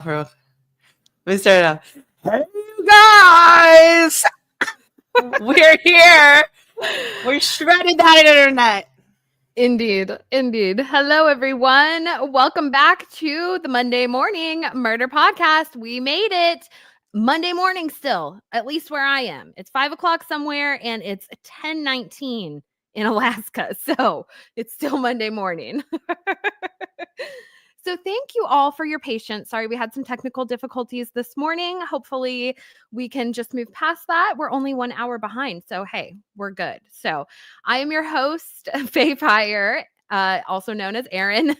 We start off. Hey, you guys! We're here. We're shredded that internet. Indeed. Hello, everyone. Welcome back to the Monday Morning Murder Podcast. We made it. Monday morning still, at least where I am. It's 5 o'clock somewhere and it's 10:19 in Alaska. So it's still Monday morning. So thank you all for your patience. Sorry, we had some technical difficulties this morning. Hopefully we can just move past that. We're only 1 hour behind. So, hey, we're good. So I am your host, Faye Fire, also known as Erin.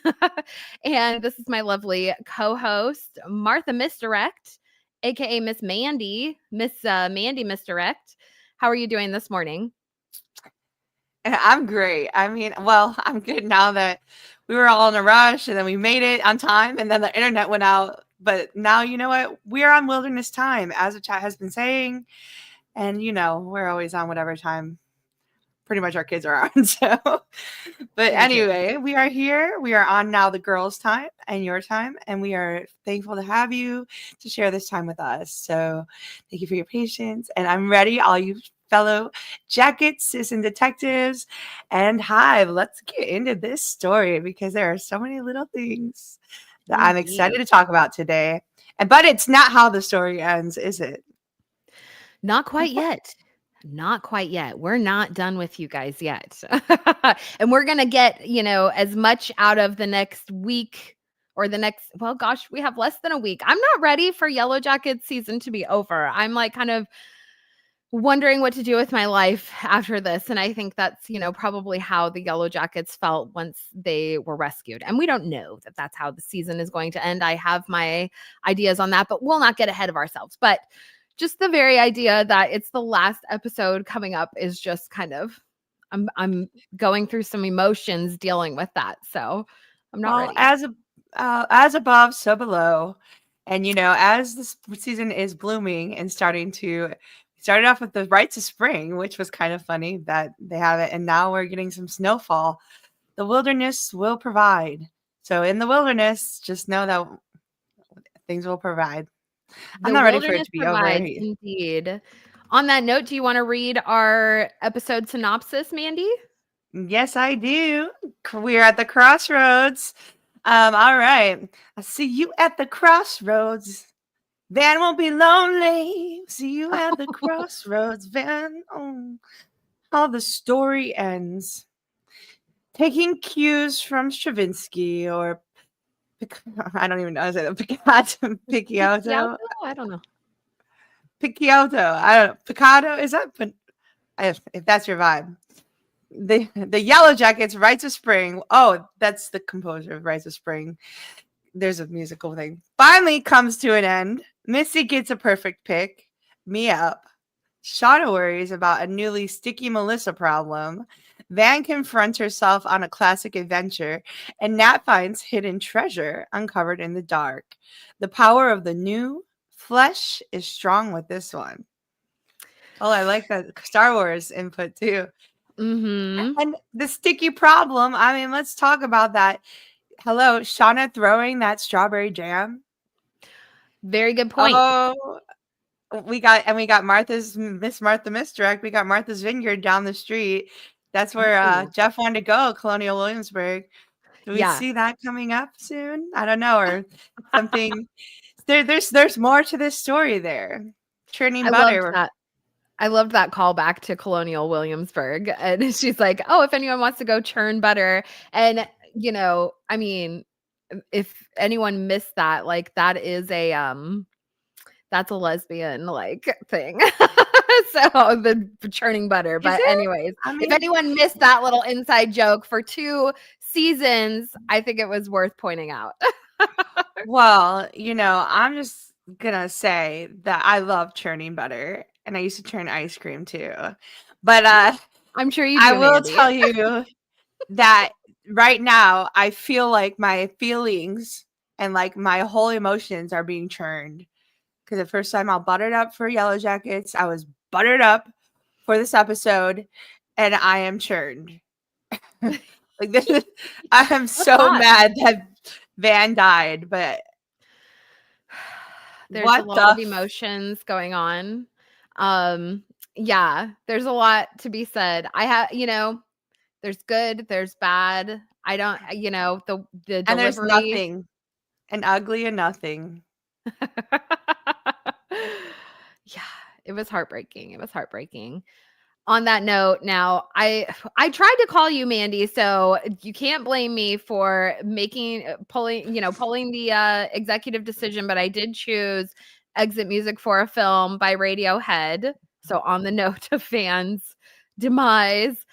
And this is my lovely co-host, Martha Misdirect, aka Miss Mandy, Mandy Misdirect. How are you doing this morning? I'm great. I'm good now that we were all in a rush and then we made it on time and then the internet went out. But now, you know what? We're on wilderness time, as the chat has been saying. And, we're always on whatever time pretty much our kids are on. So, but anyway, we are here. We are on now the girls' time and your time. And we are thankful to have you to share this time with us. So thank you for your patience. And I'm ready, all you fellow jackets, citizen detectives, and Hive. Let's get into this story because there are so many little things that I'm excited to talk about today. But it's not how the story ends, is it? Not quite yet. Not quite yet. We're not done with you guys yet. And we're going to get, as much out of the next week or we have less than a week. I'm not ready for Yellowjackets season to be over. I'm like kind of wondering what to do with my life after this. And I think that's, probably how the Yellowjackets felt once they were rescued. And we don't know that that's how the season is going to end. I have my ideas on that, but we'll not get ahead of ourselves. But just the very idea that it's the last episode coming up is just kind of, I'm going through some emotions dealing with that. So I'm not ready. As above, so below. And, as this season is blooming and started off with the rites of spring, which was kind of funny that they have it. And now we're getting some snowfall. The wilderness will provide. So in the wilderness, just know that things will provide. I'm not ready for it to be over. Indeed. On that note, do you want to read our episode synopsis, Mandy? Yes, I do. We're at the crossroads. All right. I'll see you at the crossroads. Van won't be lonely. See you at the crossroads, Van. Oh, how the story ends. Taking cues from Stravinsky or I don't even know how to say that. Picciotto. I don't know. Picciotto. I don't know. Picado. Is that? If that's your vibe. The Yellowjackets, Rites of Spring. Oh, that's the composer of Rites of Spring. There's a musical thing. Finally comes to an end. Missy gets a perfect pick. Me up. Shauna worries about a newly sticky Melissa problem. Van confronts herself on a classic adventure. And Nat finds hidden treasure uncovered in the dark. The power of the new flesh is strong with this one. Oh, I like that Star Wars input too. Mm-hmm. And the sticky problem, let's talk about that. Hello, Shauna throwing that strawberry jam. Very good point. Oh, we got Miss Martha Misdirect. We got Martha's Vineyard down the street. That's where Jeff wanted to go, Colonial Williamsburg. Do we see that coming up soon? I don't know, or something. There's more to this story there. Churning butter. I loved that callback to Colonial Williamsburg. And she's like, oh, if anyone wants to go churn butter. And, if anyone missed that, like that is that's a lesbian thing. So the churning butter. But anyways, if anyone missed that little inside joke for 2 seasons, I think it was worth pointing out. Well, I'm just gonna say that I love churning butter. And I used to churn ice cream too. But I'm sure you do, I will Mandy. tell you that right now I feel like my feelings and like my whole emotions are being churned. Because the first time I buttered up for Yellowjackets, I was buttered up for this episode, and I am churned. I am so mad that Van died, but There's a What lot the of emotions going on. Um, yeah, there's a lot to be said. There's good, there's bad. I don't, the and there's delivery. nothing, and ugly and nothing. Yeah, it was heartbreaking. It was heartbreaking. On that note, now I tried to call you, Mandy, so you can't blame me for pulling the executive decision, but I did choose Exit Music for a Film by Radiohead. So on the note of fans' demise.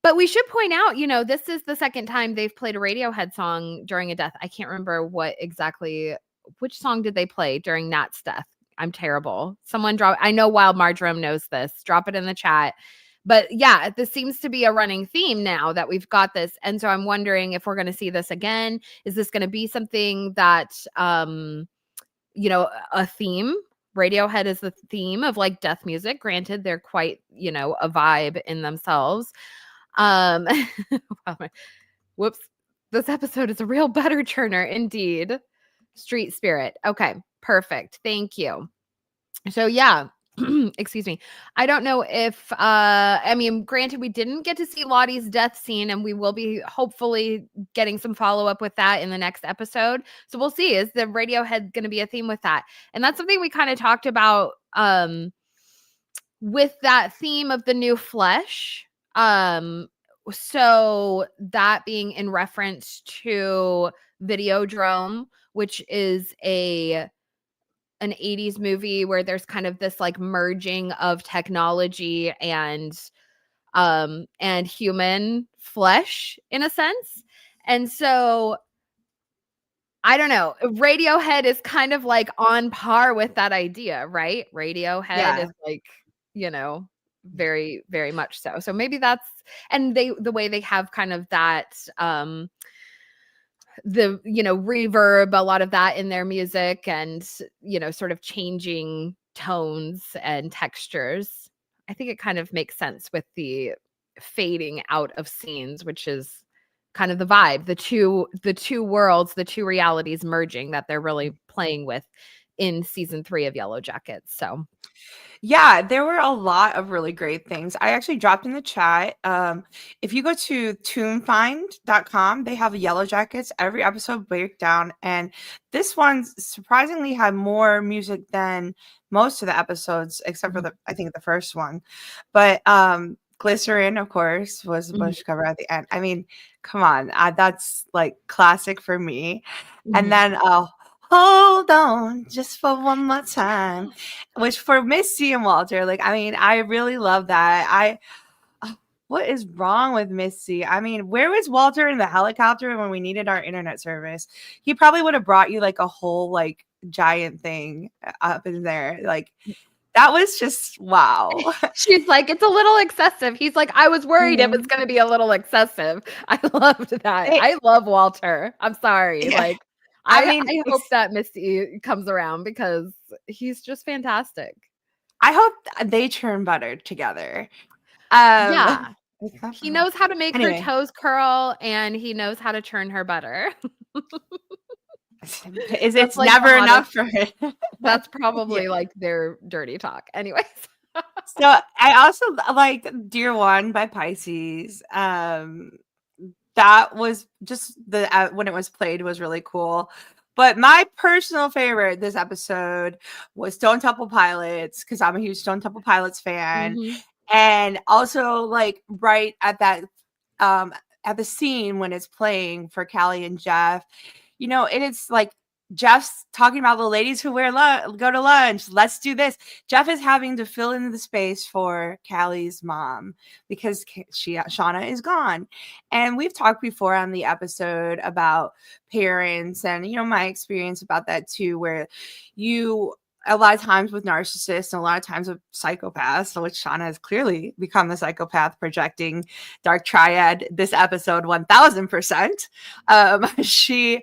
But we should point out, this is the second time they've played a Radiohead song during a death. I can't remember which song did they play during Nat's death? I'm terrible. Someone drop. I know Wild Marjoram knows this. Drop it in the chat. But yeah, this seems to be a running theme now that we've got this. And so I'm wondering if we're going to see this again. Is this going to be something that, a theme? Radiohead is the theme of like death music. Granted, they're quite, a vibe in themselves. Um, whoops. This episode is a real butter churner indeed. Street spirit. Okay, perfect. Thank you. So yeah, excuse me. I don't know if granted we didn't get to see Lottie's death scene and we will be hopefully getting some follow-up with that in the next episode. So we'll see. Is the Radiohead going to be a theme with that? And that's something we kind of talked about with that theme of the new flesh. So that being in reference to Videodrome, which is an 80s movie where there's kind of this like merging of technology and human flesh in a sense. And so I don't know. Radiohead is kind of like on par with that idea, right? Radiohead Yeah. is like, very, very much so. So maybe that's, and the way they have kind of that, reverb, a lot of that in their music and, sort of changing tones and textures. I think it kind of makes sense with the fading out of scenes, which is kind of the vibe, the two worlds, the two realities merging that they're really playing with in season 3 of Yellowjackets. So Yeah, there were a lot of really great things. I actually dropped in the chat. If you go to tunefind.com, they have Yellowjackets, every episode breakdown. And this one surprisingly had more music than most of the episodes, except for I think the first one. But Glycerin, of course, was the Bush cover at the end. I mean, come on. That's like classic for me. And then hold on just for one more time, which for Missy and Walter, like, I mean, I really love that. What is wrong with Missy? I mean, where was Walter in the helicopter when we needed our internet service? He probably would have brought you like a whole like giant thing up in there. Like, that was just wow. she's like, it's a little excessive. He's like, I was worried it was going to be a little excessive. I loved that. It, I love Walter. I'm sorry. yeah, Like, I I mean, hope that Misty comes around because he's just fantastic. I hope they churn butter together. Yeah. He Uh, knows how to make her anyway, toes curl and he knows how to churn her butter. That's it's like the never hottest. enough for it. That's Yeah. probably like their dirty talk. Anyways. So I also like Dear One by Pisces. That was just the when it was played was really cool. But my personal favorite this episode was Stone Temple Pilots because I'm a huge Stone Temple Pilots fan, Mhm. and also like right at that at the scene when it's playing for Callie and Jeff, and it's like Jeff's talking about the ladies who go to lunch. Let's do this. Jeff is having to fill in the space for Callie's mom because Shauna is gone. And we've talked before on the episode about parents and, my experience about that too, where you a lot of times with narcissists and a lot of times with psychopaths, which Shauna has clearly become the psychopath projecting dark triad this episode 1000%. She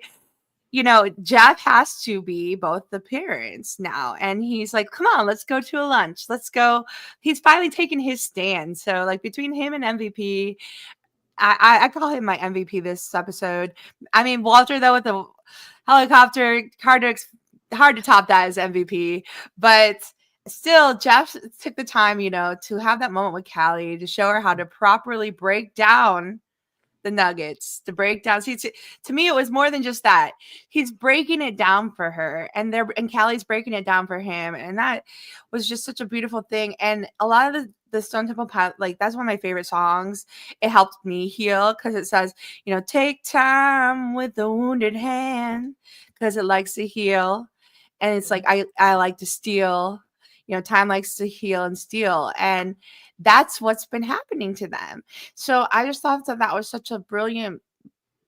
Jeff has to be both the parents now. And he's like, come on, let's go to a lunch. Let's go. He's finally taken his stand. So, like, between him and MVP, I call him my MVP this episode. I mean, Walter, though, with the helicopter, Carter hard to top that as MVP. But still, Jeff took the time, to have that moment with Callie to show her how to properly break down the nuggets, the breakdowns. To me, it was more than just that. He's breaking it down for her, and Callie's breaking it down for him, and that was just such a beautiful thing. And a lot of the Stone Temple Pilot, like that's one of my favorite songs. It helped me heal because it says, take time with the wounded hand because it likes to heal, and it's like I like to steal. Time likes to heal and steal, and that's what's been happening to them. So I just thought that was such a brilliant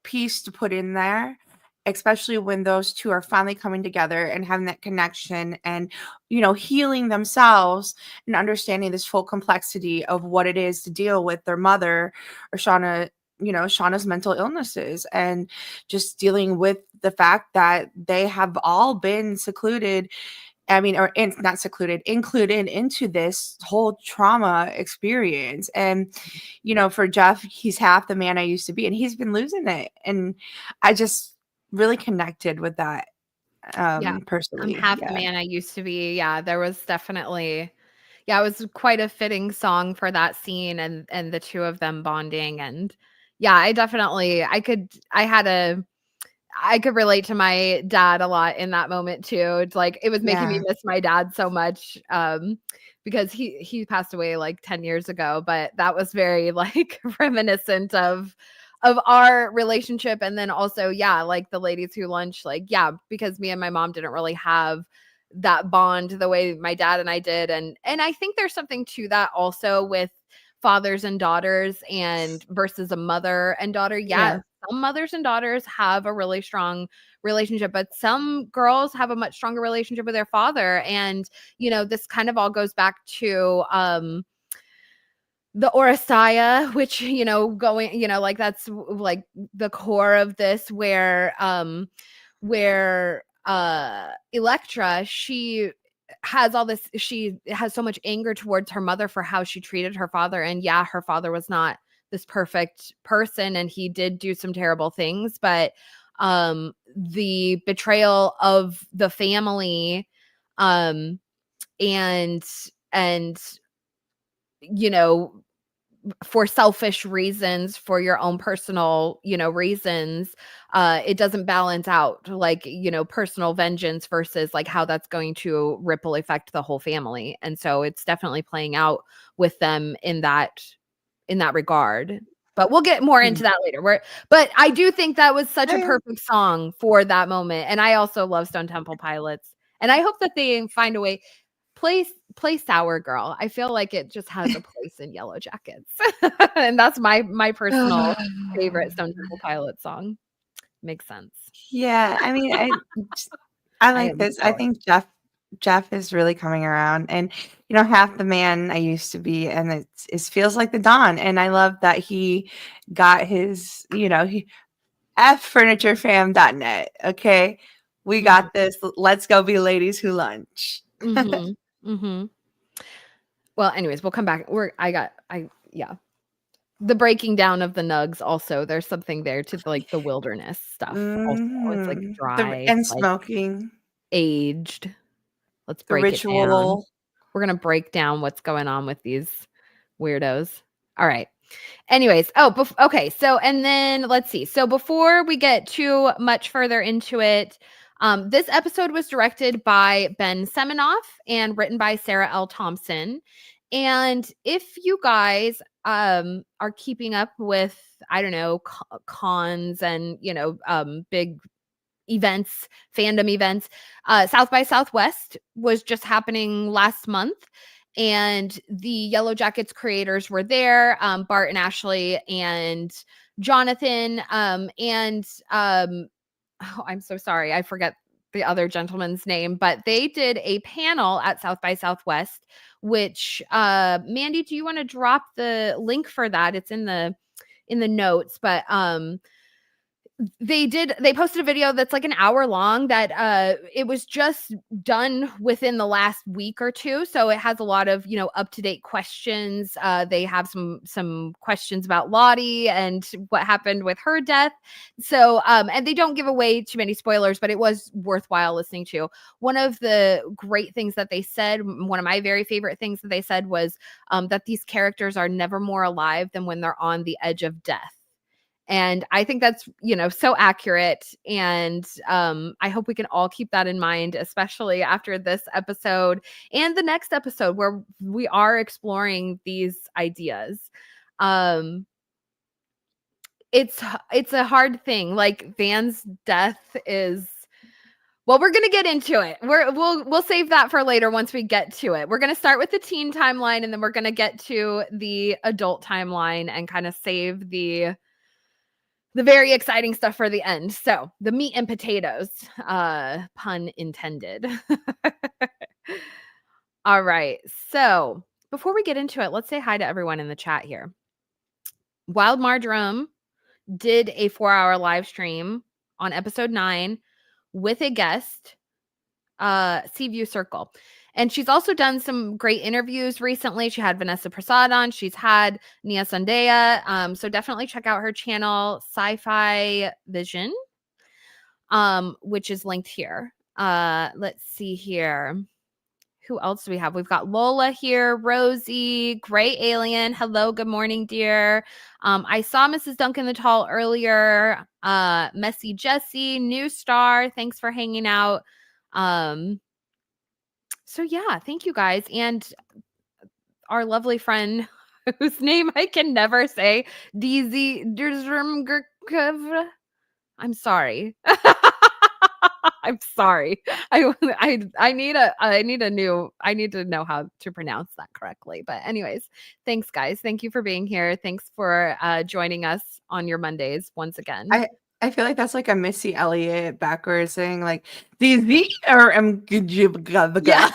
piece to put in there, especially when those two are finally coming together and having that connection and, healing themselves and understanding this full complexity of what it is to deal with their mother or Shauna's mental illnesses, and just dealing with the fact that they have all been secluded. I mean, or not secluded, included into this whole trauma experience. And, for Jeff, he's half the man I used to be, and he's been losing it. And I just really connected with that Yeah. I'm personally. half the Yeah. man I used to be. Yeah, there was definitely it was quite a fitting song for that scene and the two of them bonding. And yeah, I could relate to my dad a lot in that moment too. It's like it was making me Yeah. miss my dad so much because he passed away like 10 years ago, but that was very like reminiscent of our relationship. And then also, yeah, like the ladies who lunch, like, yeah, because me and my mom didn't really have that bond the way my dad and I did. And I think there's something to that also with fathers and daughters and versus a mother and daughter. Yeah, Yeah. some mothers and daughters have a really strong relationship, but some girls have a much stronger relationship with their father. And, this kind of all goes back to the Orasaya, which, going, like that's like the core of this where Electra, she has so much anger towards her mother for how she treated her father. And yeah, her father was not this perfect person and he did do some terrible things, but the betrayal of the family um and and you know for selfish reasons, for your own personal, reasons, it doesn't balance out, like, personal vengeance versus like how that's going to ripple affect the whole family. And so it's definitely playing out with them in that regard. But we'll get more into that later. But I do think that was such a Yeah. perfect song for that moment. And I also love Stone Temple Pilots. And I hope that they find a way. Play Sour Girl. I feel like it just has a place in Yellowjackets. And that's my personal favorite Stone Temple Pilots song. Makes sense. Yeah. I mean, I I like am this. I jealous. think Jeff is really coming around, and half the man I used to be, and it feels like the dawn. And I love that he got his, ffurniturefam.net. Okay, we Mhm, got this. Let's go be ladies who lunch. mhm, mhm. Well, anyways, we'll come back. Yeah. The breaking down of the nugs also, there's something there to, like, the wilderness stuff also. It's, like, The dry, and like, smoking, aged. Let's the break it down. ritual. We're gonna break down what's going on with these weirdos. All right. Anyways, okay. So, and then let's see. So, before we get too much further into it, this episode was directed by Ben Seminoff and written by Sarah L. Thompson. And if you guys are keeping up with, I don't know, cons and big events, fandom events. South by Southwest was just happening last month, and the Yellowjackets creators were there, Bart and Ashley and Jonathan, oh, I'm so sorry, I forget the other gentleman's name, but they did a panel at South by Southwest, which Mandy, do you want to drop the link for that? It's in the notes, but They posted a video that's like an hour long that it was just done within the last week or two, so it has a lot of, you know, up-to-date questions. They have some questions about Lottie and what happened with her death. So and they don't give away too many spoilers, but it was worthwhile listening to. One of the great things that they said, one of my very favorite things that they said was that these characters are never more alive than when they're on the edge of death. And I think that's, you know, so accurate. And I hope we can all keep that in mind, especially after this episode and the next episode where we are exploring these ideas. Um, it's a hard thing. Like Van's death is, well, we're gonna get into it. We'll save that for later once we get to it. We're gonna start with the teen timeline, and then we're gonna get to the adult timeline and kind of save the very exciting stuff for the end. So the meat and potatoes, pun intended. All right. So before we get into it, let's say hi to everyone in the chat here. Wild Marjoram did a 4-hour live stream on episode 9 with a guest, Seaview Circle. And she's also done some great interviews recently. She had Vanessa Prasad on. She's had Nia Sandaya. So definitely check out her channel, Sci-Fi Vision, which is linked here. Let's see here. Who else do we have? We've got Lola here, Rosie, Gray Alien. Hello, good morning, dear. I saw Mrs. Duncan the Tall earlier. Messy Jessie, New Star. Thanks for hanging out. So yeah, thank you guys. And our lovely friend whose name I can never say, DZ. I'm sorry. I'm sorry. I need to know how to pronounce that correctly. But anyways, thanks guys. Thank you for being here. Thanks for joining us on your Mondays once again. I feel like that's like a Missy Elliott backwards thing, like the or Yeah.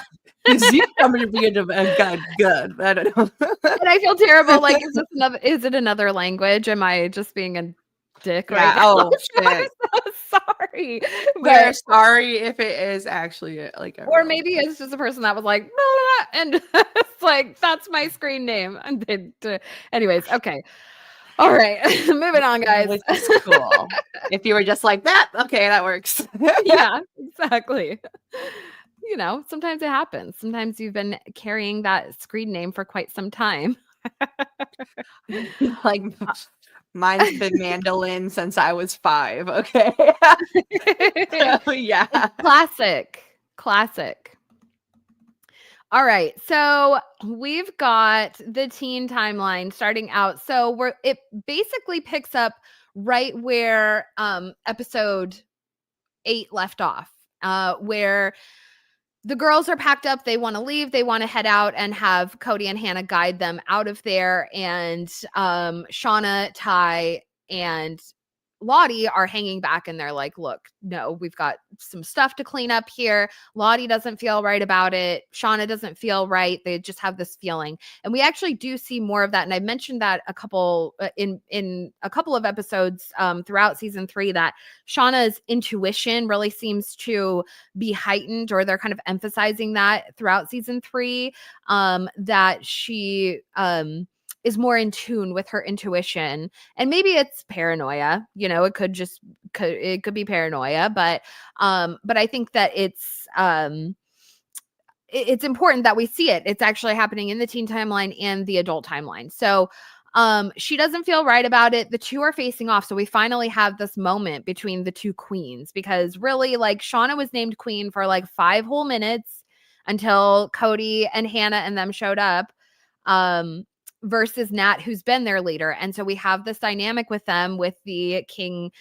good. I don't know. And I feel terrible. Like, is it another language? Am I just being a dick right now? Oh shit. I'm so sorry. We're sorry if it is actually like or maybe it's just a person that was like, blah, blah, and it's like, that's my screen name. And anyways, okay. All right. Moving on, guys. Which is cool. If you were just like that, okay, that works. Yeah, exactly. You know, sometimes it happens. Sometimes you've been carrying that screen name for quite some time. Like mine's been mandolin since I was 5. Okay. So, yeah. Classic. All right. So we've got the teen timeline starting out. So it basically picks up right where episode 8 left off, where the girls are packed up. They want to leave. They want to head out and have Cody and Hannah guide them out of there. And Shauna, Ty, and Lottie are hanging back and they're like, look, no, we've got some stuff to clean up here. Lottie doesn't feel right about it. Shauna doesn't feel right. They just have this feeling. And we actually do see more of that. And I mentioned that a couple in a couple of episodes throughout season 3, that Shauna's intuition really seems to be heightened, or they're kind of emphasizing that throughout season 3, that she is more in tune with her intuition. And maybe it's paranoia, you know, it could be paranoia, but I think that it's important that we see it. It's actually happening in the teen timeline and the adult timeline. So she doesn't feel right about it. The two are facing off. So we finally have this moment between the two queens, because really, like, Shauna was named queen for like 5 whole minutes until Cody and Hannah and them showed up. Versus Nat, who's been their leader. And so we have this dynamic with them, with the King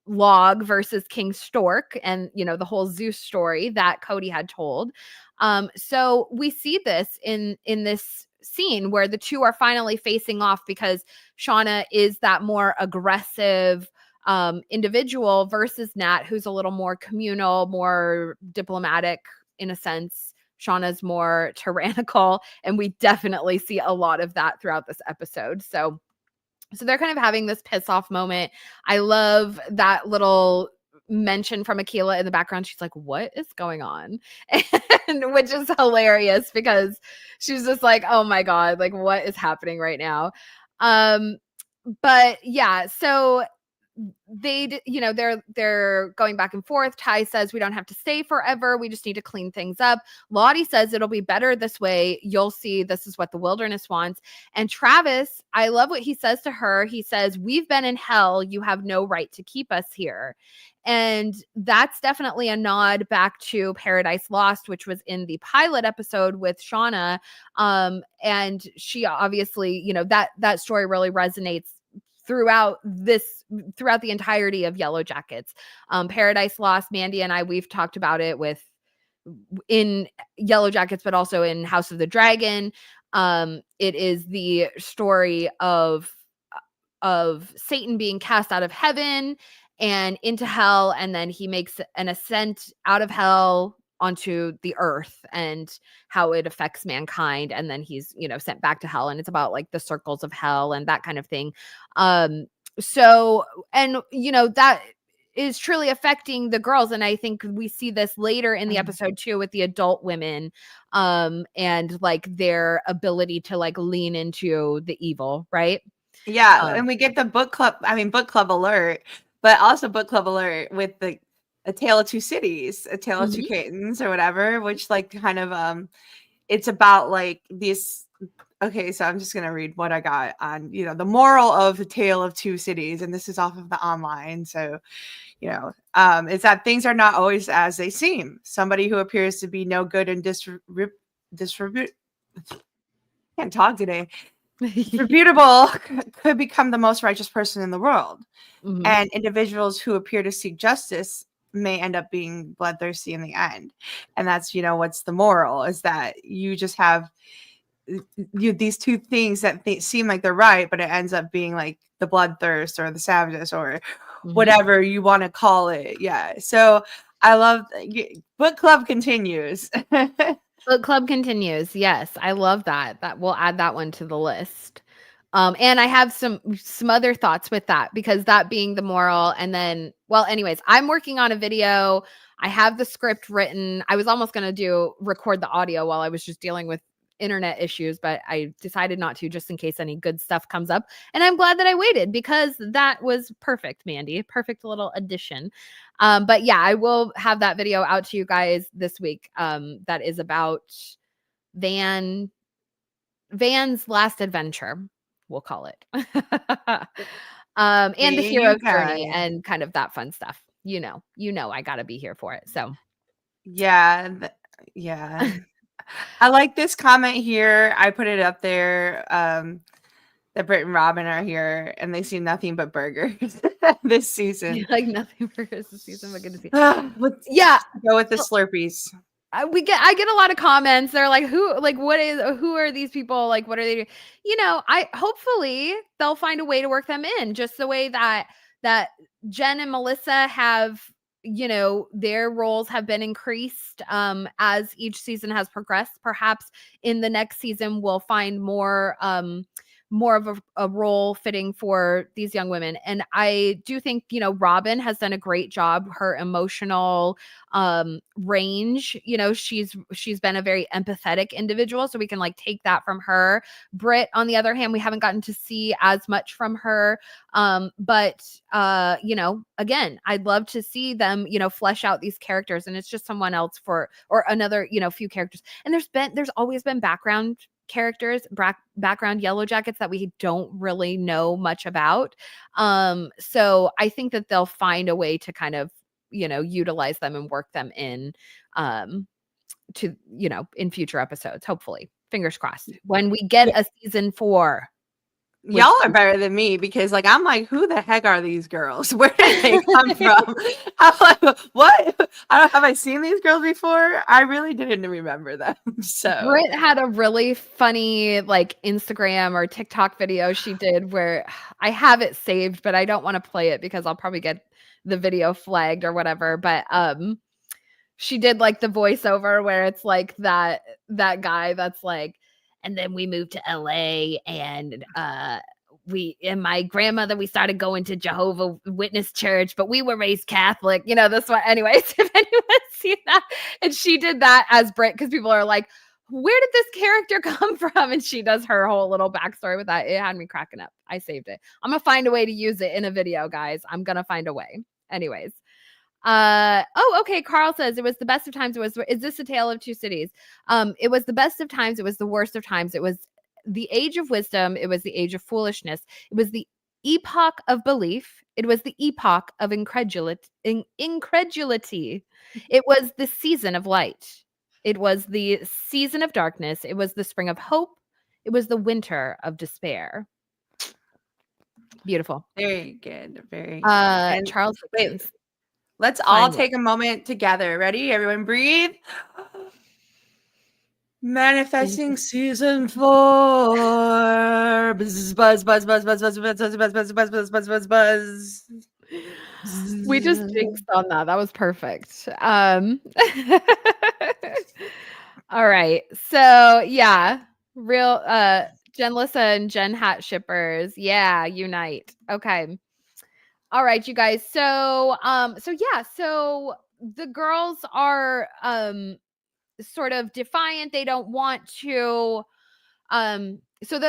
Log versus King Stork, and, you know, the whole Zeus story that Cody had told. So we see this in this scene where the two are finally facing off, because Shauna is that more aggressive individual versus Nat, who's a little more communal, more diplomatic in a sense. Shauna's more tyrannical, and we definitely see a lot of that throughout this episode. So So they're kind of having this piss off moment. I love that little mention from Akila in the background. She's like, what is going on? And which is hilarious because she's just like, oh my God, like what is happening right now? Um, but yeah, so they're going back and forth. Ty says we don't have to stay forever, we just need to clean things up. Lottie says it'll be better this way, you'll see, this is what the wilderness wants. And Travis, I love what he says to her. He says, we've been in hell, you have no right to keep us here. And that's definitely a nod back to Paradise Lost, which was in the pilot episode with Shauna. And she obviously, that story really resonates throughout the entirety of Yellowjackets. Paradise Lost, Mandy and I, we've talked about it in Yellowjackets, but also in House of the Dragon. It is the story of Satan being cast out of heaven and into hell, and then he makes an ascent out of hell onto the earth and how it affects mankind, and then he's sent back to hell, and it's about like the circles of hell and that kind of thing. So, and that is truly affecting the girls, and I think we see this later in the episode too with the adult women, and like their ability to like lean into the evil, right? Yeah, and we get the book club alert, but also book club alert with A Tale of Two Cities, A Tale of Two Kittens or whatever, which like kind of it's about like these. Okay, so I'm just gonna read what I got on the moral of The Tale of Two Cities, and this is off of the online. So is that things are not always as they seem. Somebody who appears to be no good and can't talk today. Disreputable could become the most righteous person in the world. And individuals who appear to seek justice may end up being bloodthirsty in the end. And that's what's the moral, is that you just have these two things that seem like they're right, but it ends up being like the bloodthirst or the savageness or whatever you want to call it. Yeah, so I love book club continues. Book club continues. Yes, I love that. That we'll add that one to the list. And I have some other thoughts with that, because that being the moral, and then, well, anyways, I'm working on a video. I have the script written. I was almost going to record the audio while I was just dealing with internet issues, but I decided not to, just in case any good stuff comes up. And I'm glad that I waited, because that was perfect, Mandy. Perfect little addition. But yeah, I will have that video out to you guys this week. That is about Van's last adventure, we'll call it. And the hero's journey and kind of that fun stuff. I gotta be here for it. So yeah. I like this comment here. I put it up there. That Britt and Robin are here, and they see nothing but burgers this season. Like nothing burgers this season, but good to see. Yeah, go with the Slurpees. I get a lot of comments. They're like, who are these people? Like, what are they doing? Hopefully they'll find a way to work them in, just the way that Jen and Melissa have, their roles have been increased as each season has progressed. Perhaps in the next season we'll find more of a role fitting for these young women. And I do think, Robin has done a great job. Her emotional range, she's been a very empathetic individual, so we can like take that from her. Britt, on the other hand, we haven't gotten to see as much from her. But again, I'd love to see them, flesh out these characters, and it's just someone else or another, few characters. And there's always been background characters, background Yellowjackets that we don't really know much about. So I think that they'll find a way to kind of, utilize them and work them in to, in future episodes, hopefully. Fingers crossed. When we get a season 4. Y'all are better than me, because like I'm like, who the heck are these girls? Where did they come from? I'm like, what? Have I seen these girls before? I really didn't remember them. So Britt had a really funny like Instagram or TikTok video she did where I have it saved, but I don't want to play it because I'll probably get the video flagged or whatever. But she did like the voiceover where it's like that guy that's like, and then we moved to LA, and we and my grandmother, we started going to Jehovah Witness Church, but we were raised Catholic. You know, this one. Anyways, if anyone's seen that, and she did that as Brit, because people are like, where did this character come from? And she does her whole little backstory with that. It had me cracking up. I saved it. I'm gonna find a way to use it in a video, guys. I'm gonna find a way. Anyways. Okay. Carl says it was the best of times. Is this a tale of two cities? It was the best of times. It was the worst of times. It was the age of wisdom. It was the age of foolishness. It was the epoch of belief. It was the epoch of incredulity. It was the season of light. It was the season of darkness. It was the spring of hope. It was the winter of despair. Beautiful. Very good. Very good. And Charles wait, let's all take a moment together. Ready? Everyone breathe. Manifesting season 4. Buzz, buzz, buzz, buzz, buzz, buzz, buzz, buzz, buzz, buzz, buzz, buzz, buzz, buzz, buzz. We just jinxed on that. That was perfect. All right. So yeah, real Jen Lissa and Jen Hat shippers. Yeah, unite. Okay. All right, you guys. So so the girls are sort of defiant. They don't want to so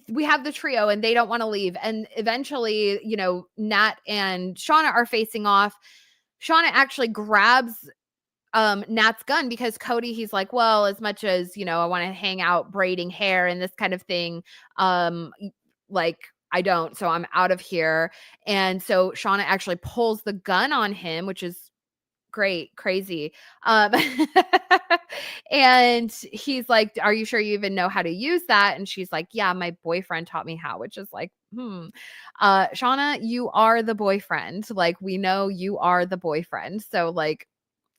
we have the trio and they don't want to leave, and eventually, you know, Nat and Shauna are facing off. Shauna actually grabs Nat's gun because Cody, he's like, well, as much as, you know, I want to hang out braiding hair and this kind of thing, like I don't, so I'm out of here. And so Shauna actually pulls the gun on him, which is great, crazy. And he's like, are you sure you even know how to use that? And she's like, yeah, my boyfriend taught me how, which is like, Shauna, you are the boyfriend. Like, we know you are the boyfriend. So like,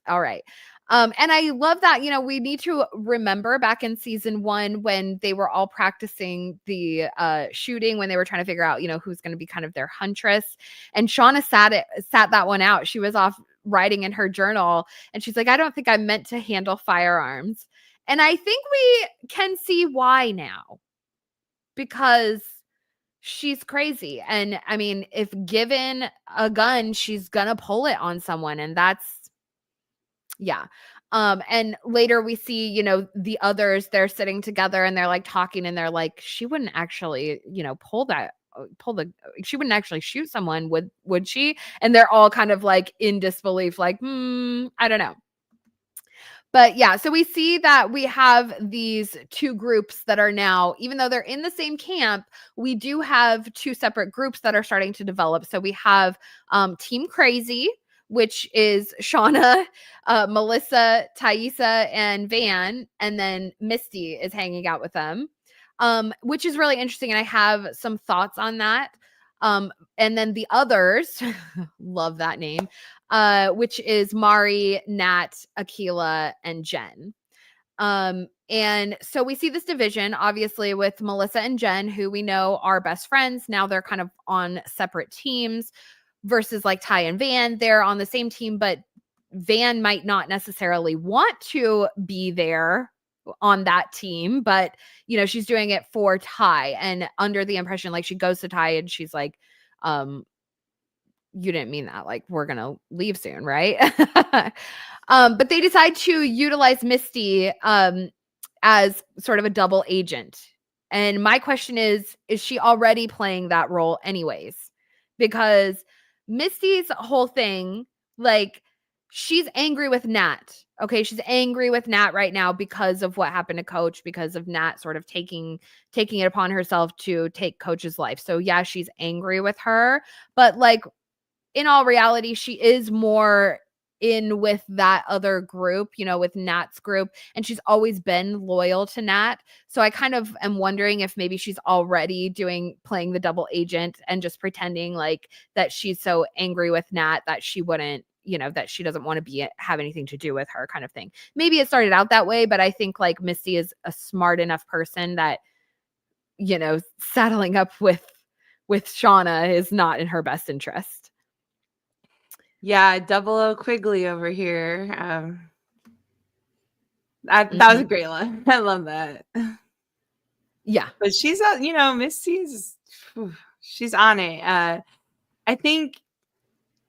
all right. And I love that, you know, we need to remember back in season 1 when they were all practicing the shooting, when they were trying to figure out, you know, who's going to be kind of their huntress. And Shauna sat that one out. She was off writing in her journal and she's like, I don't think I'm meant to handle firearms. And I think we can see why now, because she's crazy. And I mean, if given a gun, she's gonna pull it on someone, and that's yeah. And later we see, you know, the others, they're sitting together and they're like talking and they're like, she wouldn't actually, you know, she wouldn't actually shoot someone, would she? And they're all kind of like in disbelief, like, I don't know. But yeah, so we see that we have these two groups that are now, even though they're in the same camp, we do have two separate groups that are starting to develop. So we have Team Crazy, which is Shauna, Melissa, Thaisa, and Van, and then Misty is hanging out with them, which is really interesting. And I have some thoughts on that. And then the others, love that name, which is Mari, Nat, Akila, and Jen. And so we see this division, obviously, with Melissa and Jen, who we know are best friends. Now they're kind of on separate teams versus like Ty and Van. They're on the same team, but Van might not necessarily want to be there on that team, but you know, she's doing it for Ty, and under the impression, like, she goes to Ty and she's like, you didn't mean that, like, we're gonna leave soon, right? But they decide to utilize Misty as sort of a double agent. And my question is she already playing that role anyways? Because Misty's whole thing, like, she's angry with Nat. Okay, she's angry with Nat right now because of what happened to Coach, because of Nat sort of taking it upon herself to take Coach's life. So yeah, she's angry with her, but like, in all reality, she is more in with that other group, you know, with Nat's group, and she's always been loyal to Nat. So I kind of am wondering if maybe she's already playing the double agent and just pretending like that she's so angry with Nat that she wouldn't, you know, that she doesn't want to have anything to do with her, kind of thing. Maybe it started out that way, but I think like Misty is a smart enough person that, you know, saddling up with Shauna is not in her best interest. Yeah, Double O Quigley over here. That was a great one. I love that. Yeah. But she's Misty's she's on it. I think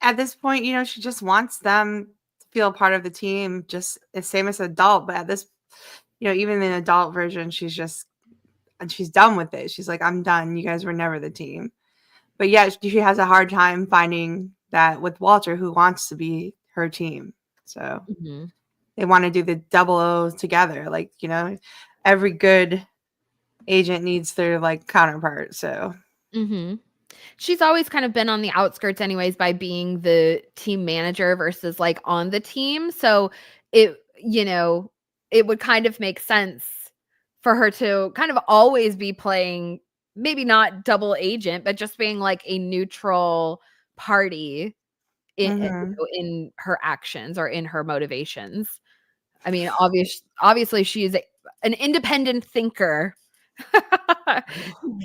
at this point, she just wants them to feel part of the team, just the same as adult. But at this, even in adult version, she's done with it. She's like, I'm done. You guys were never the team. But yeah, she has a hard time finding that with Walter, who wants to be her team. So Mhm. they want to do the double O together. Like, every good agent needs their like counterpart. So Mhm. She's always kind of been on the outskirts anyways by being the team manager versus like on the team. So it would kind of make sense for her to kind of always be playing maybe not double agent, but just being like a neutral party mhm. in her actions or in her motivations. I mean, obviously she is an independent thinker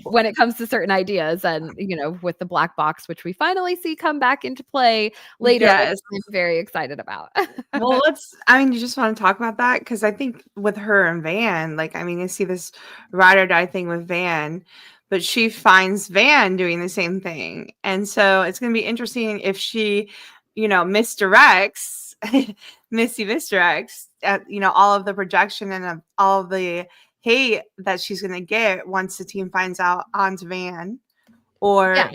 when it comes to certain ideas and, with the black box, which we finally see come back into play later, which Yes. I'm very excited about. Well, you just want to talk about that because I think with her and Van, like, you see this ride or die thing with Van, but she finds Van doing the same thing. And so it's going to be interesting if she, misdirects, Missy misdirects, all of the projection and all of the hate that she's going to get once the team finds out onto Van, or Yeah.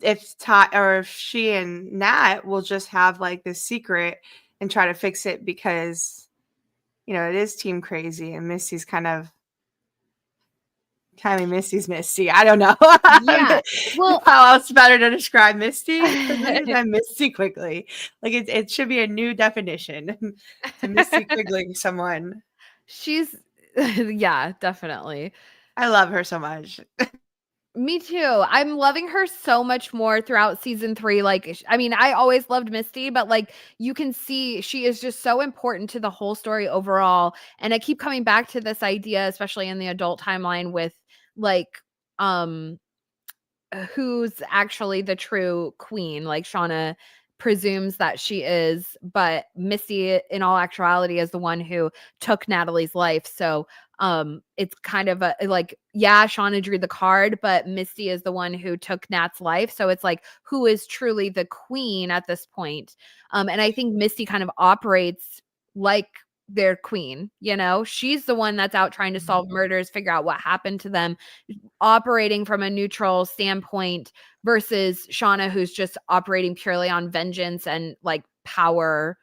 if Ty or if she and Nat will just have like this secret and try to fix it because it is team crazy and Missy's Missy's Misty. I don't know Yeah. Well, how else better to describe Misty quickly than Misty quickly. Like it should be a new definition to Misty quickly. Someone she's yeah, definitely. I love her so much. Me too. I'm loving her so much more throughout season 3. Like, I mean, I always loved Misty, but like you can see she is just so important to the whole story overall. And I keep coming back to this idea, especially in the adult timeline with like, um, who's actually the true queen. Like Shauna presumes that she is, but Misty in all actuality is the one who took Natalie's life. So it's kind of a like, yeah, Shauna drew the card, but Misty is the one who took Nat's life. So it's like, who is truly the queen at this point? And I think Misty kind of operates like their queen, she's the one that's out trying to solve murders, figure out what happened to them, operating from a neutral standpoint versus Shauna, who's just operating purely on vengeance and like power,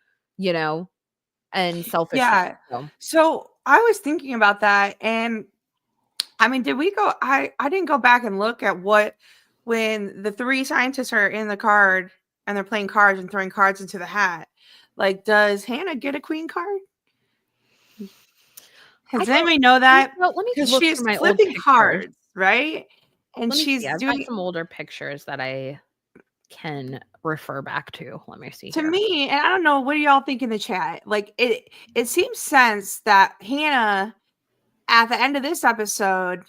and selfishness. Yeah. So. So I was thinking about that and did we go I didn't go back and look at what when the three scientists are in the card and they're playing cards and throwing cards into the hat. Like, does Hannah get a queen card? I Does don't anybody know think that? so. Let me Because look she's through my old flipping pictures. cards, right? And Let me see. she's I've got doing some older pictures that I can refer back to. Let me see to here. me, and I don't know, what do y'all think in the chat? Like it seems sense that Hannah at the end of this episode,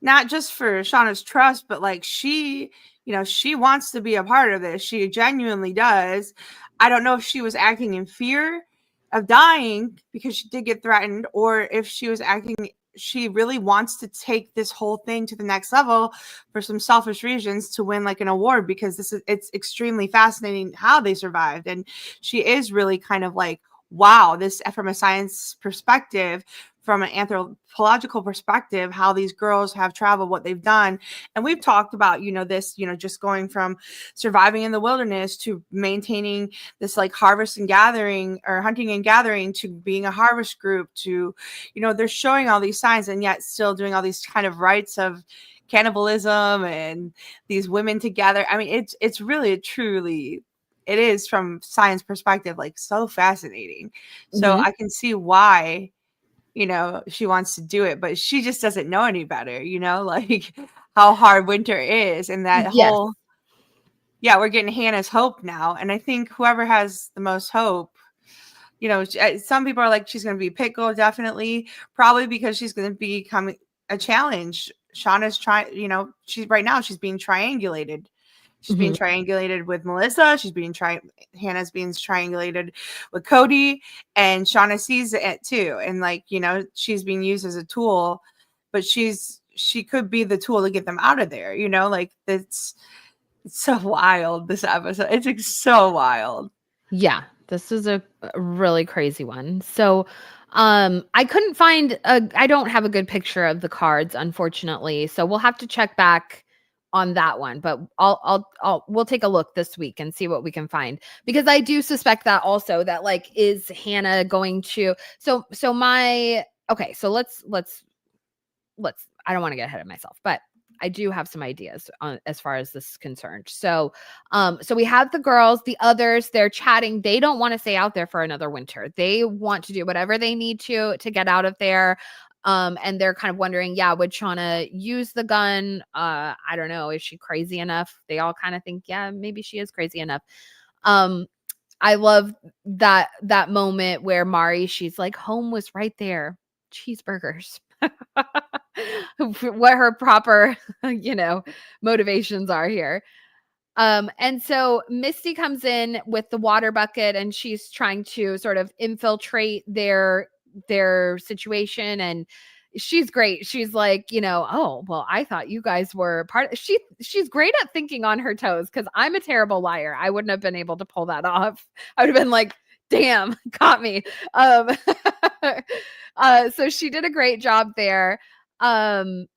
not just for Shauna's trust, but like she wants to be a part of this. She genuinely does. I don't know if she was acting in fear of dying because she did get threatened, or if she really wants to take this whole thing to the next level for some selfish reasons to win like an award, because it's extremely fascinating how they survived. And she is really kind of like, wow, this from a science perspective, from an anthropological perspective, how these girls have traveled, what they've done. And we've talked about, this, just going from surviving in the wilderness to maintaining this like harvest and gathering or hunting and gathering to being a harvest group to, they're showing all these signs and yet still doing all these kind of rites of cannibalism and these women together. It's really truly, it is from science perspective, like so fascinating. So Mhm. I can see why she wants to do it, but she just doesn't know any better, like how hard winter is. And that Yes. whole, yeah, we're getting Hannah's hope now. And I think whoever has the most hope, some people are like, she's going to be Pickle, definitely, probably because she's going to become a challenge. Shauna's trying, right now she's being triangulated. She's being Mhm. triangulated with Melissa. Hannah's being triangulated with Cody, and Shauna sees it too. And like, she's being used as a tool but she could be the tool to get them out of there, you know? Like it's so wild, this episode. It's like so wild. Yeah, this is a really crazy one. So, I couldn't find I don't have a good picture of the cards, unfortunately. So we'll have to check back on that one. But we'll take a look this week and see what we can find, because I do suspect that also, that like, is Hannah going to? So my okay. So let's I don't want to get ahead of myself, but I do have some ideas on as far as this is concerned. So we have the girls, the others, they're chatting. They don't want to stay out there for another winter. They want to do whatever they need to get out of there. And they're kind of wondering, yeah, would Shauna use the gun? I don't know. Is she crazy enough? They all kind of think, yeah, maybe she is crazy enough. Um, I love that moment where Mari, she's like, home was right there. Cheeseburgers. What her proper, motivations are here. And so Misty comes in with the water bucket, and she's trying to sort of infiltrate their situation, and she's great. She's like, oh, well, I thought you guys were part of she's great at thinking on her toes, because I'm a terrible liar. I wouldn't have been able to pull that off. I would have been like, damn, caught me. Um so she did a great job there. Um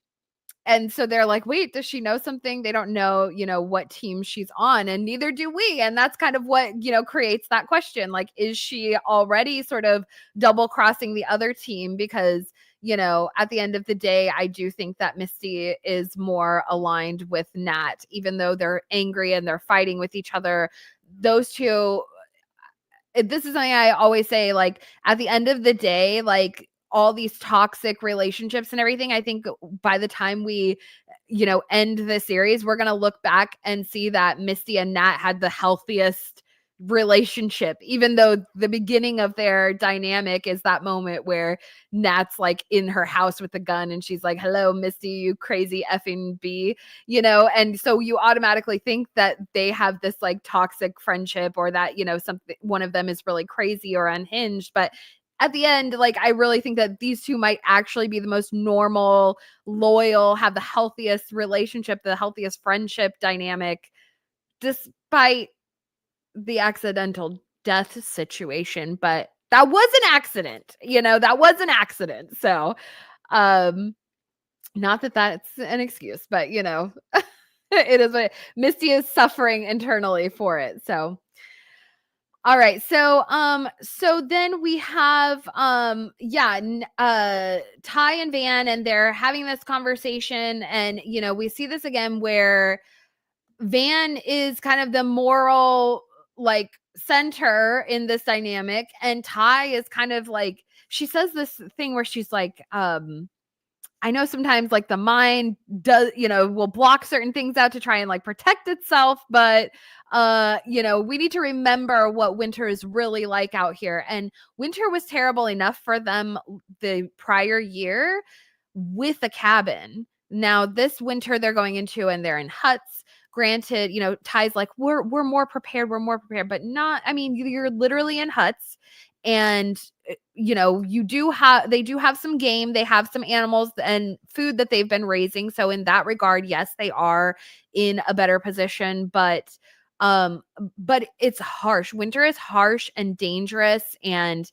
and so they're like, wait, does she know something? They don't know, what team she's on, and neither do we. And that's kind of what, creates that question. Like, is she already sort of double crossing the other team? Because, at the end of the day, I do think that Misty is more aligned with Nat, even though they're angry and they're fighting with each other. Those two, this is something I always say, like, at the end of the day, like, all these toxic relationships and everything, I think by the time we, end the series, we're going to look back and see that Misty and Nat had the healthiest relationship, even though the beginning of their dynamic is that moment where Nat's like in her house with a gun, and she's like, hello, Misty, you crazy effing bee, and so you automatically think that they have this like toxic friendship, or that, something, one of them is really crazy or unhinged. But at the end, like, I really think that these two might actually be the most normal, loyal, have the healthiest relationship, the healthiest friendship dynamic, despite the accidental death situation. But that was an accident, that was an accident. So, not that that's an excuse, but it is what Misty is suffering internally for it. So, all right. So then we have Ty and Van, and they're having this conversation, and we see this again where Van is kind of the moral, like, center in this dynamic, and Ty is kind of like, she says this thing where she's like, I know sometimes like the mind does, will block certain things out to try and like protect itself, but we need to remember what winter is really like out here. And winter was terrible enough for them the prior year with a cabin. Now this winter they're going into, and they're in huts. Granted, Ty's like, we're more prepared, but not, I mean, you're literally in huts. And they do have some game, they have some animals and food that they've been raising, so in that regard, yes, they are in a better position. But it's harsh. Winter is harsh and dangerous, and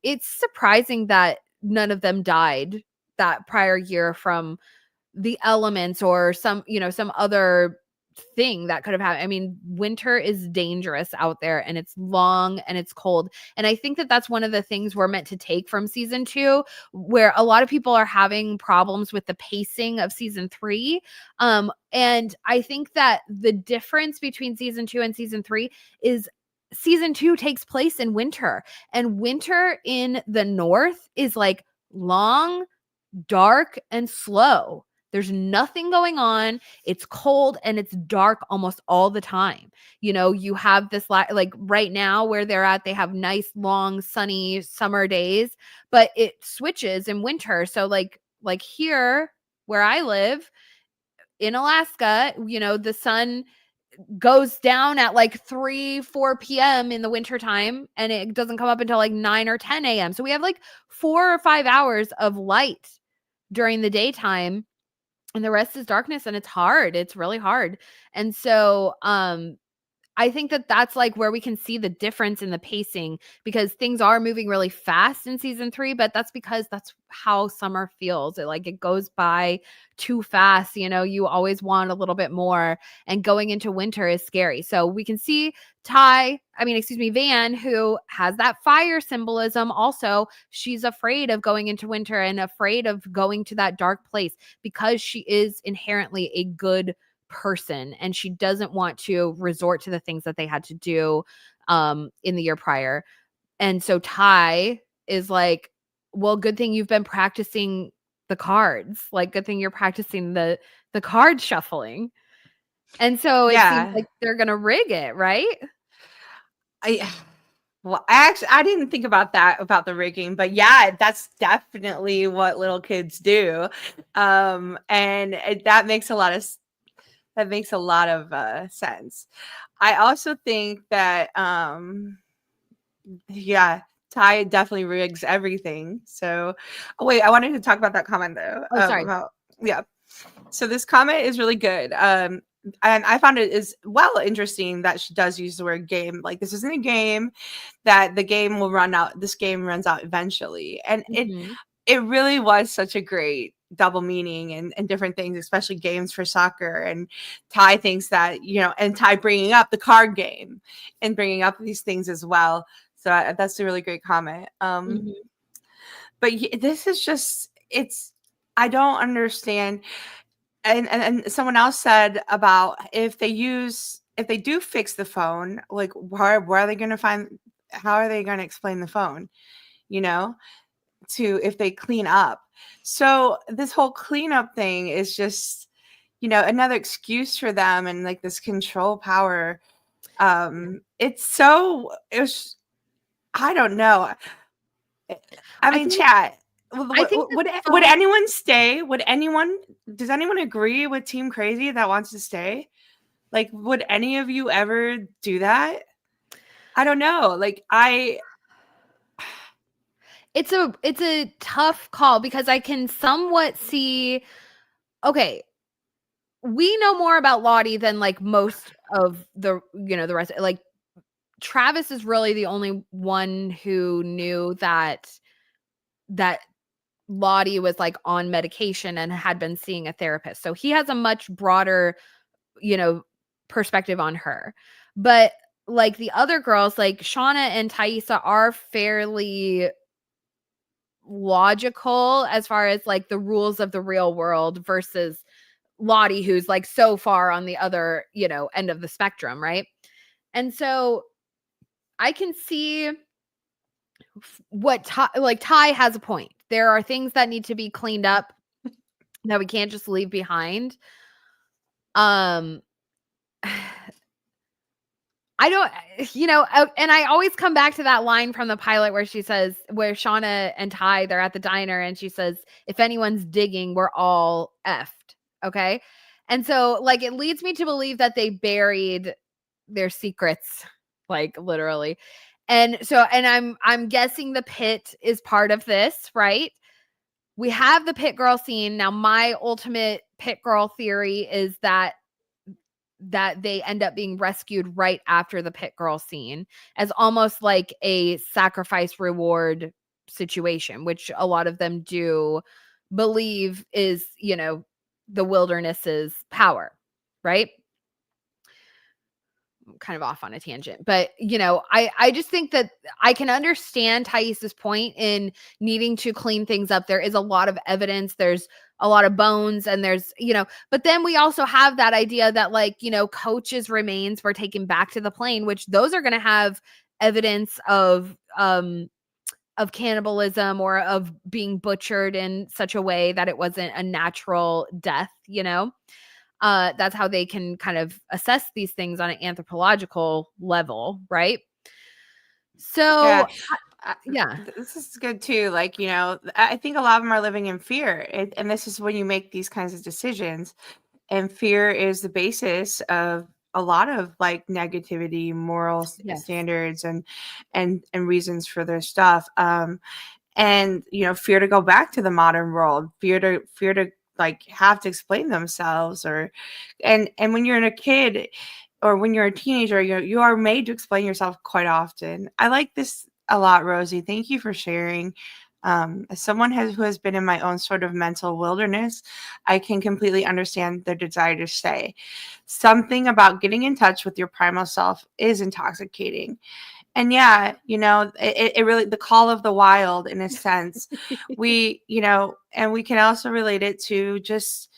it's surprising that none of them died that prior year from the elements, or some other thing that could have happened. I mean, winter is dangerous out there, and it's long and it's cold. And I think that that's one of the things we're meant to take from season 2, where a lot of people are having problems with the pacing of season 3. And I think that the difference between season 2 and season 3 is season 2 takes place in winter, and winter in the north is like long, dark, and slow. There's nothing going on. It's cold and it's dark almost all the time. You have this like right now where they're at, they have nice, long, sunny summer days, but it switches in winter. So like here where I live in Alaska, the sun goes down at like 3-4 p.m. in the wintertime, and it doesn't come up until like 9 or 10 a.m. So we have like 4 or 5 hours of light during the daytime and the rest is darkness, and it's hard. It's really hard. And so I think that that's like where we can see the difference in the pacing, because things are moving really fast in season 3, but that's because that's how summer feels. It goes by too fast. You always want a little bit more, and going into winter is scary. So we can see Van, who has that fire symbolism. Also, she's afraid of going into winter and afraid of going to that dark place because she is inherently a good person, and she doesn't want to resort to the things that they had to do in the year prior. And so Ty is like, well, good thing you've been practicing the cards. Like, good thing you're practicing the card shuffling. And so it seems Yeah. like they're gonna rig it, right? I Well, I didn't think about that, about the rigging, but yeah, that's definitely what little kids do. And that makes a lot of sense. I also think that yeah, Ty definitely rigs everything. So, oh wait, I wanted to talk about that comment though. Oh, sorry. About Yeah. So this comment is really good. And I found it is well interesting that she does use the word game. Like, this isn't a game, that the game will run out. This game runs out eventually, and Mhm. it really was such a great double meaning and different things, especially games for soccer. And Ty thinks that, and Ty bringing up the card game and bringing up these things as well. So that's a really great comment. Mhm. But this is just, I don't understand. And someone else said about, if they do fix the phone, like, where are they going to find, how are they going to explain the phone, you know, to, if they clean up. So this whole cleanup thing is just, another excuse for them, and like this control power. It was, I don't know. I I mean, think chat. I think that Would some anyone stay? Does anyone agree with Team Crazy that wants to stay? Like, would any of you ever do that? I don't know. Like, it's a tough call, because I can somewhat see, okay, we know more about Lottie than like most of the rest. Like, Travis is really the only one who knew that Lottie was like on medication and had been seeing a therapist. So he has a much broader, you know, perspective on her. But like the other girls, like Shauna and Thaisa, are fairly logical as far as like the rules of the real world versus Lottie, who's like so far on the other, end of the spectrum, right? And so I can see what Ty has a point. There are things that need to be cleaned up that we can't just leave behind. Um I don't, and I always come back to that line from the pilot where where Shauna and Ty, they're at the diner, and she says, if anyone's digging, we're all effed. Okay. And so, like, it leads me to believe that they buried their secrets, like, literally. And so, and I'm guessing the pit is part of this, right? We have the pit girl scene. Now, my ultimate pit girl theory is that they end up being rescued right after the pit girl scene, as almost like a sacrifice reward situation, which a lot of them do believe is, the wilderness's power, right? Kind of off on a tangent, but I just think that I can understand Thaisa's point in needing to clean things up. There is a lot of evidence, there's a lot of bones, and there's, but then we also have that idea that, like, Coach's remains were taken back to the plane, which those are going to have evidence of cannibalism or of being butchered in such a way that it wasn't a natural death. That's how they can kind of assess these things on an anthropological level, right? yeah. So, yeah. This is good too. Like, I think a lot of them are living in fear. And this is when you make these kinds of decisions. And fear is the basis of a lot of like negativity, moral Yes. standards, and reasons for their stuff. and fear to go back to the modern world, fear to like have to explain themselves, or and when you're a kid or when you're a teenager, you are made to explain yourself quite often. I like this a lot, Rosie. Thank you for sharing. As someone who has been in my own sort of mental wilderness, I can completely understand their desire to stay. Something about getting in touch with your primal self is intoxicating. And yeah, it really, the call of the wild in a sense. And we can also relate it to just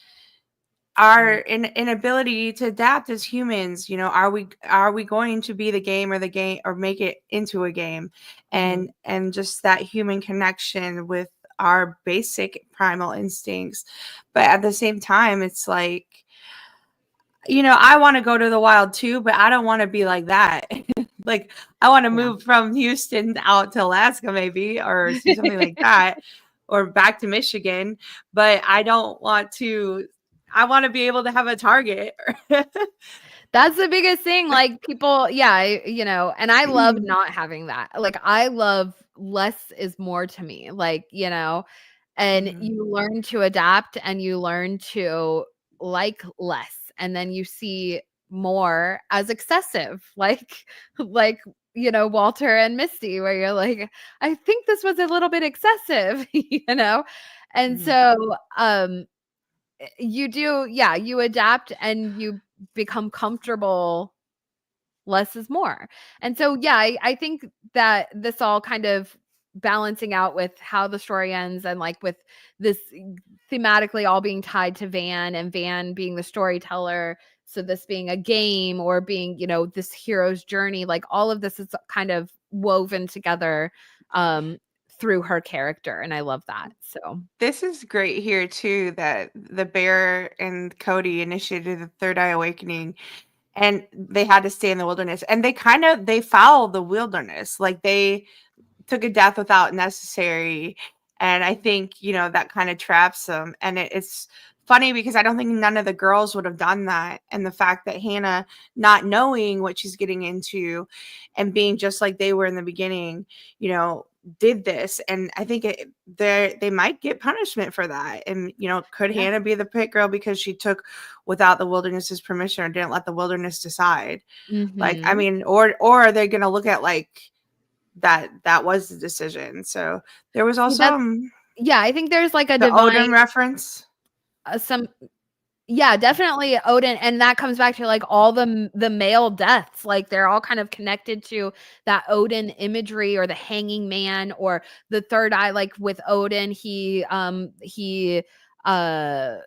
our inability to adapt as humans. Are we going to be the game, or make it into a game? Mhm. And just that human connection with our basic primal instincts. But at the same time, it's like, I want to go to the wild too, but I don't want to be like that. Like, I want to Yeah. move from Houston out to Alaska, maybe, or do something like that, or back to Michigan. But I don't want to. I want to be able to have a target. That's the biggest thing, like, people and I love not having that. Like, I love less is more to me, like, and Mhm. you learn to adapt and you learn to like less, and then you see more as excessive, like, Walter and Misty, where you're like, "I think this was a little bit excessive," you know? And Mhm. so, you do, yeah, you adapt and you become comfortable. Less is more. And so, yeah, I think that this all kind of balancing out with how the story ends, and like with this thematically all being tied to Van, and Van being the storyteller. So this being a game, or being, this hero's journey, like all of this is kind of woven together um through her character. And I love that. So This is great here too, that the bear and Cody initiated the third eye awakening, and they had to stay in the wilderness, and they fouled the wilderness, like they took a death without necessary. And I think, that kind of traps them. And it's funny because I don't think none of the girls would have done that. And the fact that Hannah, not knowing what she's getting into and being just like they were in the beginning, did this. And I think they might get punishment for that. And, could yeah. Hannah be the pit girl because she took without the wilderness's permission, or didn't let the wilderness decide? Like, I Mhm. mean, or are they going to look at like, that was the decision. So there was See, also that's yeah, I think there's like a the divine Odin reference. some yeah, definitely Odin, and that comes back to like all the male deaths. Like, they're all kind of connected to that Odin imagery, or the hanging man, or the third eye. Like with Odin, he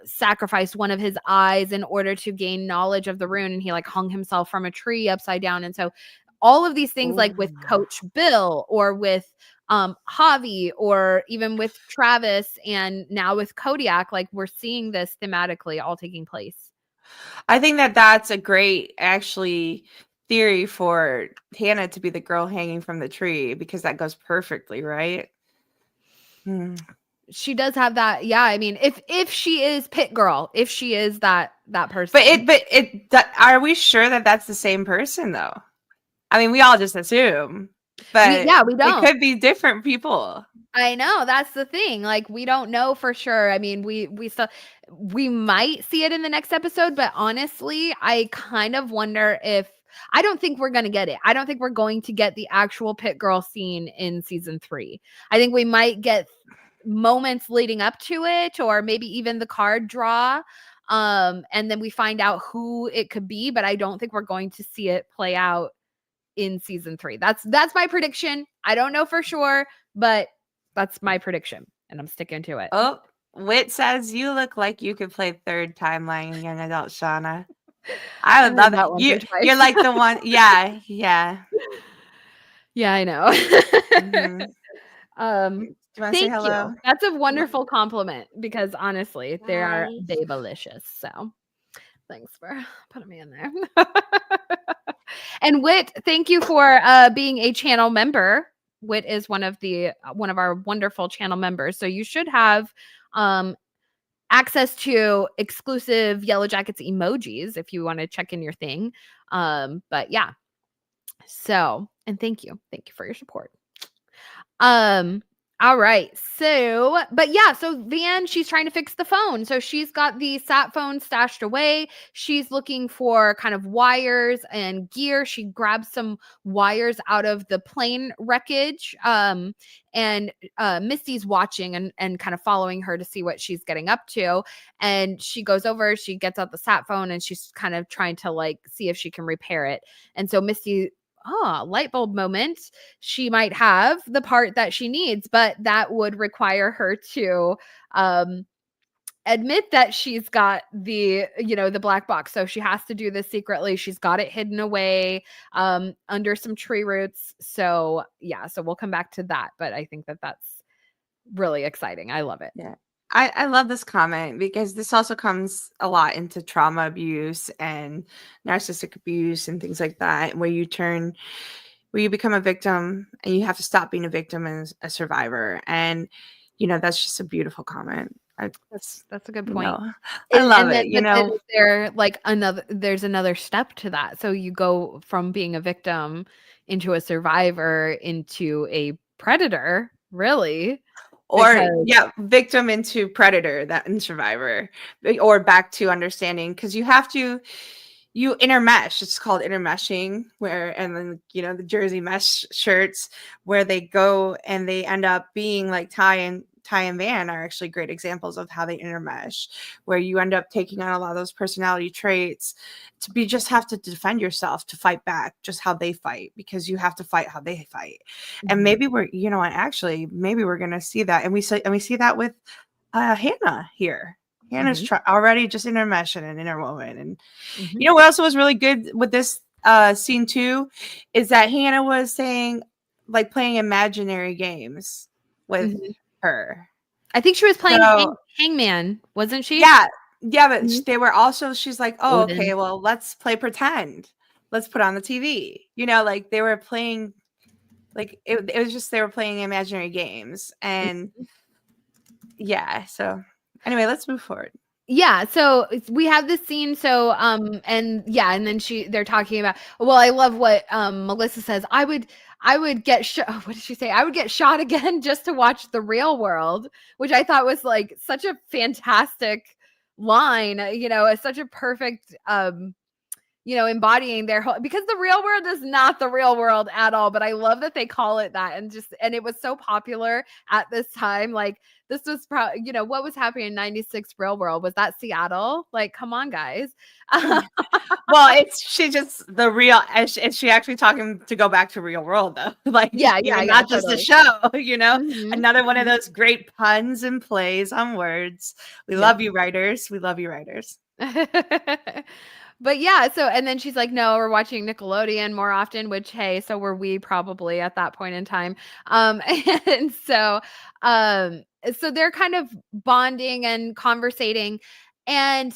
sacrificed one of his eyes in order to gain knowledge of the rune, and he like hung himself from a tree upside down. And so all of these things, like with Ooh. Coach Bill, or with Javi, or even with Travis, and now with Kodiak, like we're seeing this thematically all taking place. I think that's a great actually theory for Hannah to be the girl hanging from the tree, because that goes perfectly, right? Hmm. She does have that. Yeah, I mean, if she is Pit Girl, if she is that But person. are we sure that that's the same person though? I mean, we all just assume, We but Yeah, we it don't. could be different people. I know, that's the thing. Like, we don't know for sure. I mean, we still, we might see it in the next episode, but honestly, I kind of wonder if, I don't think we're going to get it. I don't think we're going to get the actual Pit Girl scene in season 3. I think we might get moments leading up to it, or maybe even the card draw. And then we find out who it could be, but I don't think we're going to see it play out in season 3. That's my prediction. I don't know for sure, but that's my prediction, and I'm sticking to it. Oh, Wit says you look like you could play third timeline young adult Shauna. I I would heard love that. that once or You're twice. like the one. Yeah, yeah. Yeah, I know. Mm-hmm. Do um, you want to say Thank you. hello? That's a wonderful compliment, because honestly, they are Hi. babelicious. So thanks for putting me in there. And Wit, thank you for being a channel member. Wit is one of our wonderful channel members. So you should have um access to exclusive Yellowjackets emojis if you want to check in your thing. But yeah. So, and thank you. Thank you for your support. Um All right. So, but yeah, so Van, she's trying to fix the phone. So she's got the sat phone stashed away. She's looking for kind of wires and gear. She grabs some wires out of the plane wreckage. And Misty's watching and kind of following her to see what she's getting up to. And she goes over, she gets out the sat phone and she's kind of trying to like see if she can repair it. And so Misty, light bulb moment, she might have the part that she needs, but that would require her to um, admit that she's got the, the black box. So she has to do this secretly. She's got it hidden away under some tree roots. So yeah, so we'll come back to that. But I think that that's really exciting. I love it. Yeah. I love this comment because this also comes a lot into trauma abuse and narcissistic abuse and things like that, where you become a victim and you have to stop being a victim and a survivor. And, that's just a beautiful comment. That's a good point. I love And then, it. but then is there like there's another step to that. So you go from being a victim into a survivor into a predator, really? Or Because yeah, victim into predator, that and survivor, or back to understanding, because you intermesh. It's called intermeshing, where and then the jersey mesh shirts, where they go and they end up being like Ty and Van are actually great examples of how they intermesh, where you end up taking on a lot of those personality traits just have to defend yourself, to fight back just how they fight, because you have to fight how they fight. And maybe maybe we're gonna see that, and we see that with Hannah here. Hannah's already just intermeshing and interwoven. And what also was really good with this scene too is that Hannah was saying, like, playing imaginary games with her. I think she was playing So Hangman, wasn't she? yeah, but they were also. She's like, oh, Odin. okay, well, let's play pretend. Let's put on the TV. Like they were playing, like it was just they were playing imaginary games, and yeah. So anyway, let's move forward. Yeah, so we have this scene. So and yeah, and then they're talking about, well, I love what Melissa says. I would get what did she say? I would get shot again just to watch The Real World, which I thought was like such a fantastic line, it's such a perfect embodying their whole, because the real world is not the real world at all. But I love that they call it that. And it was so popular at this time. Like, this was probably, what was happening in 96 real world? Was that Seattle? Like, come on, guys. Well, she just the real, and she actually talking to go back to real world though. Like, yeah, not just totally. a show, another one of Mhm. those great puns and plays on words. We love you, writers. We love you, writers. But yeah, so and then she's like, no, we're watching Nickelodeon more often, which, hey, so were we probably at that point in time. And so they're kind of bonding and conversating, and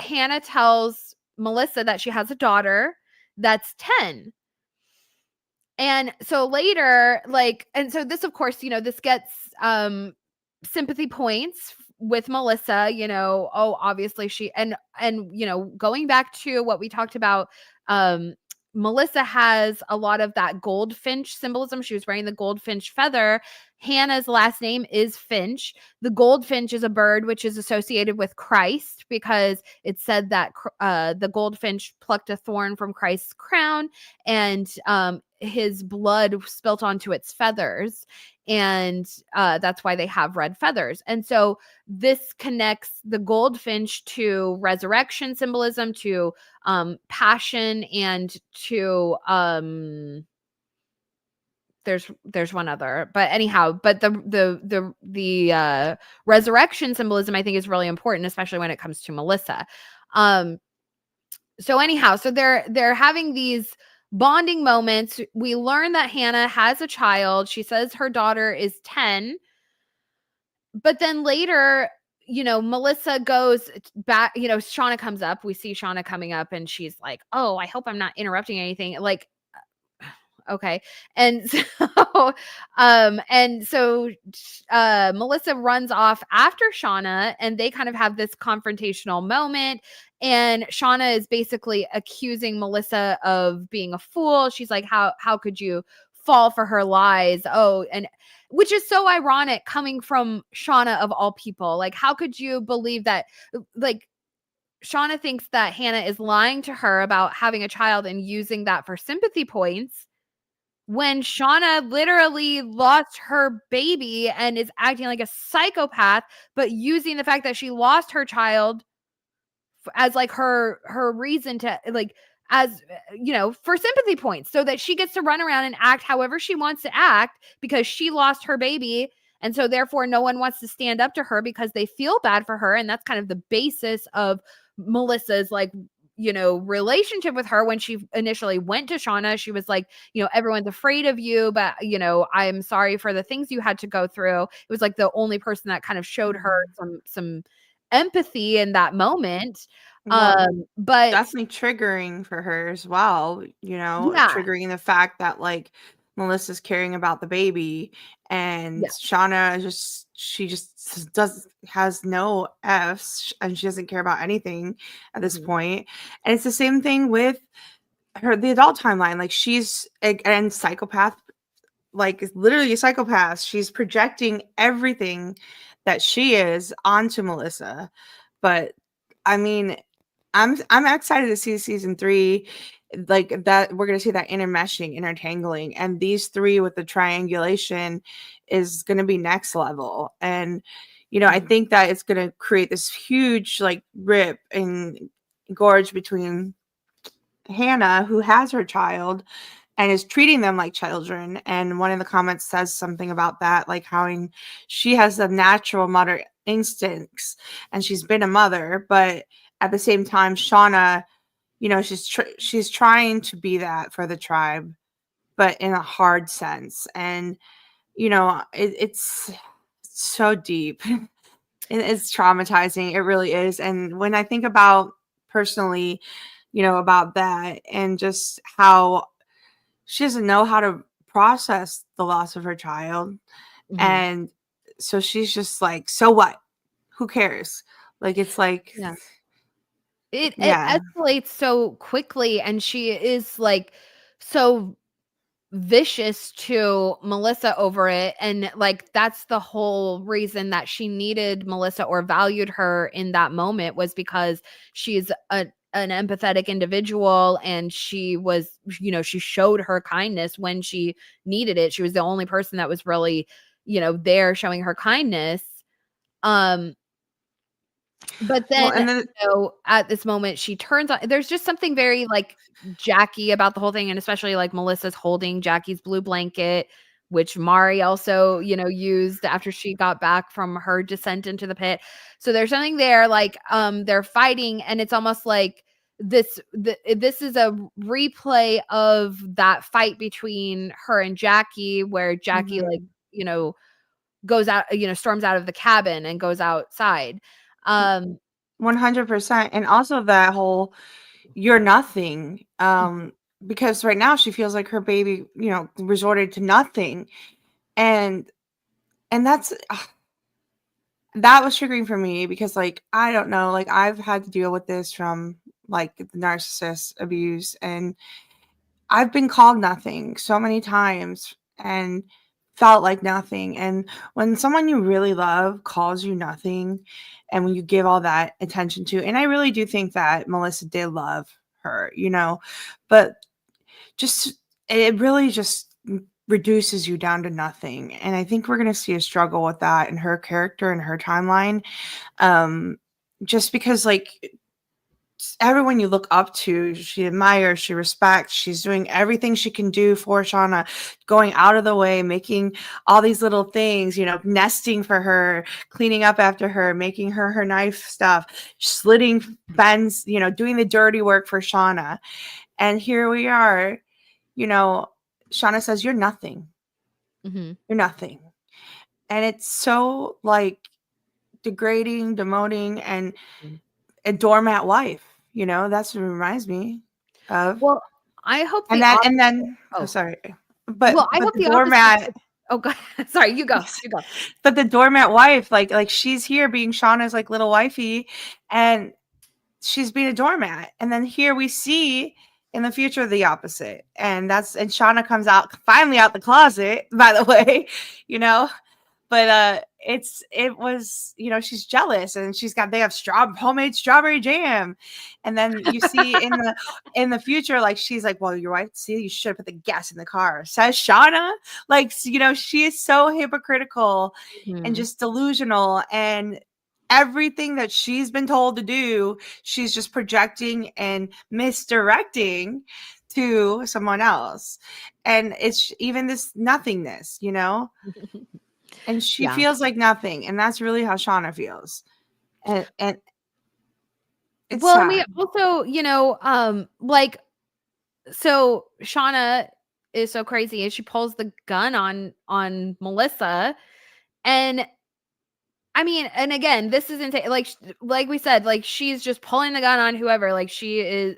Hannah tells Melissa that she has a daughter that's 10. And so later, like, and so this, of course, this gets sympathy points with Melissa, obviously and going back to what we talked about, Melissa has a lot of that goldfinch symbolism. She was wearing the goldfinch feather. Hannah's last name is Finch. The goldfinch is a bird which is associated with Christ, because it said that the goldfinch plucked a thorn from Christ's crown, and his blood spilt onto its feathers. And that's why they have red feathers. And so this connects the goldfinch to resurrection symbolism, to passion, and to there's one other, but anyhow, but the resurrection symbolism, I think, is really important, especially when it comes to Melissa. So anyhow, so they're having these bonding moments. We learn that Hannah has a child. She says her daughter is 10. But then later, Melissa goes back, Shauna comes up. We see Shauna coming up, and she's like, oh, I hope I'm not interrupting anything. Like, okay. And so Melissa runs off after Shauna, and they kind of have this confrontational moment, and Shauna is basically accusing Melissa of being a fool. She's like, how could you fall for her lies. Oh, and which is so ironic coming from Shauna of all people. Like, how could you believe that? Like, Shauna thinks that Hannah is lying to her about having a child and using that for sympathy points when Shauna literally lost her baby and is acting like a psychopath, but using the fact that she lost her child as like her reason to like as for sympathy points so that she gets to run around and act however she wants to act because she lost her baby, and so therefore no one wants to stand up to her because they feel bad for her. And that's kind of the basis of Melissa's like relationship with her. When she initially went to Shauna, she was like, everyone's afraid of you, but I'm sorry for the things you had to go through. It was like the only person that kind of showed her some empathy in that moment. Well, But definitely triggering for her as well, yeah, triggering the fact that like Melissa's caring about the baby and yeah, Shauna she just has no F's and she doesn't care about anything at this mhm, point. And it's the same thing with the adult timeline. Like she's again psychopath, like is literally a psychopath. She's projecting everything that she is onto Melissa. But I mean, I'm excited to see season 3, like that we're gonna see that intermeshing, intertangling, and these three with the triangulation is gonna be next level. And I mhm, think that it's gonna create this huge like rip and gorge between Hannah, who has her child and is treating them like children. And one of the comments says something about that, like how she has the natural mother instincts and she's been a mother, but at the same time, Shauna, she's trying to be that for the tribe, but in a hard sense. And it's so deep. It's traumatizing. It really is. And when I think about personally, about that and just how she doesn't know how to process the loss of her child. mhm, And so she's just like, so what? Who cares? Like, it's like, yeah. It yeah. escalates so quickly, and she is like so vicious to Melissa over it. And like that's the whole reason that she needed Melissa or valued her in that moment, was because she's an empathetic individual, and she was, she showed her kindness when she needed it. She was the only person that was really, there showing her kindness. Um but Well, then, and then at this moment, she turns on there's just something very, like, Jackie about the whole thing, and especially, like, Melissa's holding Jackie's blue blanket, which Mari also, used after she got back from her descent into the pit. So there's something there, like, they're fighting, and it's almost like this is a replay of that fight between her and Jackie, where Jackie, like, mhm, you know, goes out, storms out of the cabin and goes outside. Um 100%. And also that whole you're nothing. Mhm, Because right now she feels like her baby, resorted to nothing. And that's that was triggering for me because like I don't know, like I've had to deal with this from like the narcissist abuse, and I've been called nothing so many times and felt like nothing. And when someone you really love calls you nothing, and when you give all that attention to, and I really do think that Melissa did love her, but just it really just reduces you down to nothing. And I think we're going to see a struggle with that in her character and her timeline. Um, just because like everyone you look up to, she admires, she respects, she's doing everything she can do for Shauna, going out of the way, making all these little things, nesting for her, cleaning up after her, making her knife stuff, slitting Ben's, doing the dirty work for Shauna. And here we are, you know, Shauna says, "You're nothing. mhm, You're nothing." And it's so like degrading, demoting, and mhm. a doormat wife, that's what it reminds me of. Well, I hope And the then opposite. and then oh, Oh, sorry. well, I But hope the the opposite doormat is oh, god. Sorry, you go, you go. but the doormat wife, like she's here being Shauna's like little wifey, and she's being a doormat. And then here we see In the future, the opposite. And Shauna comes out finally out the closet, by the way, you know. But it was, she's jealous, and they have homemade strawberry jam. And then you see in the future, like, she's like, well, your wife, see, you should have put the gas in the car, says Shauna. Like, she is so hypocritical and Mhm. just delusional, and everything that she's been told to do, she's just projecting and misdirecting to someone else. And it's even this nothingness, and she Yeah. feels like nothing, and that's really how Shauna feels. And it's Well, and we sad. also, like, so Shauna is so crazy, and she pulls the gun on Melissa, and I mean, and again, this is insane. Like we said, like, she's just pulling the gun on whoever. Like, she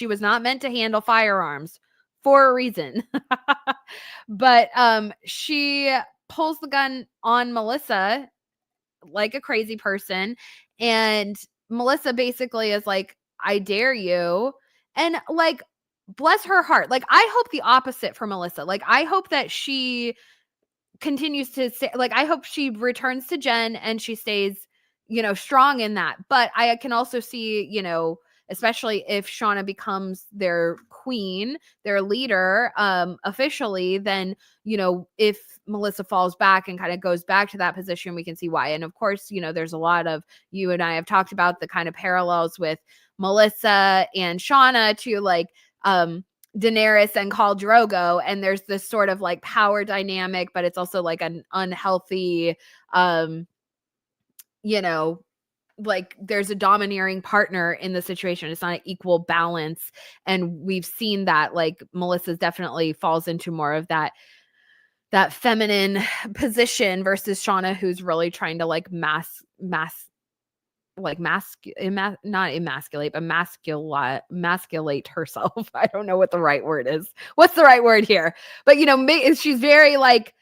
was not meant to handle firearms for a reason. But she pulls the gun on Melissa like a crazy person, and Melissa basically is like, I dare you. And like, bless her heart. Like, I hope the opposite for Melissa. Like, I hope that she continues to say, like, I hope she returns to Jen and she stays, strong in that. But I can also see, especially if Shauna becomes their queen, their leader, officially, then, if Melissa falls back and kind of goes back to that position, we can see why. And of course, there's a lot of, you and I have talked about the kind of parallels with Melissa and Shauna to, like, Daenerys and Khal Drogo, and there's this sort of like power dynamic, but it's also like an unhealthy, you know, like, there's a domineering partner in the situation. It's not an equal balance, and we've seen that, like, Melissa's definitely falls into more of that feminine position versus Shauna, who's really trying to like not emasculate, but masculate herself. I don't know what the right word is. What's the right word here? But she's very like,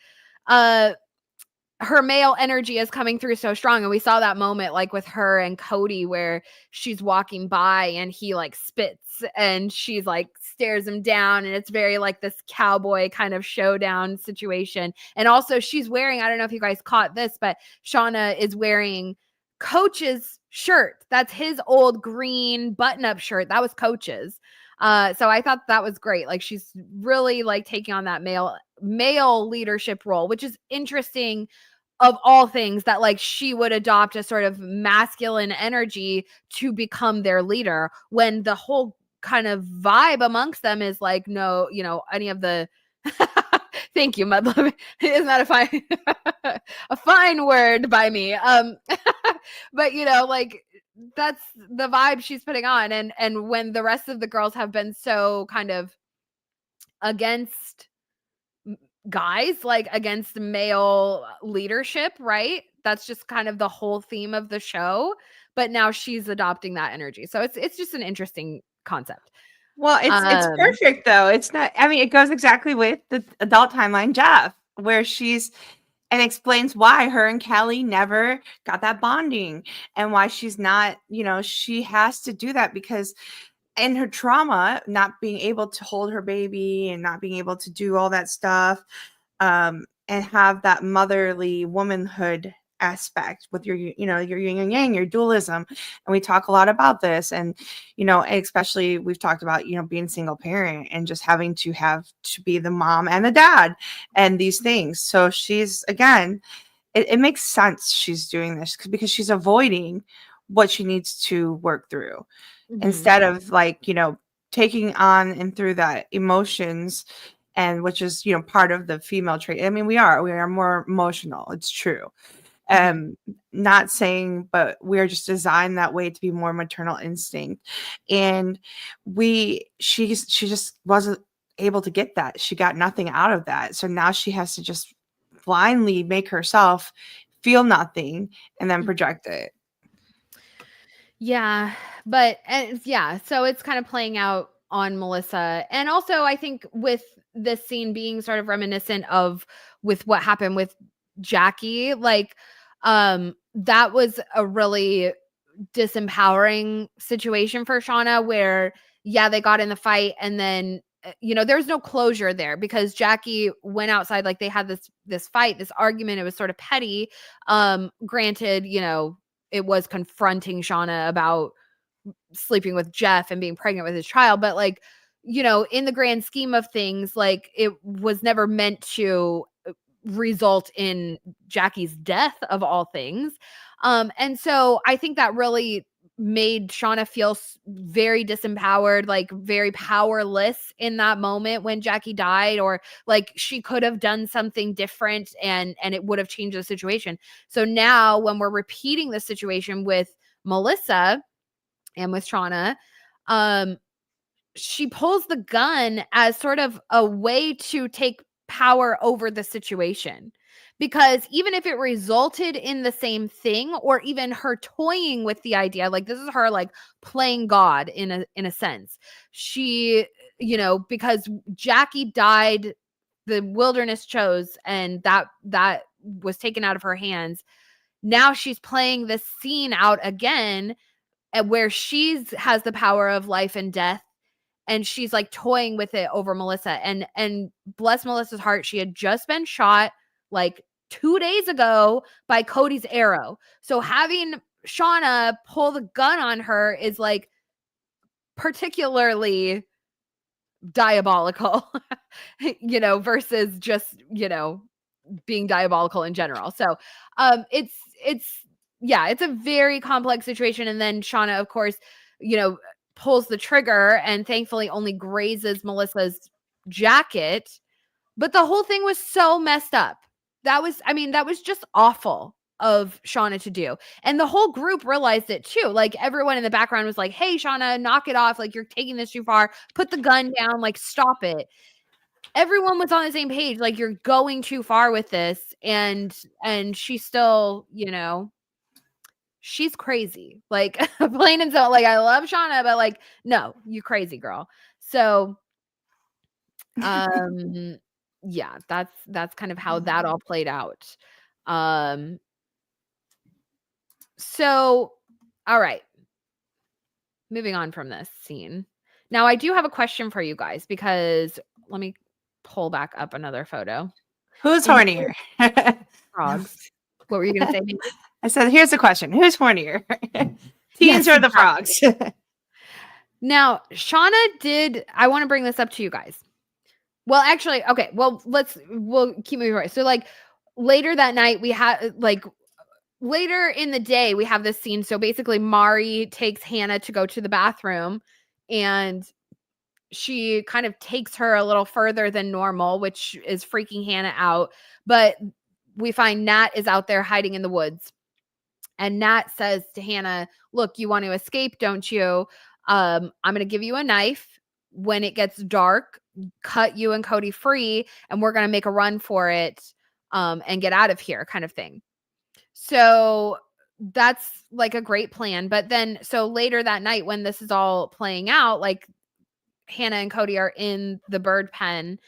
her male energy is coming through so strong. And we saw that moment like with her and Cody, where she's walking by and he like spits and she's like stares him down. And it's very like this cowboy kind of showdown situation. And also she's wearing, I don't know if you guys caught this, but Shauna is wearing Coach's shirt. That's his old green button-up shirt. That was Coach's. So I thought that was great. Like, she's really like taking on that male leadership role, which is interesting, of all things, that like she would adopt a sort of masculine energy to become their leader, when the whole kind of vibe amongst them is like, no, any of the thank you, Mudlove. Isn't that a fine word by me? But like, that's the vibe she's putting on. And when the rest of the girls have been so kind of against guys, like against male leadership, right? That's just kind of the whole theme of the show. But now she's adopting that energy. So it's just an interesting concept. Well, it's Um, perfect though. It's not. I mean, it goes exactly with the adult timeline, Jeff, where she's and explains why her and Kelly never got that bonding, and why she's not. She has to do that because in her trauma, not being able to hold her baby and not being able to do all that stuff, and have that motherly womanhood aspect with your your yin and yang, your dualism. And we talk a lot about this, and especially we've talked about being single parent and just having to have to be the mom and the dad and these things. So she's again, it makes sense she's doing this because she's avoiding what she needs to work through, mhm, instead of like taking on and through that emotions, and which is part of the female trait. I mean, we are more emotional, it's true. mhm. um Not saying, but we're just designed that way to be more maternal instinct. And she just wasn't able to get that. She got nothing out of that, so now she has to just blindly make herself feel nothing and then project it. Yeah, but yeah, so it's kind of playing out on Melissa. And also I think with this scene being sort of reminiscent of with what happened with Jackie, like, that was a really disempowering situation for Shauna, where yeah, they got in the fight, and then there's no closure there because Jackie went outside, like they had this fight, this argument. It was sort of petty. Granted, it was confronting Shauna about sleeping with Jeff and being pregnant with his child, but like, in the grand scheme of things, like it was never meant to result in Jackie's death of all things. And so I think that really made Shauna feel very disempowered, like very powerless in that moment when Jackie died, or like she could have done something different and it would have changed the situation. So now when we're repeating the situation with Melissa and with Shauna, she pulls the gun as sort of a way to take power over the situation. Because even if it resulted in the same thing, or even her toying with the idea, like this is her like playing God in a sense. She, because Jackie died, the wilderness chose, and that was taken out of her hands. Now she's playing this scene out again, where she's has the power of life and death, and she's like toying with it over Melissa. And bless Melissa's heart, she had just been shot like 2 days ago by Cody's arrow. So having Shauna pull the gun on her is like particularly diabolical, versus just, being diabolical in general. So it's a very complex situation. And then Shauna, of course, pulls the trigger and thankfully only grazes Melissa's jacket. But the whole thing was so messed up. That was just awful of Shauna to do. And the whole group realized it too. Like everyone in the background was like, hey, Shauna, knock it off. Like you're taking this too far. Put the gun down, like stop it. Everyone was on the same page. Like you're going too far with this. And she still, she's crazy. Like plain and simple. Like I love Shauna, but like, no, you crazy girl. So yeah, that's kind of how that all played out. So all right. Moving on from this scene. Now I do have a question for you guys, because let me pull back up another photo. Who's hornier? Frogs. What were you going to say? I said, here's the question. Who's hornier? Teens or the frogs? Now, Shauna I want to bring this up to you guys. Well, actually, okay. Well, we'll keep moving forward. So like later that night, we had later in the day, we have this scene. So basically Mari takes Hannah to go to the bathroom, and she kind of takes her a little further than normal, which is freaking Hannah out. But we find Nat is out there hiding in the woods. And Nat says to Hannah, look, you want to escape, don't you? I'm going to give you a knife. When it gets dark, cut you and Cody free, and we're going to make a run for it and get out of here, kind of thing. So that's like a great plan. But then, so later that night when this is all playing out, like Hannah and Cody are in the bird pen,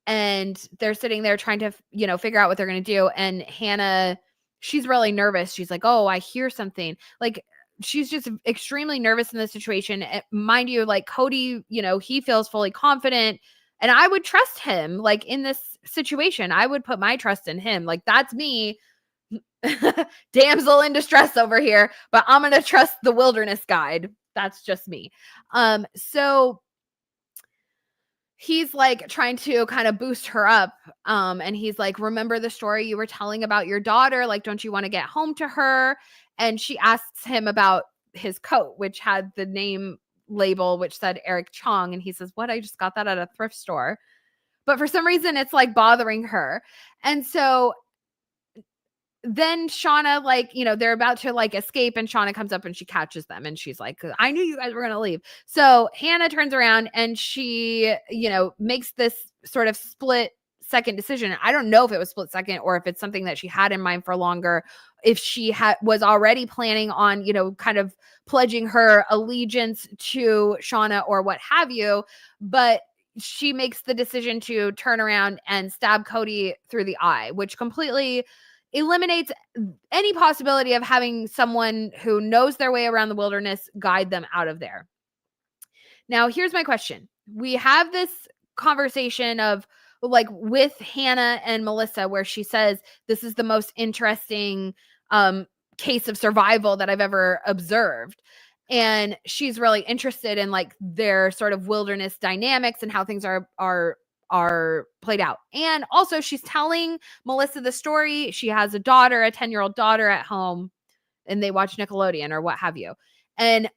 and they're sitting there trying to, figure out what they're going to do. And Hannah, she's really nervous. She's like, oh, I hear something. Like, she's just extremely nervous in this situation. Mind you, like Cody, he feels fully confident, and I would trust him. Like in this situation, I would put my trust in him. Like that's me, damsel in distress over here, but I'm going to trust the wilderness guide. That's just me. So he's like trying to kind of boost her up. And he's like, remember the story you were telling about your daughter? Like, don't you want to get home to her? And she asks him about his coat, which had the name label, which said Eric Chong. And he says, what? I just got that at a thrift store. But for some reason, it's like bothering her. And so then Shauna, like, they're about to like escape, and Shauna comes up and she catches them, and she's like, I knew you guys were going to leave. So Hannah turns around and she, makes this sort of split second decision. I don't know if it was split second or if it's something that she had in mind for longer, if she was already planning on, kind of pledging her allegiance to Shauna or what have you. But she makes the decision to turn around and stab Cody through the eye, which completely eliminates any possibility of having someone who knows their way around the wilderness guide them out of there. Now, here's my question. We have this conversation of like with Hannah and Melissa where she says this is the most interesting case of survival that I've ever observed. And she's really interested in like their sort of wilderness dynamics and how things are played out. And also she's telling Melissa the story. She has a daughter, a 10-year-old daughter at home, and they watch Nickelodeon or what have you. And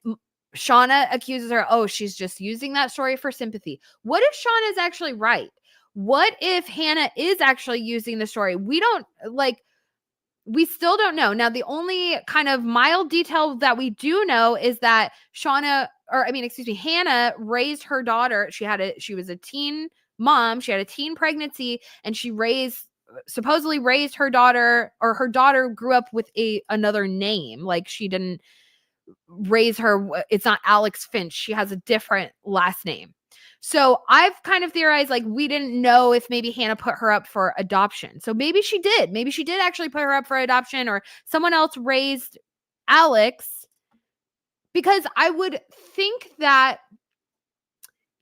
Shauna accuses her, oh, she's just using that story for sympathy. What if Shauna is actually right? What if Hannah is actually using the story? We still don't know. Now, the only kind of mild detail that we do know is that Hannah raised her daughter. She was a teen mom. She had a teen pregnancy, and she supposedly raised her daughter, or her daughter grew up with another name. Like, she didn't raise her. It's not Alex Finch. She has a different last name. So I've kind of theorized, like, we didn't know if maybe Hannah put her up for adoption. So maybe she did. Maybe she did actually put her up for adoption, or someone else raised Alex. Because I would think that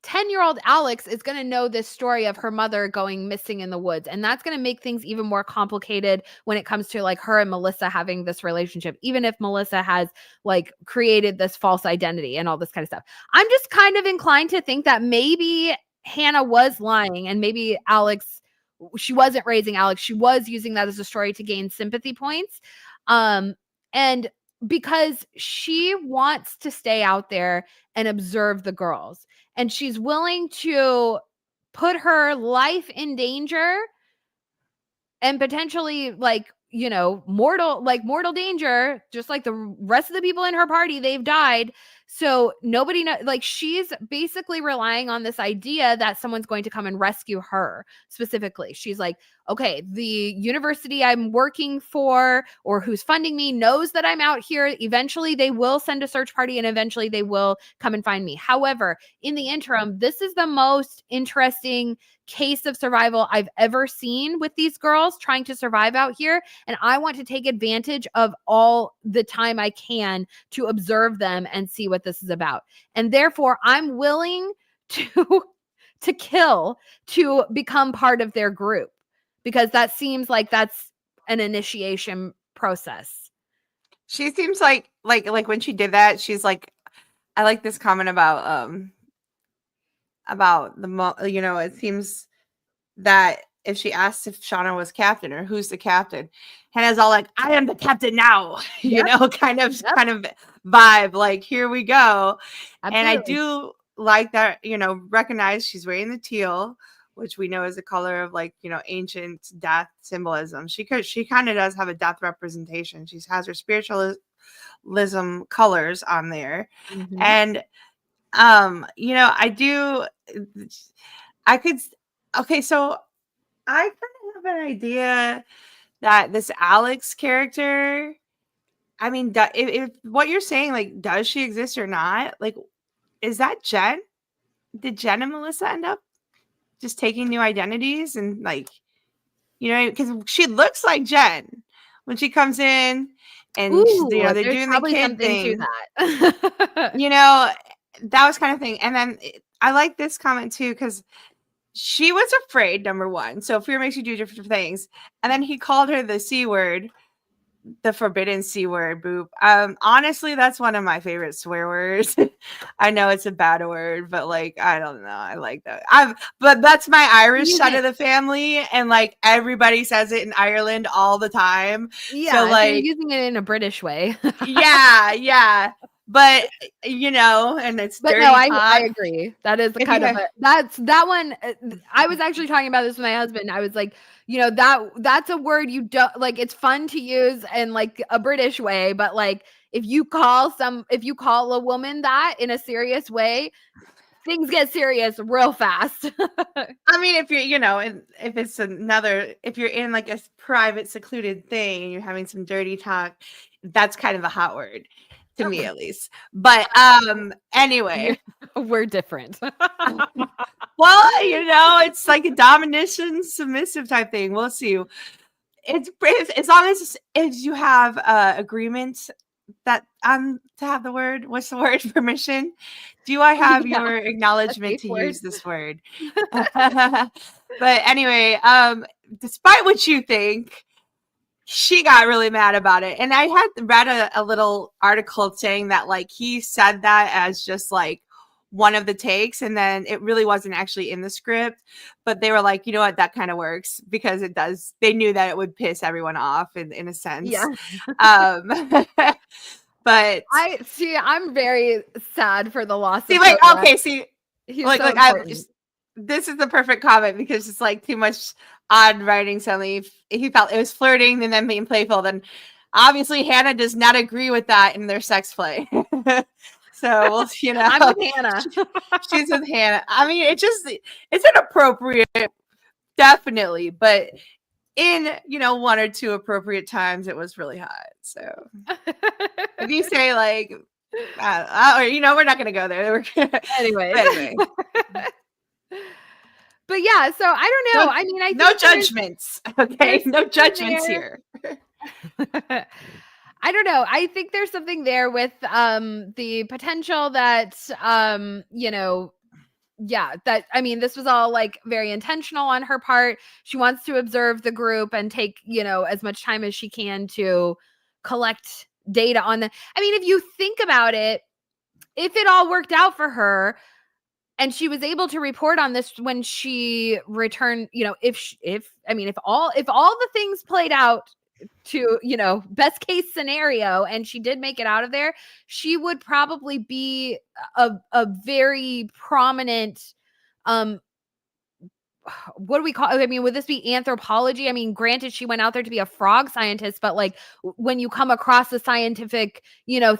10-year-old Alex is going to know this story of her mother going missing in the woods. And that's going to make things even more complicated when it comes to like her and Melissa having this relationship, even if Melissa has like created this false identity and all this kind of stuff. I'm just kind of inclined to think that maybe Hannah was lying, and maybe she wasn't raising Alex. She was using that as a story to gain sympathy points. And because she wants to stay out there and observe the girls, and she's willing to put her life in danger and potentially mortal danger, just like the rest of the people in her party, they've died. So nobody knows, like, she's basically relying on this idea that someone's going to come and rescue her specifically. She's like, okay, the university I'm working for or who's funding me knows that I'm out here. Eventually they will send a search party, and eventually they will come and find me. However, in the interim, this is the most interesting case of survival I've ever seen with these girls trying to survive out here. And I want to take advantage of all the time I can to observe them and see what this is about. And therefore, I'm willing to kill to become part of their group, because that seems like that's an initiation process. She seems like when she did that, she's like, I like this comment about it seems that if she asks if Shauna was captain or who's the captain, Hannah's all like, I am the captain now, Yep. kind of vibe, like, here we go. Absolutely. And I do like that, recognize she's wearing the teal, which we know is the color of, like, ancient death symbolism. She kind of does have a death representation. She has her spiritualism colors on there. Mm-hmm. And so I kind of have an idea that this Alex character, I mean, if what you're saying, like, does she exist or not? Like, is that Jen? Did Jen and Melissa end up just taking new identities? And, like, because she looks like Jen when she comes in, and they're doing the kid thing. To that. That was kind of thing. And then I like this comment too, because she was afraid, number one. So fear makes you do different things. And then he called her the C word, the forbidden C word, boop. Honestly, that's one of my favorite swear words. I know it's a bad word, but, like, I don't know. I like that. But that's my Irish side of the family, and, like, everybody says it in Ireland all the time. Yeah, so, like, you're using it in a British way. yeah. But and it's but dirty no, talk. I agree. That is that one. I was actually talking about this with my husband. I was like, that's a word you don't like. It's fun to use in, like, a British way, but, like, if you call a woman that in a serious way, things get serious real fast. I mean, if you're, if you're in, like, a private secluded thing and you're having some dirty talk, that's kind of a hot word to me, at least. But anyway, we're different. Well, it's like a domination submissive type thing. We'll see. It's as long as you have agreement that to have the word, what's the word, permission? Do I have Yeah, your a acknowledgement safe to word. use this word? But anyway, despite what you think, she got really mad about it. And I had read a little article saying that like he said that as just like one of the takes, and then it really wasn't actually in the script, but they were like, you know what, that kind of works because it does. They knew that it would piss everyone off in a Yeah. sense. um but I'm very sad for the loss see, of like, Kodiak. okay, see, He's like so I important. just, this is the perfect comment because it's like too much odd writing. Suddenly, he felt it was flirting and then being playful. Then, obviously, Hannah does not agree with that in their sex play. So, well, I'm with Hannah. she's with Hannah. I mean, it's inappropriate, definitely, but in one or two appropriate times, it was really hot. So, if you say like, we're not gonna go there. But Anyways. anyway. But yeah, so I don't know. No, I mean, I no think judgments. Okay, there's no something judgments here. there. I don't know. I think there's something there with the potential that yeah, that I mean, this was all like very intentional on her part. She wants to observe the group and take, as much time as she can to collect data on the I mean, if you think about it, if it all worked out for her, and she was able to report on this when she returned, if all the things played out to, best case scenario, and she did make it out of there, she would probably be a very prominent um what do we call I mean, would this be anthropology? I mean, granted, she went out there to be a frog scientist, but like when you come across the scientific,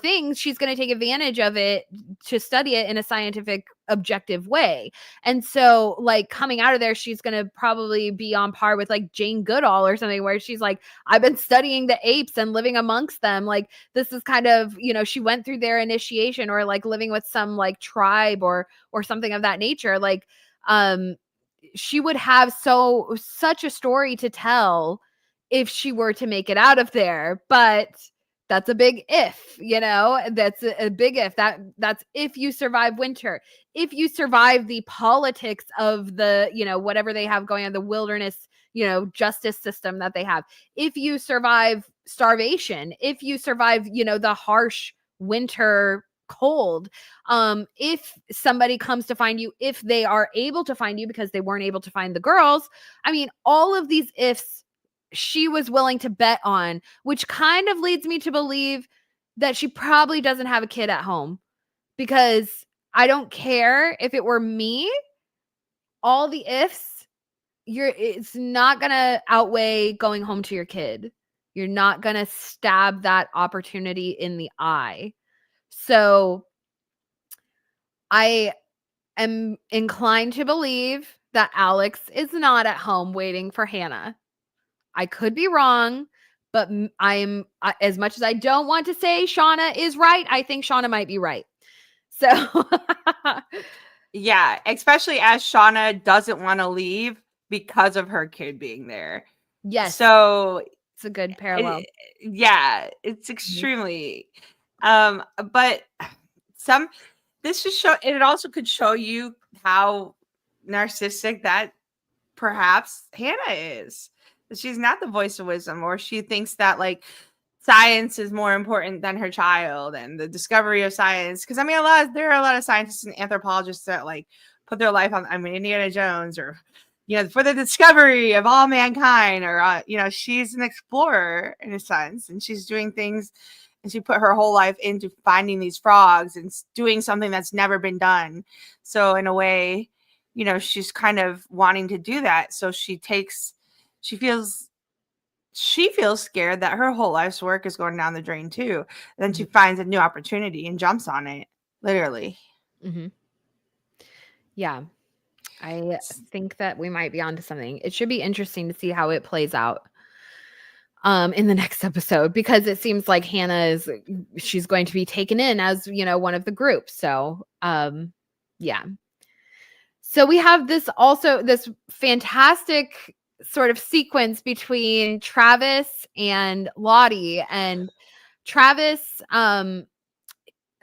things, she's going to take advantage of it to study it in a scientific, objective way. And so, like, coming out of there, she's going to probably be on par with like Jane Goodall or something, where she's like, I've been studying the apes and living amongst them. Like, this is kind of, she went through their initiation, or like living with some like tribe or something of that nature. Like, she would have such a story to tell if she were to make it out of there. But that's a big if, that's a big if. That's if you survive winter, if you survive the politics of the, whatever they have going on, the wilderness, justice system that they have, if you survive starvation, if you survive, the harsh winter cold, if somebody comes to find you, if they are able to find you because they weren't able to find the girls. I mean, all of these ifs she was willing to bet on, which kind of leads me to believe that she probably doesn't have a kid at home, because I don't care if it were me, all the ifs, it's not gonna outweigh going home to your kid. You're not gonna stab that opportunity in the eye. So I am inclined to believe that Alex is not at home waiting for Hannah. I could be wrong, but as much as I don't want to say Shauna is right, I think Shauna might be right. So Yeah, especially as Shauna doesn't want to leave because of her kid being there. yes, So, it's a good parallel. yeah, it's Mhm. extremely. But some this just show it also could show you how narcissistic that perhaps Hannah is. She's not the voice of wisdom, or she thinks that like science is more important than her child and the discovery of science. Because I mean, there are a lot of scientists and anthropologists that like put their life on. I mean, Indiana Jones, or for the discovery of all mankind, or she's an explorer in a sense, and she's doing things, and she put her whole life into finding these frogs and doing something that's never been done. So in a way, she's kind of wanting to do that. So she feels scared that her whole life's work is going down the drain too. And then she Mhm. finds a new opportunity and jumps on it, literally. Mhm. Yeah. I think that we might be onto something. It should be interesting to see how it plays out in the next episode, because it seems like she's going to be taken in as, one of the groups. So, yeah. So we have this fantastic sort of sequence between Travis and Lottie, and Travis,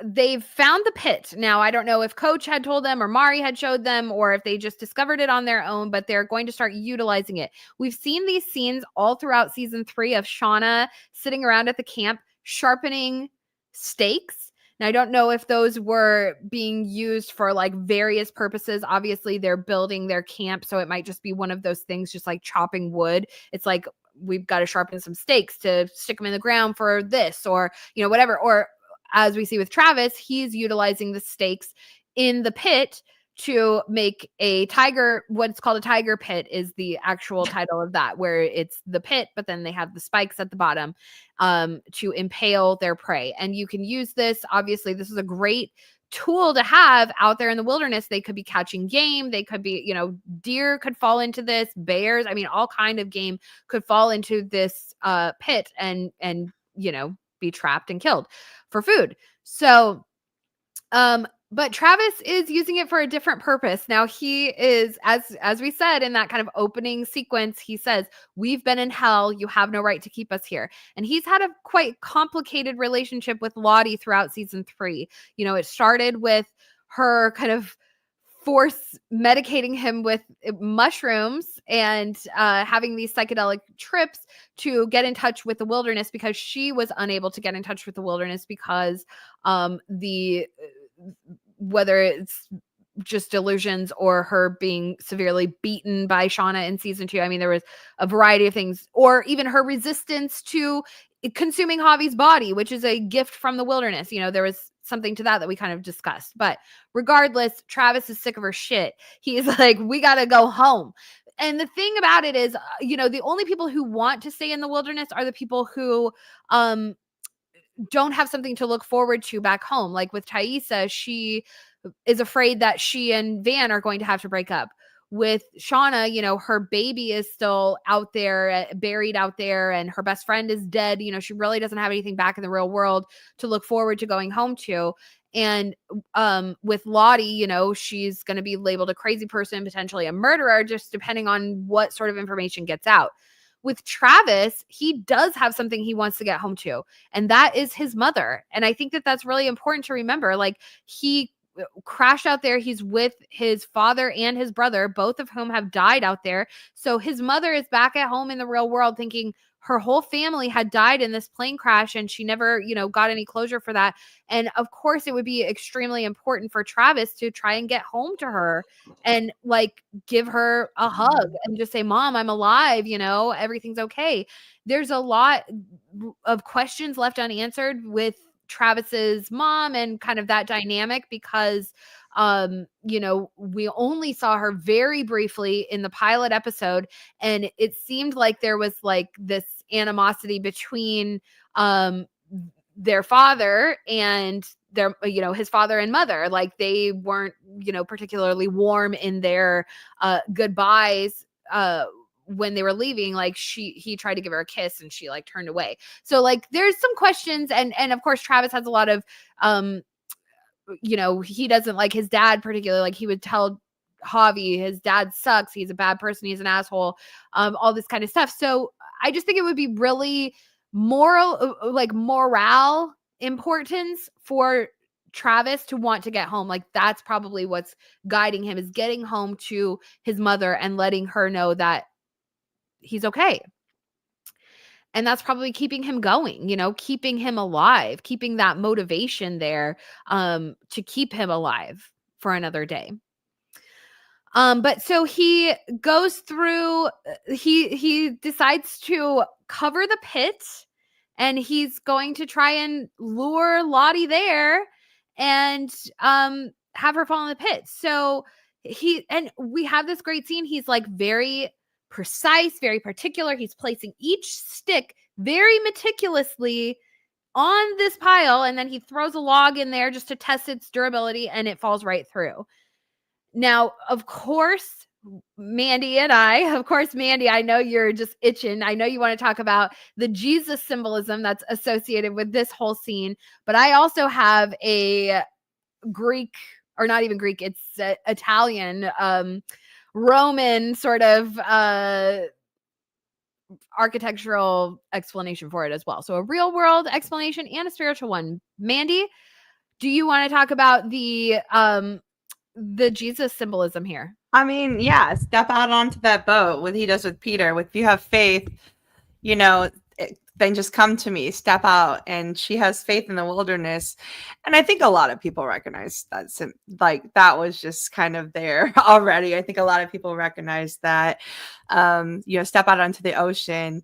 they've found the pit. Now, I don't know if Coach had told them or Mari had showed them or if they just discovered it on their own, but they're going to start utilizing it. We've seen these scenes all throughout season 3 of Shauna sitting around at the camp sharpening stakes. Now, I don't know if those were being used for like various purposes. Obviously, they're building their camp, so it might just be one of those things, just like chopping wood. It's like, we've got to sharpen some stakes to stick them in the ground for this, or, you know, whatever. Or as we see with Travis, he's utilizing the stakes in the pit to make a tiger. What's called a tiger pit is the actual title of that, where it's the pit, but then they have the spikes at the bottom to impale their prey. And you can use this. Obviously, this is a great tool to have out there in the wilderness. They could be catching game. They could be, you know, deer could fall into this, bears. I mean, all kind of game could fall into this pit and, you know, be trapped and killed for food. So, but Travis is using it for a different purpose. Now he is, as we said in that kind of opening sequence, he says, "We've been in hell. You have no right to keep us here." And he's had a quite complicated relationship with Lottie throughout season 3. You know, it started with her kind of force medicating him with mushrooms and having these psychedelic trips to get in touch with the wilderness, because she was unable to get in touch with the wilderness because the whether it's just delusions or her being severely beaten by Shauna in season 2. I mean, there was a variety of things, or even her resistance to consuming Javi's body, which is a gift from the wilderness. You know, there was something to that we kind of discussed. But regardless, Travis is sick of her shit. He's like, we got to go home. And the thing about it is, you know, the only people who want to stay in the wilderness are the people who don't have something to look forward to back home. Like with Taissa, she is afraid that she and Van are going to have to break up. With Shauna, you know, her baby is still out there, buried out there, and her best friend is dead. You know, she really doesn't have anything back in the real world to look forward to going home to. And with Lottie, you know, she's going to be labeled a crazy person, potentially a murderer, just depending on what sort of information gets out. With Travis, he does have something he wants to get home to, and that is his mother. And I think that that's really important to remember. Like, he crashed out there. He's with his father and his brother, both of whom have died out there. So his mother is back at home in the real world thinking her whole family had died in this plane crash and she never, you know, got any closure for that. And of course, it would be extremely important for Travis to try and get home to her and like give her a hug and just say, "Mom, I'm alive, you know, everything's okay." There's a lot of questions left unanswered with Travis's mom and kind of that dynamic, because you know, we only saw her very briefly in the pilot episode, and it seemed like there was like this animosity between their father and their, you know, his father and mother. Like, they weren't, you know, particularly warm in their goodbyes when they were leaving. Like, he tried to give her a kiss and she like turned away. So like there's some questions, and of course Travis has a lot of you know, he doesn't like his dad particularly. Like, he would tell Javi his dad sucks, he's a bad person, he's an asshole, all this kind of stuff. So I just think it would be really morale importance for Travis to want to get home. Like, that's probably what's guiding him, is getting home to his mother and letting her know that he's okay. And that's probably keeping him going, you know, keeping him alive, keeping that motivation there to keep him alive for another day. But so he goes through, he decides to cover the pit, and he's going to try and lure Lottie there and have her fall in the pit. So we have this great scene. He's like very precise, very particular. He's placing each stick very meticulously on this pile, and then he throws a log in there just to test its durability, and it falls right through. Now, of course, Mandy, I know you're just itching. I know you want to talk about the Jesus symbolism that's associated with this whole scene, but I also have a Greek, or not even Greek, it's Italian, Roman sort of architectural explanation for it as well. So a real world explanation and a spiritual one. Mandy, do you want to talk about the Jesus symbolism here? I mean, yeah, step out onto that boat, what he does with Peter. If you have faith, you know, then just come to me, step out. And she has faith in the wilderness. And I think a lot of people recognize that, like, that was just kind of there already. I think a lot of people recognize that, step out onto the ocean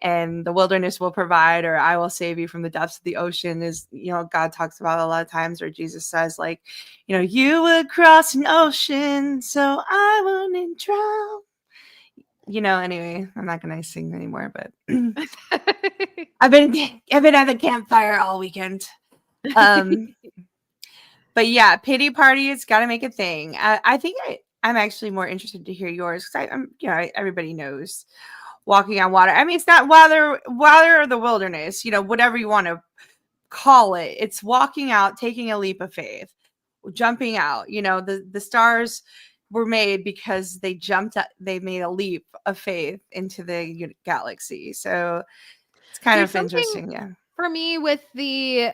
and the wilderness will provide, or I will save you from the depths of the ocean, is, God talks about a lot of times, or Jesus says, like, you would cross an ocean so I wouldn't drown. Anyway, I'm not gonna sing anymore, but I've been at the campfire all weekend. But yeah, pity parties got to make a thing. I think I'm actually more interested to hear yours, because everybody knows walking on water. I mean, it's not water or the wilderness, whatever you want to call it. It's walking out, taking a leap of faith, jumping out. The stars were made because they jumped up, they made a leap of faith into the galaxy. So it's kind There's of something interesting. Yeah. for me with the,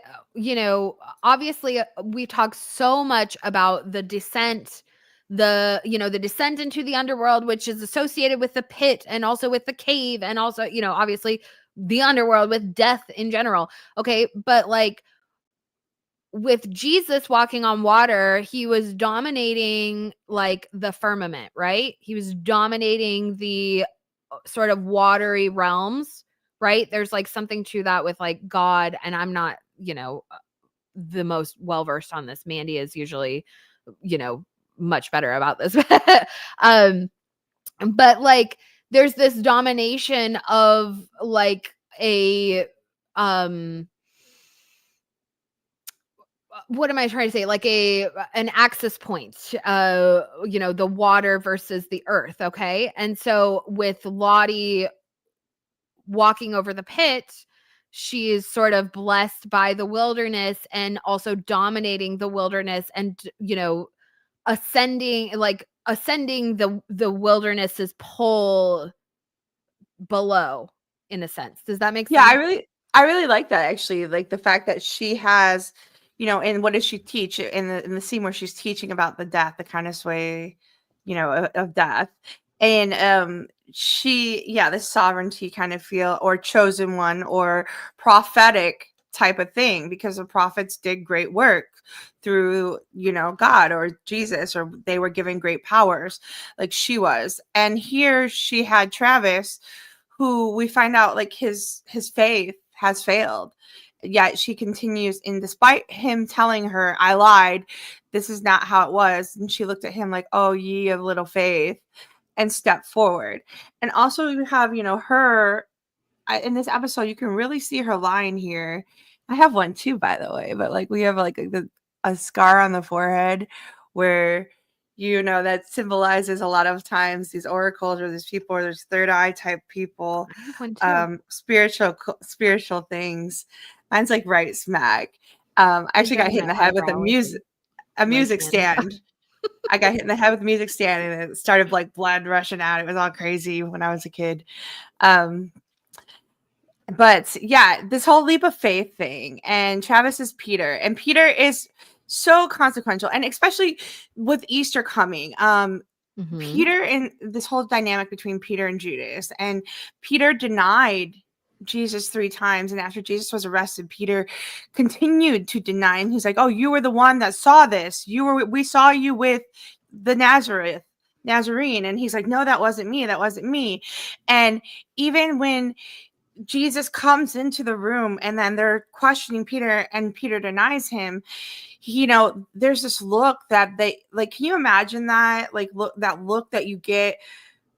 obviously we talk so much about the descent, the descent into the underworld, which is associated with the pit and also with the cave, and also, obviously the underworld with death in general. Okay. But like with Jesus walking on water, he was dominating like the firmament, right? He was dominating the sort of watery realms, right? There's like something to that with like God, and I'm not, the most well versed on this. Mandy is usually, much better about this. But like there's this domination of like a what am I trying to say? Like an axis point, the water versus the earth. Okay. And so with Lottie walking over the pit, she is sort of blessed by the wilderness and also dominating the wilderness, and, ascending the wilderness's pole below, in a sense. Does that make Yeah, sense? I really like that, actually. Like the fact that she has, and what does she teach in the scene where she's teaching about the death, the kind of way, of death. And this sovereignty kind of feel, or chosen one, or prophetic type of thing, because the prophets did great work through, God or Jesus, or they were given great powers like she was. And here she had Travis, who we find out, like, his faith has failed, yet she continues, and despite him telling her, I lied, this is not how it was, and she looked at him like, oh, ye of little faith, and stepped forward. And also you have, her, in this episode, you can really see her line here. I have one too, by the way, but like we have like a scar on the forehead where, that symbolizes a lot of times these oracles, or these people, or there's third eye type people, I have one too. spiritual things. Mine's like right smack. I I've actually got done hit in my the head with eyebrow, I think, a like music Mandy. stand. I got hit in the head with a music stand, and it started like blood rushing out. It was all crazy when I was a kid. But yeah, this whole leap of faith thing, and Travis is Peter, and Peter is so consequential, and especially with Easter coming. Mhm. Peter, and this whole dynamic between Peter and Judas, and Peter denied Jesus 3 times, and after Jesus was arrested, Peter continued to deny him. He's like, oh, you were the one that saw this, we saw you with the Nazarene. And he's like, no, that wasn't me. And even when Jesus comes into the room, and then they're questioning Peter, and Peter denies him, there's this look that they, like, can you imagine that? Like, look that you get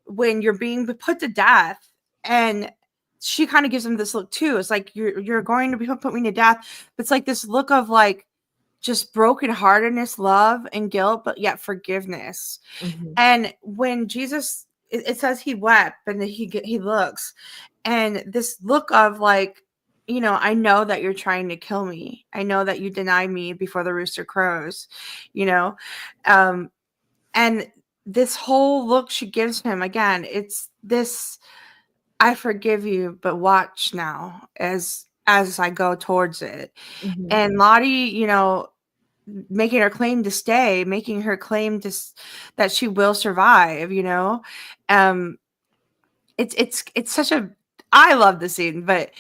when you're being put to death. And she kind of gives him this look too. It's like, you're going to put me to death. But it's like this look of like just brokenheartedness, love, and guilt, but yet forgiveness. Mhm. And when Jesus, it says he wept, and he looks, and this look of like, I know that you're trying to kill me. I know that you denied me before the rooster crows, you know, um, and this whole look she gives him, again, it's this. I forgive you, but watch now as I go towards it. Mhm. And Lottie, making her claim to stay, making her claim that she will survive, um it's such a I love the scene, but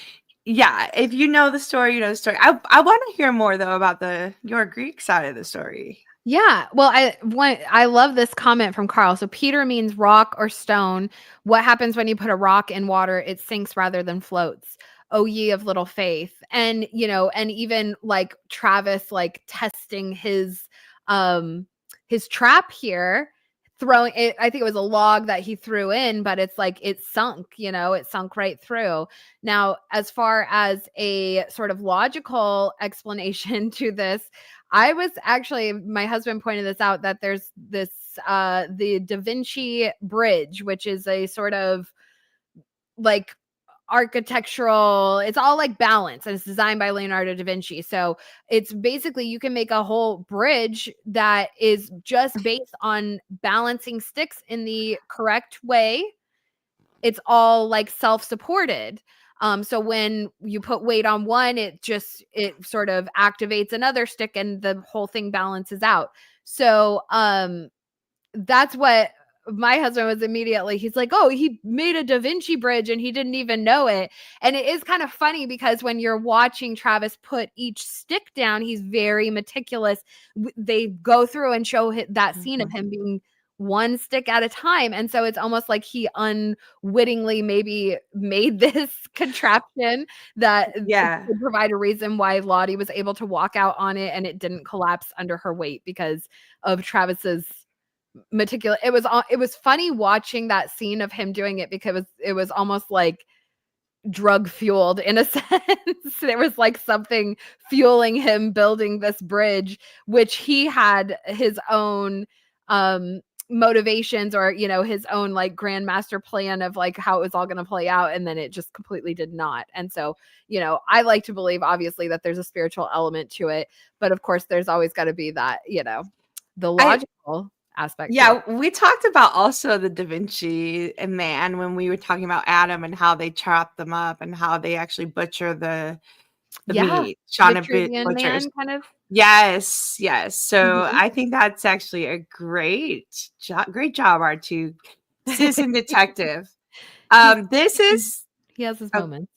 yeah, if you know the story, you know the story. I want to hear more though about the your Greek side of the story. Yeah. Well, I love this comment from Carl. So Peter means rock or stone. What happens when you put a rock in water? It sinks rather than floats. Oh ye of little faith. And and even like Travis like testing his trap here, throwing it, I think it was a log that he threw in, but it's like it sunk, it sunk right through. Now, as far as a sort of logical explanation to this, I was actually, my husband pointed this out, that there's this the Da Vinci Bridge, which is a sort of like architectural, it's all like balance, and it's designed by Leonardo da Vinci. So it's basically, you can make a whole bridge that is just based on balancing sticks in the correct way. It's all like self-supported. So when you put weight on one, it sort of activates another stick and the whole thing balances out. So that's what my husband was immediately, he's like, oh, he made a Da Vinci bridge and he didn't even know it. And it is kind of funny because when you're watching Travis put each stick down, he's very meticulous. They go through and show that scene of Mhm. him being one stick at a time. And so it's almost like he unwittingly maybe made this contraption that Yeah. would provide a reason why Lottie was able to walk out on it and it didn't collapse under her weight because of Travis's meticulous. It was funny watching that scene of him doing it because it was almost like drug fueled in a sense. There was like something fueling him building this bridge, which he had his own um motivations, or his own like grandmaster plan of like how it was all going to play out, and then it just completely did not. And so I like to believe obviously that there's a spiritual element to it, but of course there's always got to be that the I logical aspect to it. Yeah, we talked about also the Da Vinci and Man when we were talking about Adam and how they chop them up and how they actually butcher the Yeah, meat. Shauna Vitruvian butchers. Man kind of. Yes, yes. So Mhm. I think that's actually a great job, our two citizen detective. He's This is he has his uh, moments.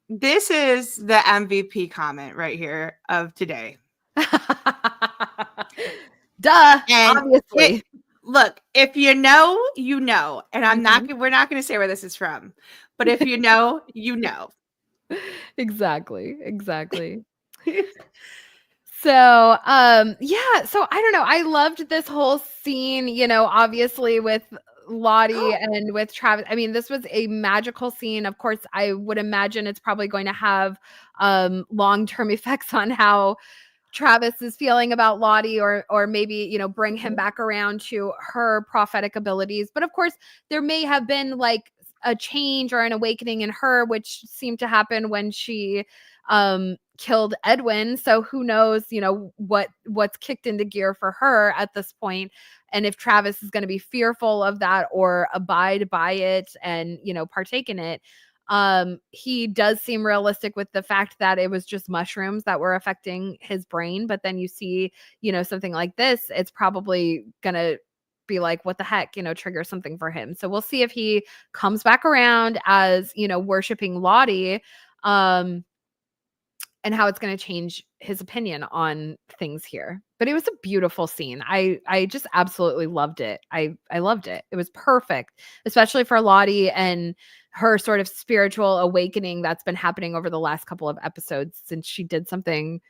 this is the MVP comment right here of today. Duh, And it obviously. look, if you know, you know. And Mhm. we're not gonna say where this is from. But if you know, you know. Exactly, exactly. So, yeah, so I don't know, I loved this whole scene, obviously with Lottie and with Travis. I mean, this was a magical scene. Of course, I would imagine it's probably going to have, long-term effects on how Travis is feeling about Lottie, or maybe, bring him back around to her prophetic abilities. But of course, there may have been like a change or an awakening in her, which seemed to happen when she killed Edwin. So who knows, what's kicked into gear for her at this point, and if Travis is going to be fearful of that or abide by it and, partake in it. He does seem realistic with the fact that it was just mushrooms that were affecting his brain. But then you see, something like this, it's probably gonna be like, what the heck, trigger something for him. So we'll see if he comes back around as, worshiping Lottie. And how it's going to change his opinion on things here. But it was a beautiful scene. I just absolutely loved it. I loved it. It was perfect, especially for Lottie and her sort of spiritual awakening that's been happening over the last couple of episodes, since she did something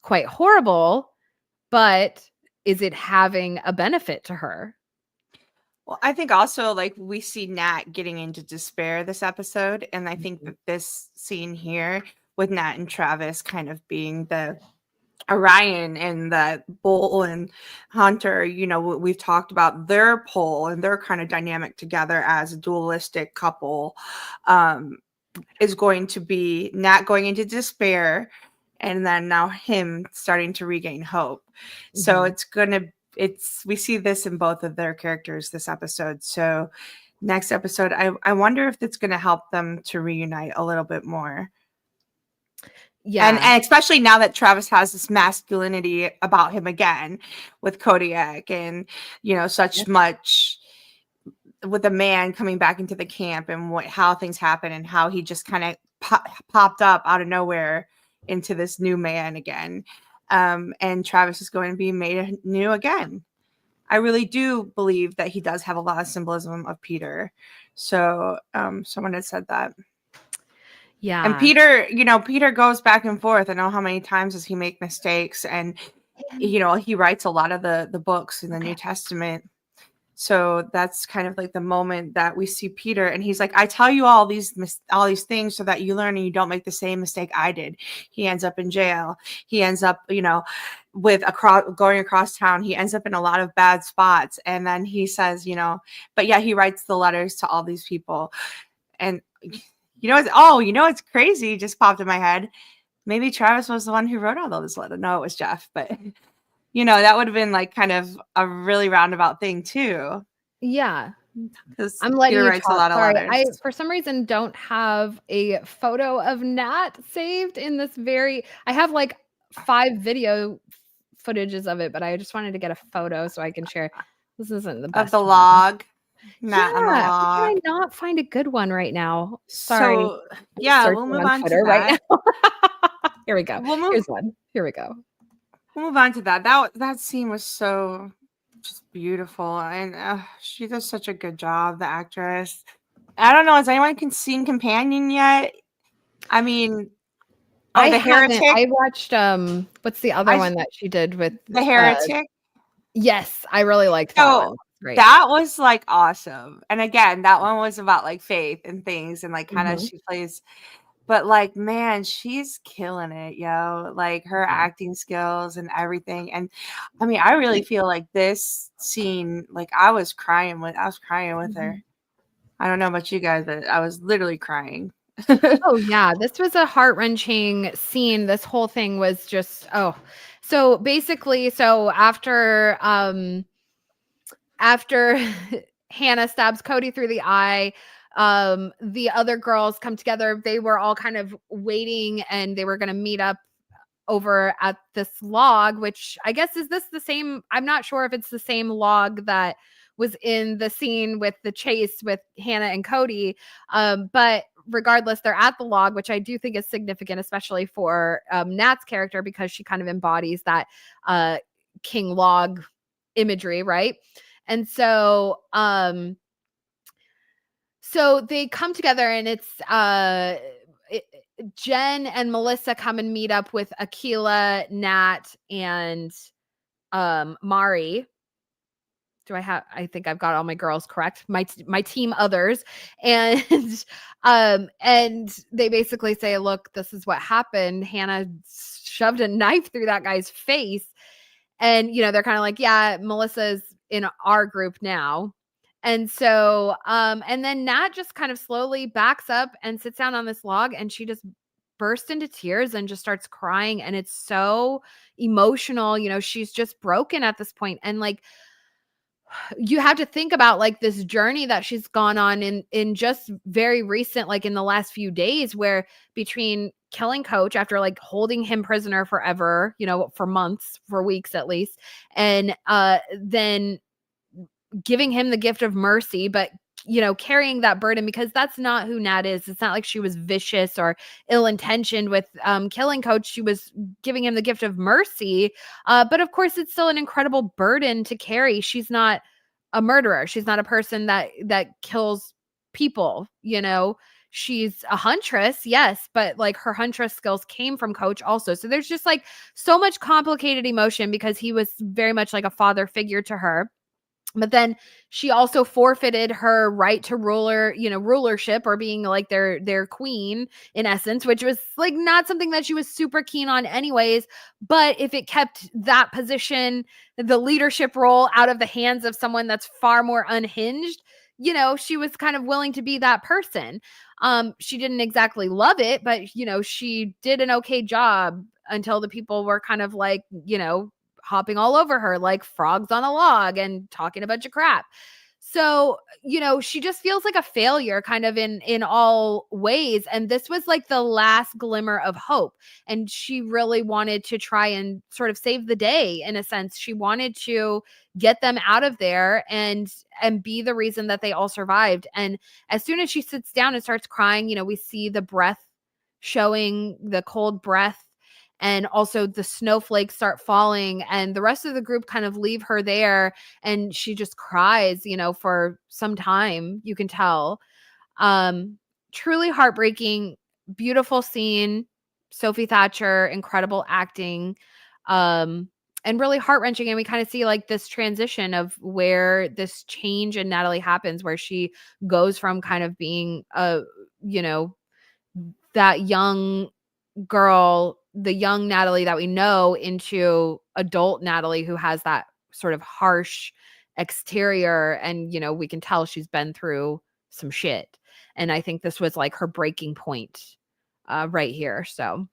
quite horrible. But is it having a benefit to her? Well, I think also like we see Nat getting into despair this episode. And I think Mhm. that this scene here with Nat and Travis kind of being the Orion and the Bull and Hunter, we've talked about their pull and their kind of dynamic together as a dualistic couple, um, is going to be Nat going into despair and then now him starting to regain hope. So Mhm. we see this in both of their characters this episode. So next episode, I wonder if it's going to help them to reunite a little bit more. Yeah. And especially now that Travis has this masculinity about him again with Kodiak and, you know, such much with a man coming back into the camp and how things happen and how he just kind of popped up out of nowhere into this new man again. And Travis is going to be made new again. I really do believe that he does have a lot of symbolism of Peter. So someone had said that. Yeah. And Peter, you know, Peter goes back and forth. I know how many times does he make mistakes, and you know, he writes a lot of the books in the New Testament. So that's kind of like the moment that we see Peter, and he's like, I tell you all these things so that you learn and you don't make the same mistake I did. He ends up in jail. He ends up, you know, going across town. He ends up in a lot of bad spots. And then he says, you know, but yeah, he writes the letters to all these people. And you know, it's crazy. Just popped in my head. Maybe Travis was the one who wrote all those letters. No, it was Jeff, but you know, that would have been like kind of a really roundabout thing too. Yeah. Because I'm letting Peter you writes a talk. lot of Sorry. letters. I, for some reason, don't have a photo of Nat saved in this I have like 5 video footages of it, but I just wanted to get a photo so I can share. This isn't the best. Of the one. log. Yeah. On the Why log. can I not find a good one right now? Sorry. So, yeah, we'll move on to that. Right now. Here we go. Here's one. Here we go. We'll move on to that. That scene was so just beautiful, and she does such a good job, the actress. I don't know, has anyone seen Companion yet? I mean, I The haven't. Heretic. I watched what's the other one that she did with The Heretic? Yes, I really liked that one. Great. That was like awesome. And again, that one was about like faith and things, and like kind of she plays, but like, man, she's killing it, yo. Like her acting skills and everything. And I mean, I really feel like this scene, like I was crying with her. I don't know about you guys, but I was literally crying. Oh yeah, this was a heart-wrenching scene. This whole thing was just so basically, after Hannah stabs Cody through the eye, the other girls come together. They were all kind of waiting, and they were going to meet up over at this log, which I guess is this the same? I'm not sure if it's the same log that was in the scene with the chase with Hannah and Cody. But regardless, they're at the log, which I do think is significant, especially for Nat's character, because she kind of embodies that King Log imagery, right? And so they come together, and it's Jen and Melissa come and meet up with Akila, Nat, and Mari. I think I've got all my girls correct. My team others. And and they basically say, look, this is what happened. Hannah shoved a knife through that guy's face. And, you know, they're kind of like, yeah, Melissa's in our group now. And so, and then Nat just kind of slowly backs up and sits down on this log, and she just bursts into tears and just starts crying. And it's so emotional. You know, she's just broken at this point. And like, you have to think about like this journey that she's gone on in just very recent, like in the last few days, where between killing Coach after like holding him prisoner forever, you know, for months, for weeks at least, and then giving him the gift of mercy, but you know, carrying that burden, because that's not who Nat is. It's not like she was vicious or ill-intentioned with killing Coach. She was giving him the gift of mercy. But of course, it's still an incredible burden to carry. She's not a murderer. She's not a person that kills people, you know. She's a huntress, yes, but like her huntress skills came from Coach also. So there's just like so much complicated emotion, because he was very much like a father figure to her. But then she also forfeited her right to rulership, or being like their queen in essence, which was like not something that she was super keen on anyways. But if it kept that position, the leadership role, out of the hands of someone that's far more unhinged, you know, she was kind of willing to be that person. She didn't exactly love it, but you know, she did an okay job until the people were kind of like, you know, hopping all over her like frogs on a log and talking a bunch of crap. So, she just feels like a failure kind of in all ways, and this was like the last glimmer of hope, and she really wanted to try and sort of save the day in a sense. She wanted to get them out of there and be the reason that they all survived. And as soon as she sits down and starts crying, we see the breath showing, the cold breath, and also the snowflakes start falling, and the rest of the group kind of leave her there, and she just cries, for some time, you can tell. Truly heartbreaking, beautiful scene. Sophie Thatcher, incredible acting, and really heart-wrenching. And we kind of see like this transition of where this change in Natalie happens, where she goes from kind of being that young girl, the young Natalie that we know, into adult Natalie, who has that sort of harsh exterior. And, we can tell she's been through some shit. And I think this was like her breaking point right here. So,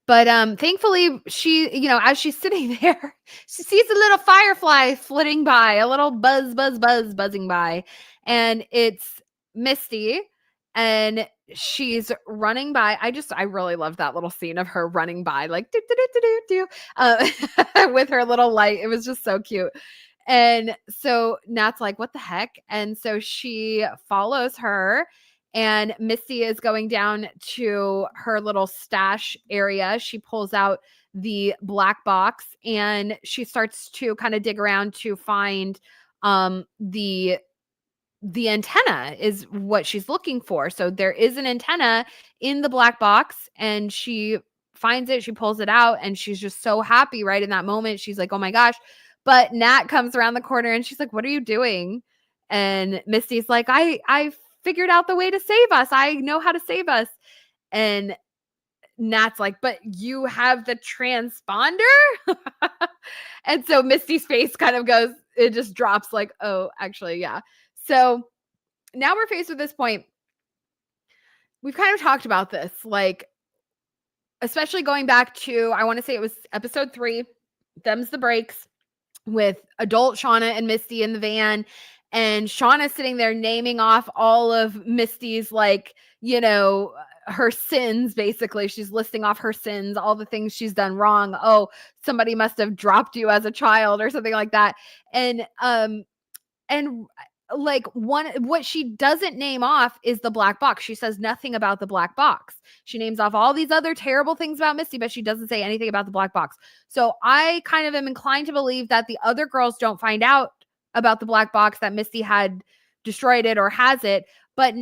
but thankfully she, as she's sitting there, she sees a little firefly flitting by, a little buzzing by. And it's Misty. And she's running by. I really love that little scene of her running by, like do, do, do, do, do, with her little light. It was just so cute. And so Nat's like, what the heck? And so she follows her, and Misty is going down to her little stash area. She pulls out the black box, and she starts to kind of dig around to find the antenna is what she's looking for. So there is an antenna in the black box, and she finds it, she pulls it out, and she's just so happy right in that moment. She's like, oh my gosh. But Nat comes around the corner, and she's like, what are you doing? And Misty's like, I figured out the way to save us. I know how to save us. And Nat's like, but you have the transponder? And so Misty's face kind of goes, it just drops like, oh, actually, yeah. So now we're faced with this point. We've kind of talked about this, like, especially going back to, I want to say it was episode 3, Them's the Breaks, with adult Shauna and Misty in the van. And Shauna's sitting there naming off all of Misty's, like, her sins, basically. She's listing off her sins, all the things she's done wrong. Oh, somebody must have dropped you as a child or something like that. And like, what she doesn't name off is the black box. She says nothing about the black box. She names off all these other terrible things about Misty, but she doesn't say anything about the black box. So I kind of am inclined to believe that the other girls don't find out about the black box, that Misty had destroyed it or has it, but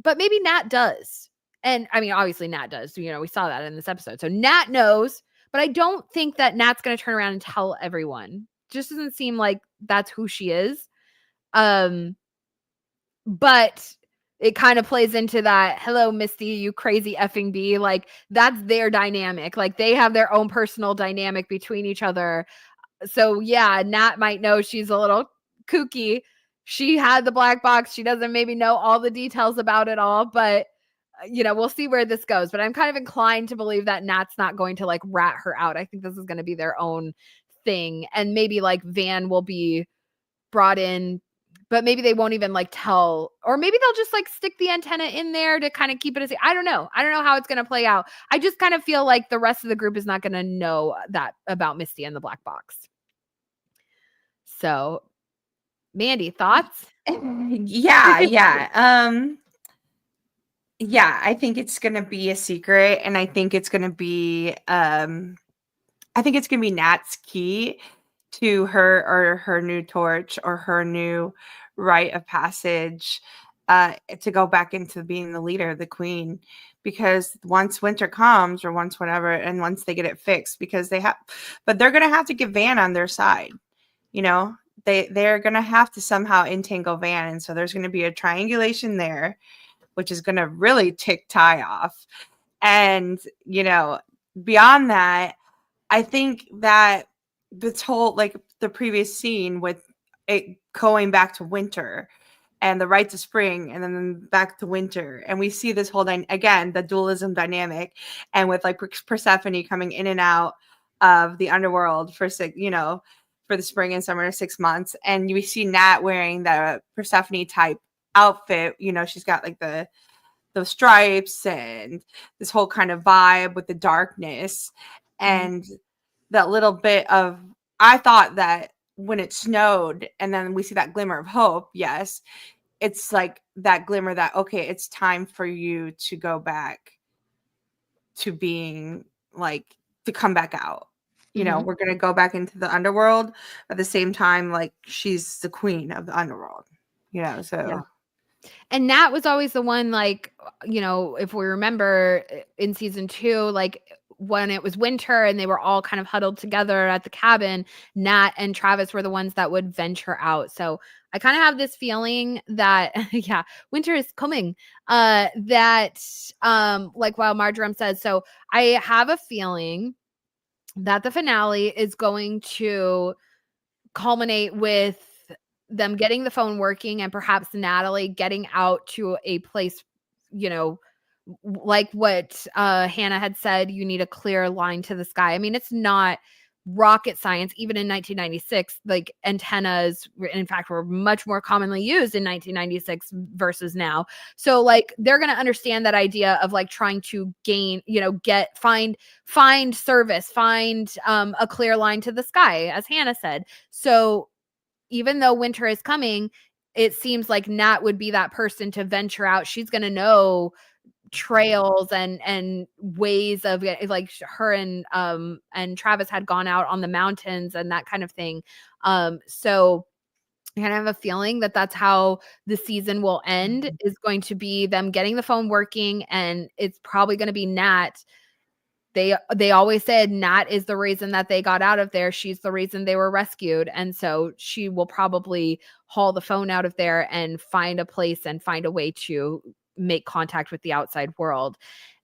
maybe Nat does. And I mean, obviously Nat does. We saw that in this episode. So Nat knows, but I don't think that Nat's going to turn around and tell everyone. Just doesn't seem like that's who she is. But it kind of plays into that, hello, Misty, you crazy effing bee. Like, that's their dynamic. Like, they have their own personal dynamic between each other. So yeah, Nat might know she's a little kooky. She had the black box. She doesn't maybe know all the details about it all, but we'll see where this goes. But I'm kind of inclined to believe that Nat's not going to like rat her out. I think this is going to be their own thing. And maybe like Van will be brought in, but maybe they won't even like tell, or maybe they'll just like stick the antenna in there to kind of keep it as, I don't know how it's going to play out. I just kind of feel like the rest of the group is not going to know that about Misty and the black box. So, Mandy, thoughts? Yeah. Yeah, I think it's going to be a secret, and I think it's going to be Nat's key to her new torch, or her new rite of passage, to go back into being the leader, the queen. Because once winter comes, or once whatever, and once they get it fixed, because but they're going to have to get Van on their side. They're going to have to somehow entangle Van, and so there's going to be a triangulation there, which is going to really tick Ty off. And beyond that, I think that this whole, like, the previous scene with it going back to winter, and the right to spring, and then back to winter, and we see this whole again, the dualism dynamic, and with like Persephone coming in and out of the underworld for for the spring and summer 6 months, and we see Nat wearing the Persephone type outfit. You know, she's got like the stripes and this whole kind of vibe with the darkness, and that little bit of, I thought that when it snowed and then we see that glimmer of hope, yes, it's like that glimmer that, okay, it's time for you to go back to being like, to come back out. You know, we're going to go back into the underworld at the same time, like she's the queen of the underworld, you know, so. Yeah. And Nat was always the one, like, you know, if we remember in season 2, like when it was winter and they were all kind of huddled together at the cabin, Nat and Travis were the ones that would venture out. So I kind of have this feeling that, yeah, winter is coming. That, like while Marjoram says, so I have a feeling that the finale is going to culminate with them getting the phone working and perhaps Natalie getting out to a place, you know, like what Hannah had said, you need a clear line to the sky. I mean, it's not rocket science. Even in 1996, like antennas, in fact, were much more commonly used in 1996 versus now. So like they're going to understand that idea of like trying to gain, you know, find service, find a clear line to the sky, as Hannah said. So even though winter is coming, it seems like Nat would be that person to venture out. She's going to know trails and ways of, like, her and Travis had gone out on the mountains and that kind of thing. So I kind of have a feeling that that's how the season will end, is going to be them getting the phone working, and it's probably going to be Nat. They always said Nat is the reason that they got out of there. She's the reason they were rescued. And so she will probably haul the phone out of there and find a place and find a way to make contact with the outside world.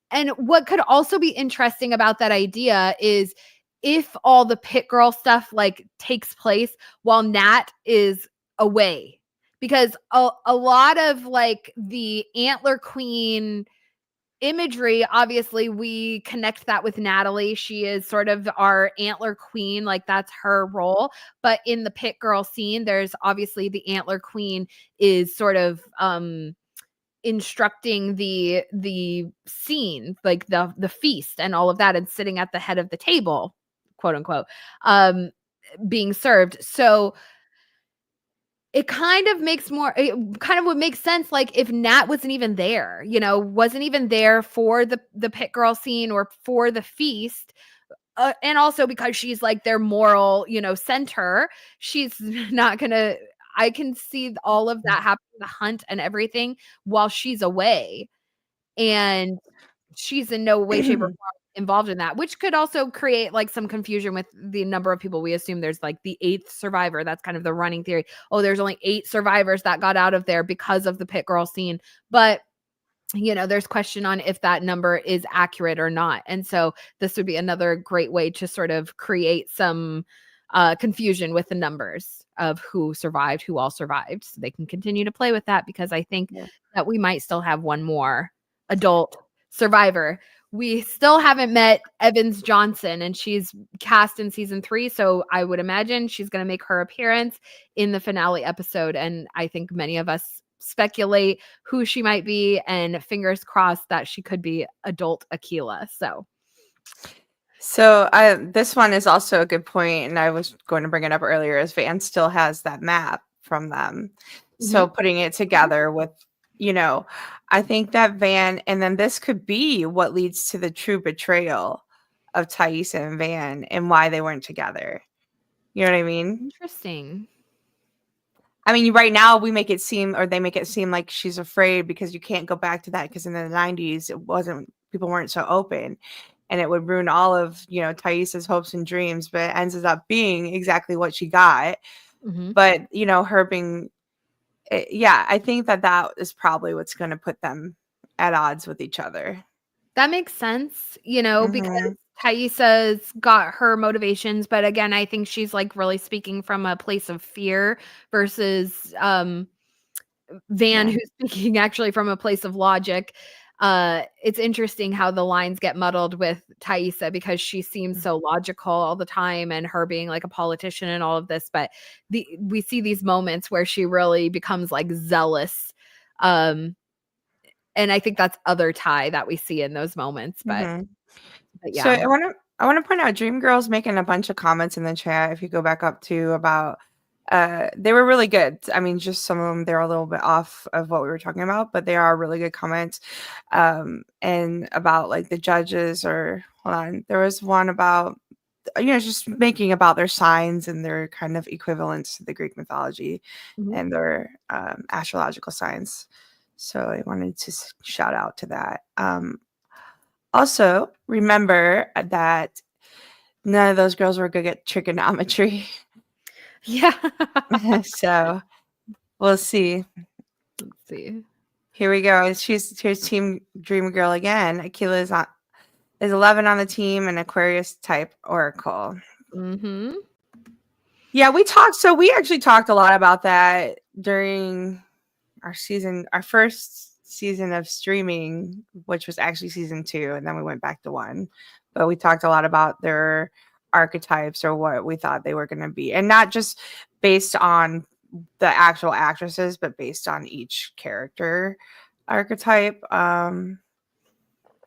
And what could also be interesting about that idea is if all the Pit Girl stuff like takes place while Nat is away, because a lot of like the Antler Queen imagery, obviously we connect that with Natalie. She is sort of our Antler Queen, like that's her role. But in the Pit Girl scene, there's obviously the Antler Queen is sort of instructing the scene, like the feast and all of that, and sitting at the head of the table, quote unquote, being served. So it kind of would make sense, like if Nat wasn't even there, you know, wasn't even there for the Pit Girl scene or for the feast. And also because she's like their moral, you know, center, she's not gonna, I can see all of that happening, the hunt and everything, while she's away. And she's in no way, shape, or form involved in that, which could also create like some confusion with the number of people. We assume there's like the 8th survivor. That's kind of the running theory. Oh, there's only 8 survivors that got out of there because of the Pit Girl scene. But you know, there's question on if that number is accurate or not. And so this would be another great way to sort of create some confusion with the numbers of who survived, who all survived. So they can continue to play with that, because I think that we might still have one more adult survivor. We still haven't met Evans Johnson, and she's cast in season 3. So I would imagine she's going to make her appearance in the finale episode. And I think many of us speculate who she might be, and fingers crossed that she could be adult Aquila. So this one is also a good point, and I was going to bring it up earlier, is Van still has that map from them. So putting it together with, you know, I think that Van, and then this could be what leads to the true betrayal of Thais and Van and why they weren't together. You know what I mean? Interesting. I mean, right now they make it seem like she's afraid because you can't go back to that, because in the 90s people weren't so open, and it would ruin all of, you know, Thais's hopes and dreams, but it ends up being exactly what she got. But, you know, her being, I think that is probably what's going to put them at odds with each other. That makes sense, you know, because Thaisa's got her motivations, but again, I think she's like really speaking from a place of fear versus Van, who's speaking actually from a place of logic. It's interesting how the lines get muddled with Taissa because she seems so logical all the time and her being like a politician and all of this, but we see these moments where she really becomes like zealous. Um, and I think that's other Ty that we see in those moments, Mm-hmm. but So yeah. I want to point out Dreamgirl's making a bunch of comments in the chat. If you go back up to about, they were really good. I mean, just some of them they're a little bit off of what we were talking about, but they are really good comments. And about like the judges, or hold on, there was one about just making about their signs and their kind of equivalents to the Greek mythology Mhm. and their astrological signs. So I wanted to shout out to that. Also, remember that none of those girls were good at trigonometry. Yeah. So we'll see. Let's see. Here we go. Here's Team Dream Girl again. Akila is 11 on the team, and Aquarius type Oracle. Mhm. Yeah, we actually talked a lot about that during our first season of streaming, which was actually season 2, and then we went back to 1. But we talked a lot about their archetypes, or what we thought they were going to be, and not just based on the actual actresses, but based on each character archetype. Kind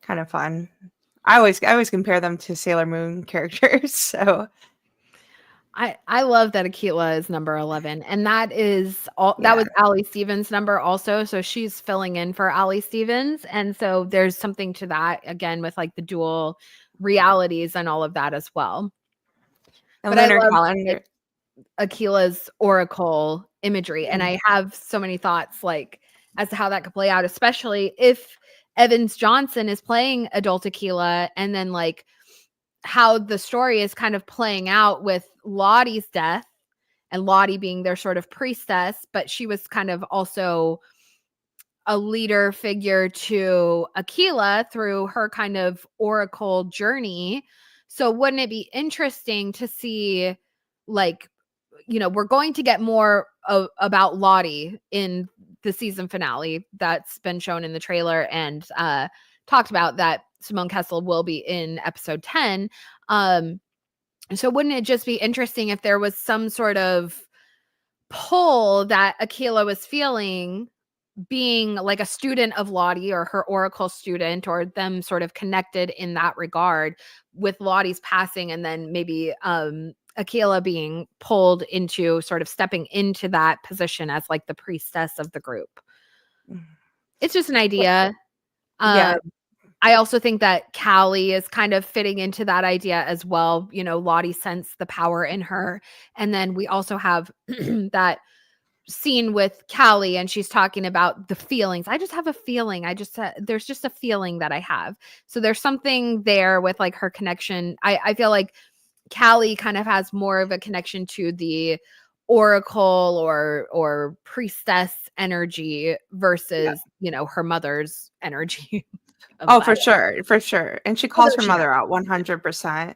of fun. I always compare them to Sailor Moon characters. So I love that Akila is number 11, and that yeah. was Allie Stevens' number also, so she's filling in for Allie Stevens, and so there's something to that, again, with, like, the dual realities and all of that as well. And But I lunar love, like, calendar. Akila's oracle imagery, and I have so many thoughts, like, as to how that could play out, especially if Evans Johnson is playing adult Akila, and then, like, how the story is kind of playing out with Lottie's death and Lottie being their sort of priestess, but she was kind of also a leader figure to Akila through her kind of oracle journey. So wouldn't it be interesting to see, like, we're going to get more about Lottie in the season finale that's been shown in the trailer and talked about, that Simone Kessel will be in episode 10. So wouldn't it just be interesting if there was some sort of pull that Akila was feeling, being like a student of Lottie or her oracle student, or them sort of connected in that regard with Lottie's passing, and then maybe Akila being pulled into sort of stepping into that position as like the priestess of the group. It's just an idea. Yeah. I also think that Callie is kind of fitting into that idea as well. Lottie sensed the power in her. And then we also have that scene with Callie, and she's talking about the feelings. I just have a feeling. There's just a feeling that I have. So there's something there with like her connection. I feel like Callie kind of has more of a connection to the oracle or priestess energy Yeah. versus, her mother's energy of Oh, Violet. for sure. And she calls Although her she has mother out fun. 100%.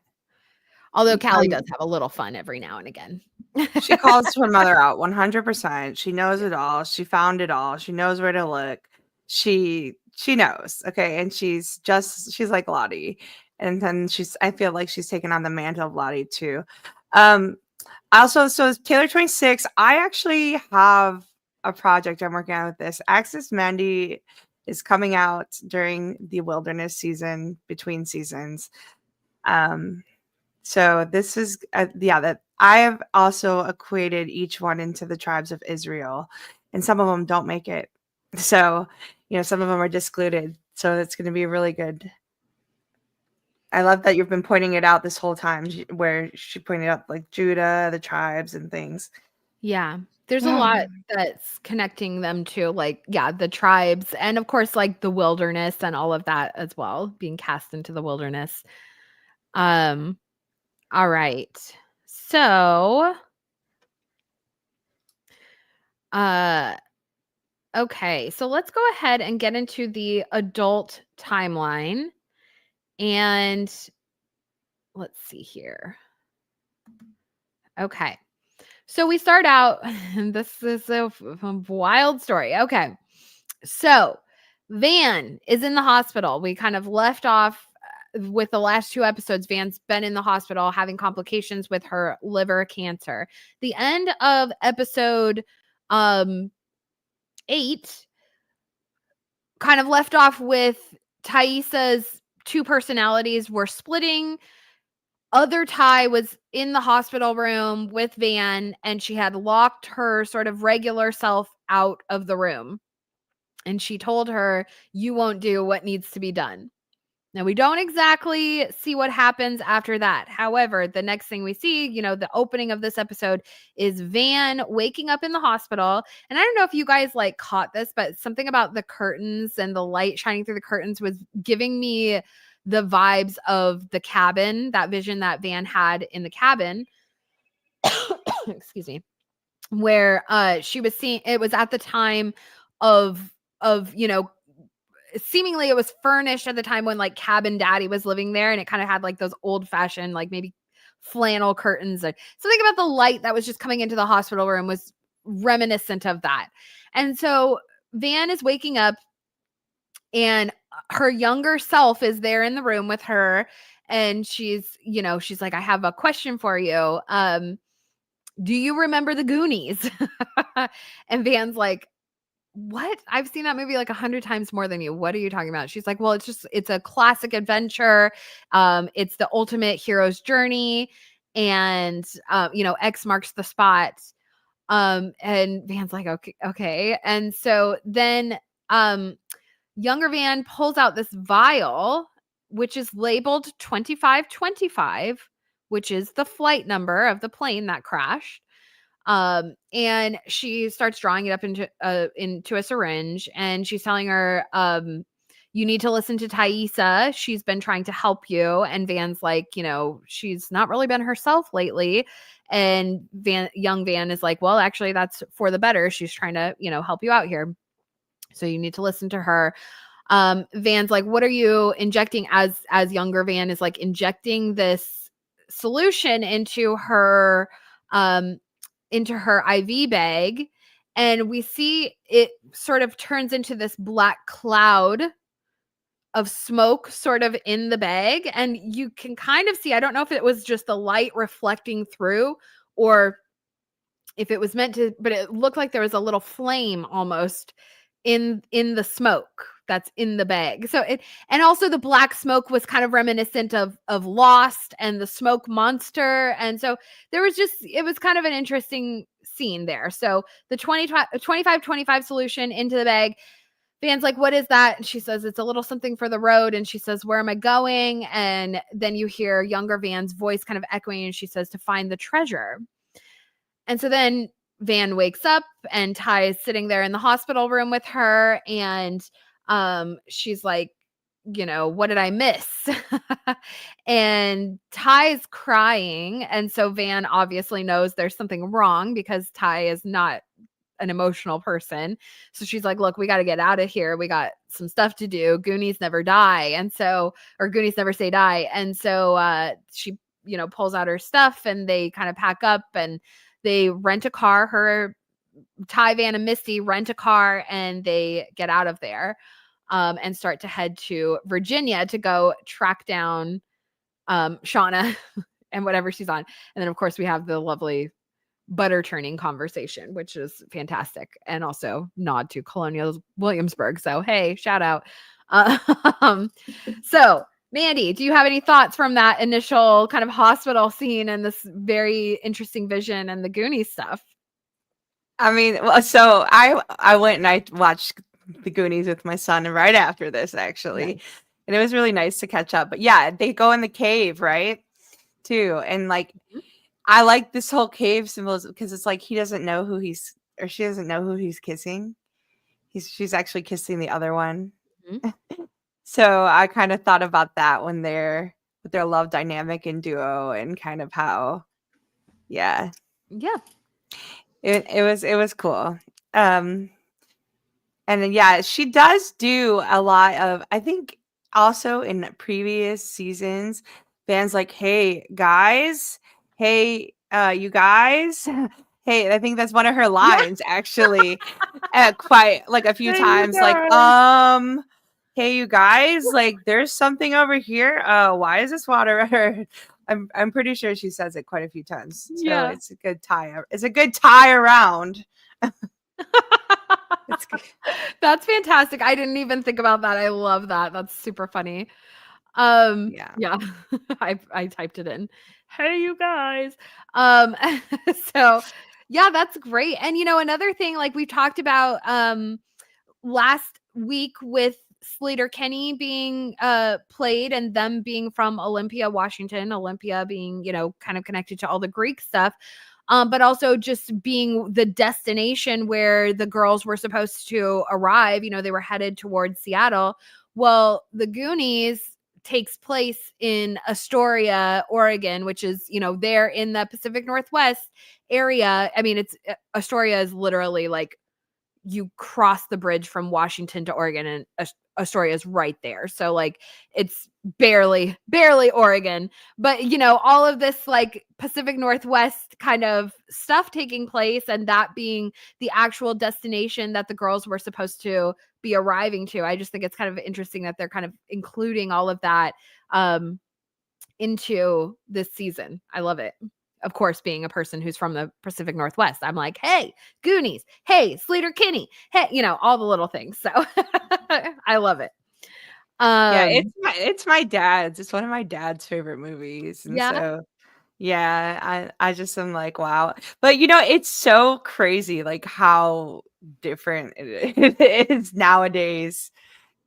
Although Callie does Um, have a little fun every now and again. she calls her mother out 100%. She knows it all. She found it all. She knows where to look. She knows. Okay. And she's like Lottie. And then I feel like she's taken on the mantle of Lottie too. Um, Also, so Taylor 26, I actually have a project I'm working on with this. Axis Mandy is coming out during the wilderness season, between seasons. Um, so this is, that I have also equated each one into the tribes of Israel, and some of them don't make it. So, some of them are discluded. So it's going to be really good. I love that you've been pointing it out this whole time, where she pointed out like Judah, the tribes, and things. Yeah. There's a lot that's connecting them to, like, yeah, the tribes, and of course, like, the wilderness and all of that as well, being cast into the wilderness. Um, all right. So, uh, okay. So let's go ahead and get into the adult timeline. And let's see here. Okay. So we start out, this is a wild story. Okay. So Van is in the hospital. We kind of left off with the last 2 episodes. Van's been in the hospital having complications with her liver cancer. The end of episode 8 kind of left off with Thaisa's 2 personalities were splitting. Other Ty was in the hospital room with Van, and she had locked her sort of regular self out of the room. And she told her, "You won't do what needs to be done." Now, we don't exactly see what happens after that. However, the next thing we see, the opening of this episode is Van waking up in the hospital. And I don't know if you guys like caught this, but something about the curtains and the light shining through the curtains was giving me the vibes of the cabin, that vision that Van had in the cabin. Excuse me. Where she was seeing, it was at the time of seemingly it was furnished at the time when like Cabin Daddy was living there, and it kind of had like those old fashioned, like maybe flannel curtains. Like something about the light that was just coming into the hospital room was reminiscent of that. And so Van is waking up, and her younger self is there in the room with her, and she's like, "I have a question for you. Do you remember the Goonies?" And Van's like, "What? I've seen that movie like 100 times more than you. What are you talking about?" She's like, "Well, it's a classic adventure. It's the ultimate hero's journey. And, X marks the spot." And Van's like, okay. And so then, younger Van pulls out this vial, which is labeled 2525, which is the flight number of the plane that crashed. And she starts drawing it up into a syringe, and she's telling her, "You need to listen to Thaisa. She's been trying to help you." And Van's like, she's not really been herself lately. And young Van is like, "Well, actually, that's for the better. She's trying to, help you out here. So you need to listen to her." Van's like, "What are you injecting?" As younger Van is like injecting this solution into her IV bag, and we see it sort of turns into this black cloud of smoke sort of in the bag, and you can kind of see, I don't know if it was just the light reflecting through or if it was meant to, but it looked like there was a little flame almost in the smoke that's in the bag. So and also the black smoke was kind of reminiscent of Lost and the smoke monster. And so it was kind of an interesting scene there. So the 2525 solution into the bag. Van's like, "What is that?" And she says, "It's a little something for the road." And she says, "Where am I going?" And then you hear younger Van's voice kind of echoing, and she says, "To find the treasure." And so then Van wakes up, and Ty is sitting there in the hospital room with her. And she's like, "What did I miss?" And Ty's crying. And so Van obviously knows there's something wrong because Ty is not an emotional person. So she's like, "Look, we got to get out of here. We got some stuff to do. Goonies never die." And so, or Goonies never say die. And so she, pulls out her stuff, and they kind of pack up, and they rent a car. Her, Ty, Van, and Misty rent a car, and they get out of there, and start to head to Virginia to go track down Shauna and whatever she's on. And then, of course, we have the lovely butter turning conversation, which is fantastic, and also nod to Colonial Williamsburg. So, hey, shout out. So, Mandy, do you have any thoughts from that initial kind of hospital scene and this very interesting vision and the Goonies stuff? I mean, well, so I went and I watched the Goonies with my son right after this, actually. Nice. And it was really nice to catch up. But yeah, they go in the cave, right? Too. And like, I like this whole cave symbolism because it's like he doesn't know who he's, or she doesn't know who he's kissing. She's actually kissing the other one. Mm-hmm. So I kind of thought about that when they're with their love dynamic and duo, and kind of how, yeah, Yeah. it was cool. And then yeah, she does do a lot of, I think also in previous seasons, Van's like, "Hey guys, hey you guys," Hey, I think that's one of her Yeah. lines actually, quite like a few Hey, you times, like, guys. "Hey, you guys, like, there's something over here. Why is this water?" I'm pretty sure she says it quite a few times, so Yeah. it's a good tie. It's a good tie around. It's good. That's fantastic. I didn't even think about that. I love that. That's super funny. Yeah. Yeah. I typed it in. Hey, you guys. Um, so yeah, that's great. And another thing, like we talked about last week with Slater Kenny being played and them being from Olympia, Washington, Olympia being, kind of connected to all the Greek stuff. But also just being the destination where the girls were supposed to arrive. They were headed towards Seattle. Well, the Goonies takes place in Astoria, Oregon, which is, there in the Pacific Northwest area. I mean, Astoria is literally like you cross the bridge from Washington to Oregon, and Astoria is right there. So like it's barely Oregon, but all of this like Pacific Northwest kind of stuff taking place, and that being the actual destination that the girls were supposed to be arriving to. I just think it's kind of interesting that they're kind of including all of that into this season. I love it. Of course, being a person who's from the Pacific Northwest, I'm like, hey, Goonies, hey, Slater Kinney, hey, all the little things. So I love it. Yeah, Um, it's my dad's. It's one of my dad's favorite movies, and yeah. so yeah, I just am like, wow. But it's so crazy like how different it is nowadays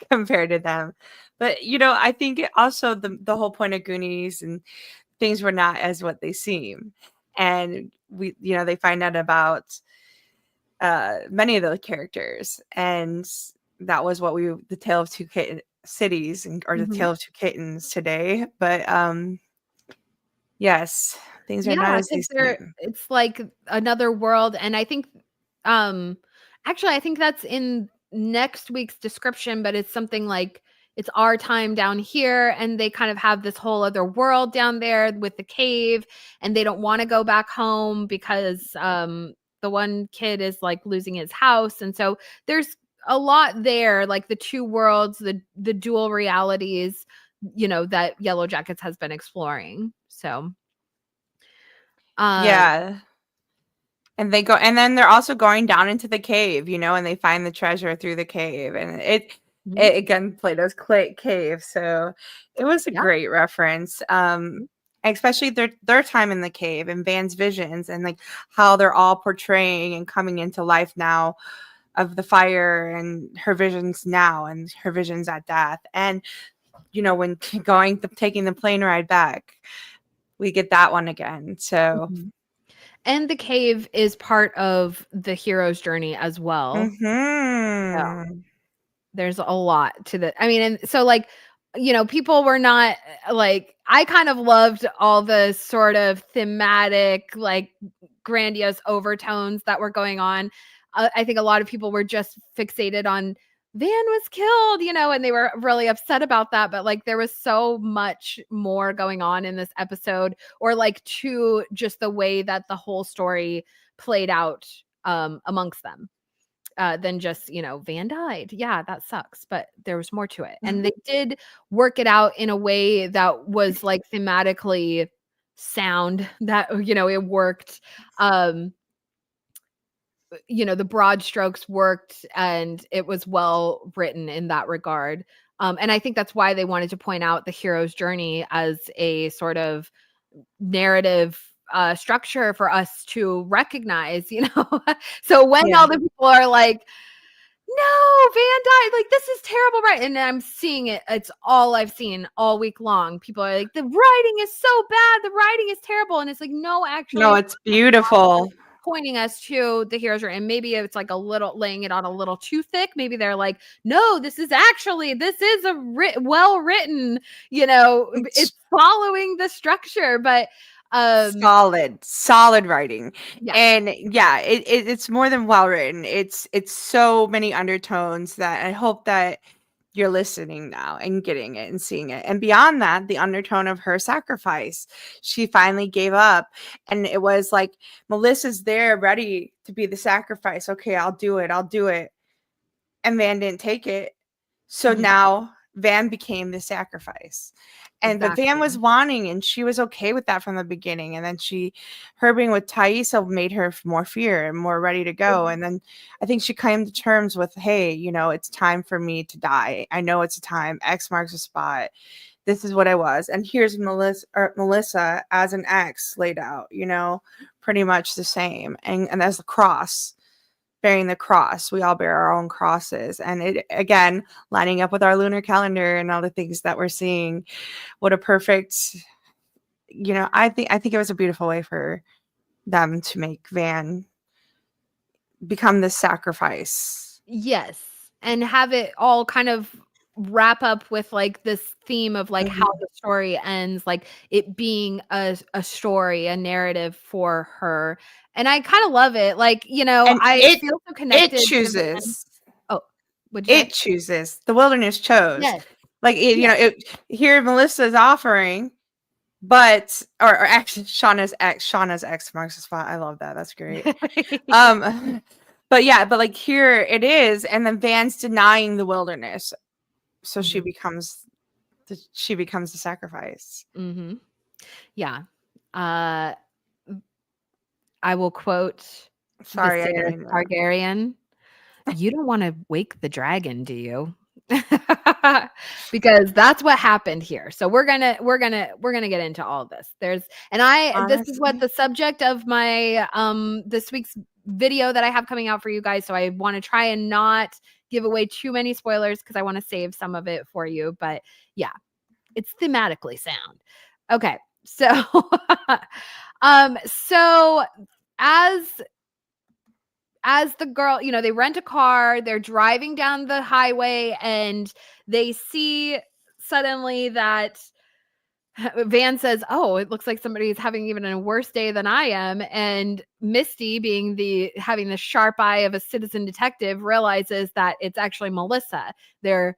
compared to them. But I think also the whole point of Goonies and things were not as what they seem. And they find out about many of those characters, and that was what the tale of cities, or the Mhm. tale of two kittens today. But yes, things are not Yeah, as they because seem. it's like another world, and I think, um, actually, I think that's in next week's description, but it's something like it's our time down here, and they kind of have this whole other world down there with the cave, and they don't want to go back home because the one kid is like losing his house, and so there's a lot there, like the two worlds, the dual realities, that Yellowjackets has been exploring. So. Um, Yeah. And they go, and then they're also going down into the cave, and they find the treasure through the cave, and mhm, it again Plato's cave. So it was a yeah, great reference, mhm, especially their time in the cave and Van's visions, and like how they're all portraying and coming into life now of the fire, and her visions now and her visions at death, and when taking the plane ride back, we get that one again. So. mhm. And the cave is part of the hero's journey as well. So, Mhm. there's a lot to the I mean, and so, like, people were not, like I kind of loved all the sort of thematic, like, grandiose overtones that were going on. I think a lot of people were just fixated on Van was killed, and they were really upset about that. But like, there was so much more going on in this episode, or like to just the way that the whole story played out amongst them. Than just, Van died. Yeah, that sucks, but there was more to it. And they did work it out in a way that was like thematically sound, that, it worked. Um, the broad strokes worked, and it was well written in that regard. And I think that's why they wanted to point out the hero's journey as a sort of narrative structure for us to recognize. So when Yeah. all the people are like, no, Van died. Like, this is terrible, right? And I'm seeing it. It's all I've seen all week long. People are like, the writing is so bad. The writing is terrible. And it's like, no, actually, No, it's it's beautiful. pointing us to the hero's journey. And maybe it's like a little laying it on a little too thick. Maybe they're like, no, this is a well written, it's It's following the structure. But solid writing. yeah. And yeah, it's more than well written. It's so many undertones that I hope that you're listening now and getting it and seeing it. And beyond that, the undertone of her sacrifice, she finally gave up. And it was like, Melissa's there ready to be the sacrifice. Okay, I'll do it. I'll do it. And Van didn't take it. So Mhm. now Van became the sacrifice. But Van was Exactly. wanting, and she was okay with that from the beginning. And then her being with Thaisa made her more fear and more ready to go. And then I think she came to terms with, hey, it's time for me to die. I know it's a time. X marks the spot. This is what I was. And here's Melissa as an X laid out, pretty much the same. And as the cross, bearing the cross. We all bear our own crosses. And it, again, lining up with our lunar calendar and all the things that we're seeing. What a perfect, I think it was a beautiful way for them to make Van become this sacrifice. Yes, and have it all kind of wrap up with, like, this theme of, like, how Mhm. the story ends, like, it being a story, a narrative for her, and I kinda love it, like, And I it feel so it connected to Van. chooses. Oh, what'd you say? It chooses. The wilderness chose. Yes, Like yes. here Melissa's offering, but or actually Shauna's ex marks the spot. I love that. That's great. But yeah, but like here it is, and then Van's denying the wilderness, so she Mhm, becomes the sacrifice. mhm. Yeah. Uh, I will quote Sorry, I didn't Viserys mean that. Targaryen. You don't wanna wake the dragon, do you? Because that's what happened here. So we're gonna get into all this. This is what Honestly, the subject of my, this week's video that I have coming out for you guys, so I wanna try and not give away too many spoilers because I wanna save some of it for you, but yeah, it's thematically sound. Okay, so, so as the girl, they rent a car, they're driving down the highway, and they see suddenly that Van says, "Oh, it looks like somebody's having even a worse day than I am." And Misty, being having the sharp eye of a citizen detective, realizes that it's actually Melissa, their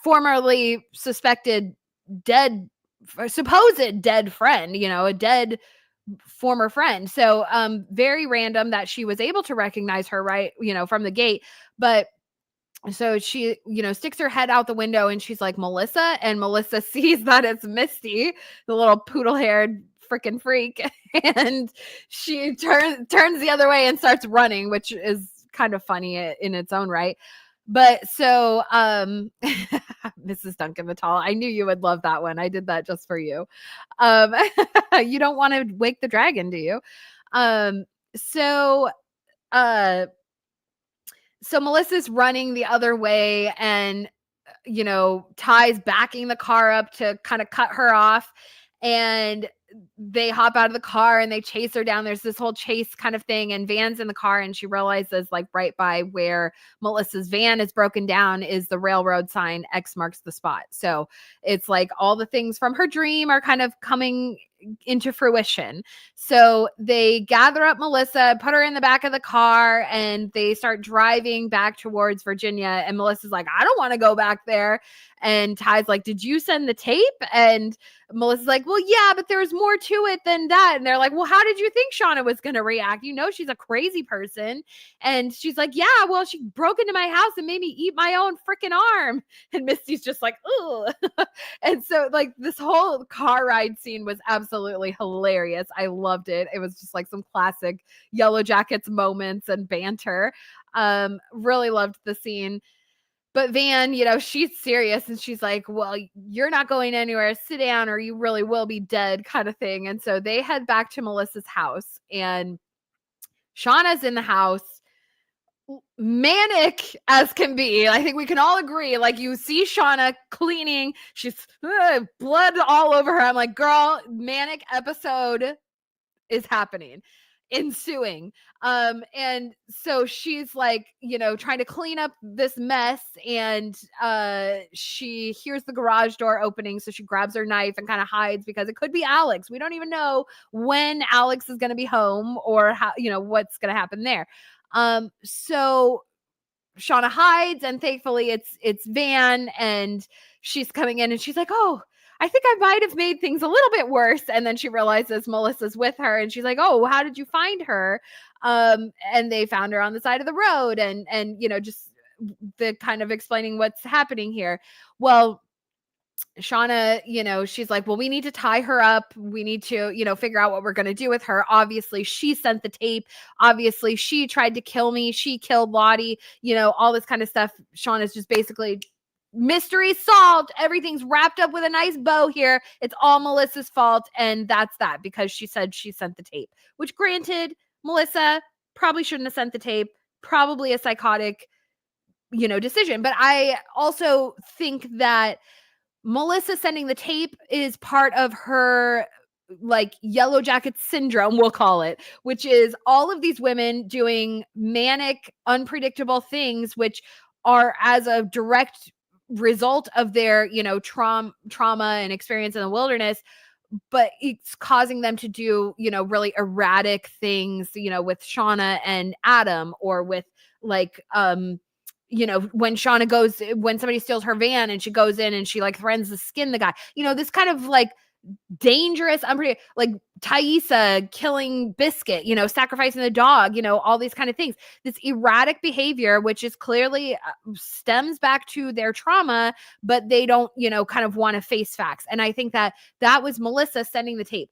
formerly suspected dead, supposed dead friend, a dead former friend. So very random that she was able to recognize her right, from the gate. But so she, sticks her head out the window and she's like, Melissa, and Melissa sees that it's Misty, the little poodle-haired freaking freak, and she turns the other way and starts running, which is kind of funny in its own right. But so Mrs. Duncan Mattal, I knew you would love that one. I did that just for you. Um you don't want to wake the dragon, do you? Um so uh so Melissa's running the other way, and Ty's backing the car up to kind of cut her off, and they hop out of the car and they chase her down. There's this whole chase kind of thing, and Van's in the car, and she realizes, like, right by where Melissa's van is broken down is the railroad sign, X marks the spot. So it's like all the things from her dream are kind of coming into fruition. So they gather up Melissa, put her in the back of the car, and they start driving back towards Virginia. And Melissa's like, I don't want to go back there. And Ty's like, did you send the tape? And Melissa's like, well, yeah, but there's more to it than that. And they're like, well, how did you think Shauna was going to react? She's a crazy person. And she's like, yeah, well, she broke into my house and made me eat my own freaking arm. And Misty's just like, ooh. And so, like, this whole car ride scene was absolutely hilarious. I loved it. It was just like some classic Yellowjackets moments and banter. Really loved the scene. But Van, she's serious, and she's like, well, you're not going anywhere. Sit down or you really will be dead, kind of thing. And so they head back to Melissa's house, and Shauna's in the house, manic as can be. I think we can all agree. Like, you see Shauna cleaning, she's blood all over her. I'm like, girl, manic episode is happening, ensuing. And so she's like, trying to clean up this mess, and she hears the garage door opening, so she grabs her knife and kind of hides, because it could be Alex. We don't even know when Alex is going to be home, or how, what's going to happen there. So Shauna hides, and thankfully it's Van, and she's coming in and she's like, oh, I think I might have made things a little bit worse. And then she realizes Melissa's with her, and she's like, oh, how did you find her? And they found her on the side of the road, and just the kind of explaining what's happening here. Well, Shauna, she's like, well, we need to tie her up. We need to, figure out what we're going to do with her. Obviously, she sent the tape. Obviously, she tried to kill me. She killed Lottie, all this kind of stuff. Shauna's just basically mystery solved. Everything's wrapped up with a nice bow here. It's all Melissa's fault. And that's that, because she said she sent the tape, which, granted, Melissa probably shouldn't have sent the tape. Probably a psychotic, decision. But I also think that Melissa sending the tape is part of her, like, Yellowjackets syndrome, we'll call it, which is all of these women doing manic, unpredictable things, which are as a direct result of their, trauma and experience in the wilderness, but it's causing them to do, really erratic things, with Shauna and Adam, or with, like, when somebody steals her van and she goes in and she, like, threatens to skin the guy, this kind of, like, dangerous, like Thaisa killing Biscuit, sacrificing the dog, all these kind of things. This erratic behavior, which is clearly stems back to their trauma, but they don't, kind of want to face facts. And I think that was Melissa sending the tape.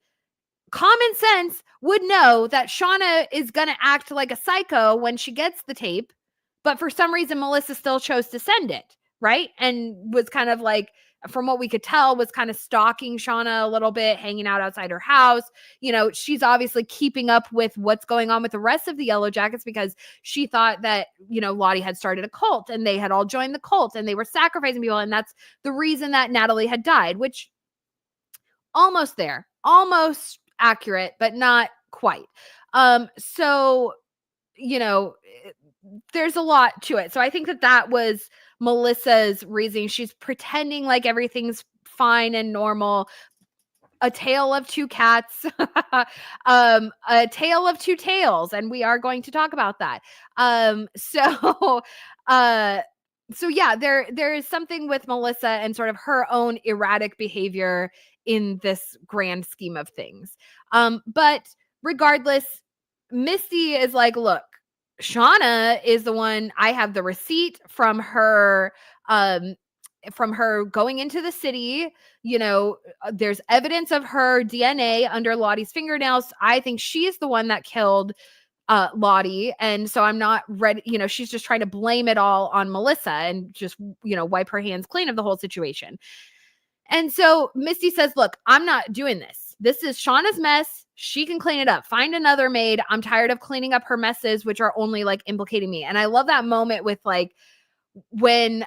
Common sense would know that Shauna is going to act like a psycho when she gets the tape, but for some reason, Melissa still chose to send it, right? And was kind of like, from what we could tell, was kind of stalking Shauna a little bit, hanging out outside her house. She's obviously keeping up with what's going on with the rest of the Yellowjackets, because she thought that, Lottie had started a cult and they had all joined the cult and they were sacrificing people. And that's the reason that Natalie had died, which almost there, almost accurate, but not quite. So, there's a lot to it. So I think that was Melissa's reasoning. She's pretending like everything's fine and normal. A tale of two cats, a tale of two tails, and we are going to talk about that. So yeah, there is something with Melissa and sort of her own erratic behavior in this grand scheme of things. But regardless, Misty is like, look, Shauna is the one. I have the receipt from her going into the city. There's evidence of her DNA under Lottie's fingernails. I think she's the one that killed Lottie. And so I'm not ready. She's just trying to blame it all on Melissa and just, wipe her hands clean of the whole situation. And so Misty says, look, I'm not doing this. This is Shauna's mess. She can clean it up. Find another maid. I'm tired of cleaning up her messes, which are only, like, implicating me. And I love that moment with, like, when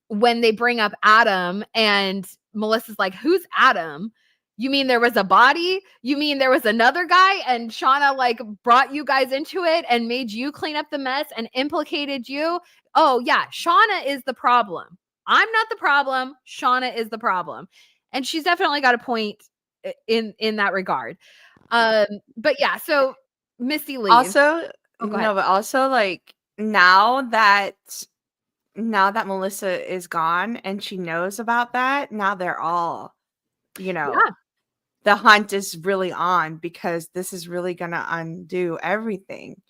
they bring up Adam and Melissa's like, who's Adam? You mean there was a body? You mean there was another guy? And Shauna, like, brought you guys into it and made you clean up the mess and implicated you? Oh, yeah. Shauna is the problem. I'm not the problem. Shauna is the problem. And she's definitely got a point in that regard. But yeah, so Misty leaves. Also, but also, like, now that Melissa is gone and she knows about that, now they're all, the hunt is really on, because this is really going to undo everything.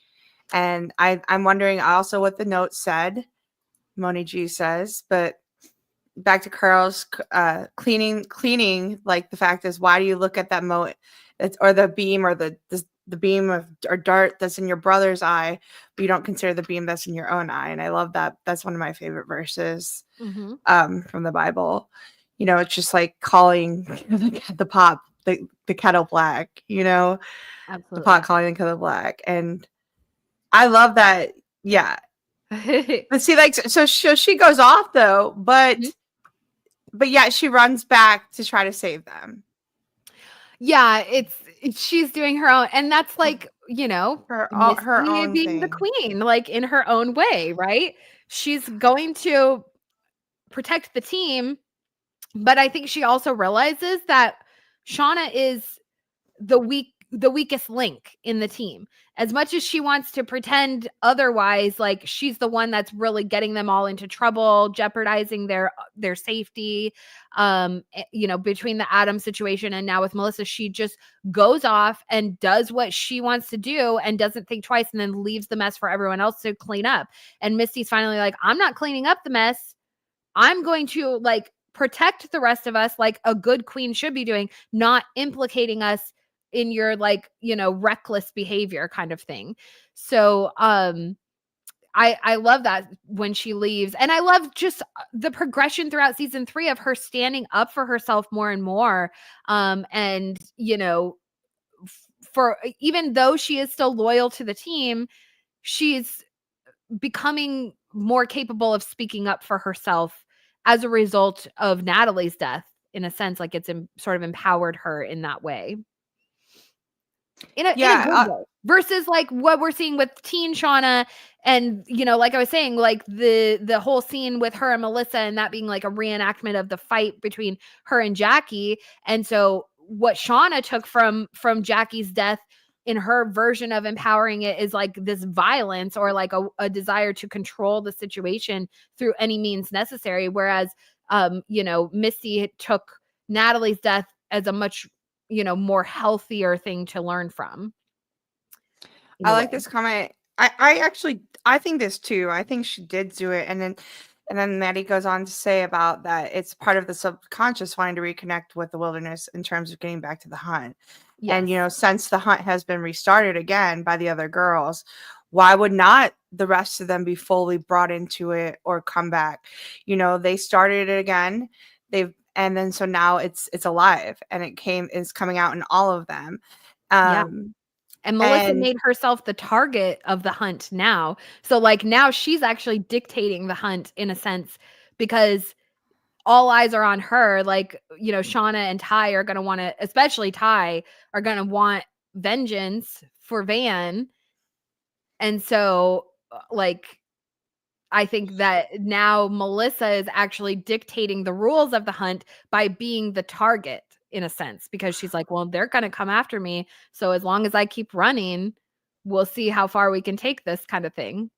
And I'm wondering also what the note said, Moni G says, but back to Carl's cleaning, like, the fact is, why do you look at that or the beam, or the beam or dart that's in your brother's eye, but you don't consider the beam that's in your own eye? And I love that. That's one of my favorite verses from the Bible. It's just like calling the pot the kettle black, Absolutely. the pot calling the kettle black. And I love that. Yeah. But see, like, so she goes off though, but yeah, she runs back to try to save them. Yeah, she's doing her own, and that's, like, her own being thing. The queen, like, in her own way, right? She's going to protect the team, but I think she also realizes that Shauna is the weak the weakest link in the team. As much as she wants to pretend otherwise, like she's the one that's really getting them all into trouble, jeopardizing their safety. Between the Adam situation and now with Melissa, she just goes off and does what she wants to do and doesn't think twice, and then leaves the mess for everyone else to clean up. And Misty's finally like, I'm not cleaning up the mess. I'm going to like protect the rest of us like a good queen should be doing, not implicating us in your like, reckless behavior kind of thing. So, I love that when she leaves. And I love just the progression throughout season 3 of her standing up for herself more and more. And, for even though she is still loyal to the team, she's becoming more capable of speaking up for herself as a result of Natalie's death, in a sense. Like it's sort of empowered her in that way, in a Yeah, good way, versus like what we're seeing with teen Shauna. And like I was saying, like the whole scene with her and Melissa, and that being like a reenactment of the fight between her and Jackie. And so what Shauna took from Jackie's death in her version of empowering it is like this violence, or like a desire to control the situation through any means necessary, whereas Misty took Natalie's death as a much more healthier thing to learn from, in I a way. like this comment. I think this too. I think she did do it, and then Maddie goes on to say about that it's part of the subconscious wanting to reconnect with the wilderness in terms of getting back to the hunt. And Yes. since the hunt has been restarted again by the other girls, why would not the rest of them be fully brought into it or come back? They started it again. And then so now it's alive, and it's coming out in all of them. Yeah. Um And Melissa and made herself the target of the hunt now. So like now she's actually dictating the hunt in a sense, because all eyes are on her. Like, Shauna and Ty are going to want to, especially Ty, are going to want vengeance for Van. And so like I think that now Melissa is actually dictating the rules of the hunt by being the target, in a sense, because she's like, well, they're going to come after me. So as long as I keep running, we'll see how far we can take this, kind of thing.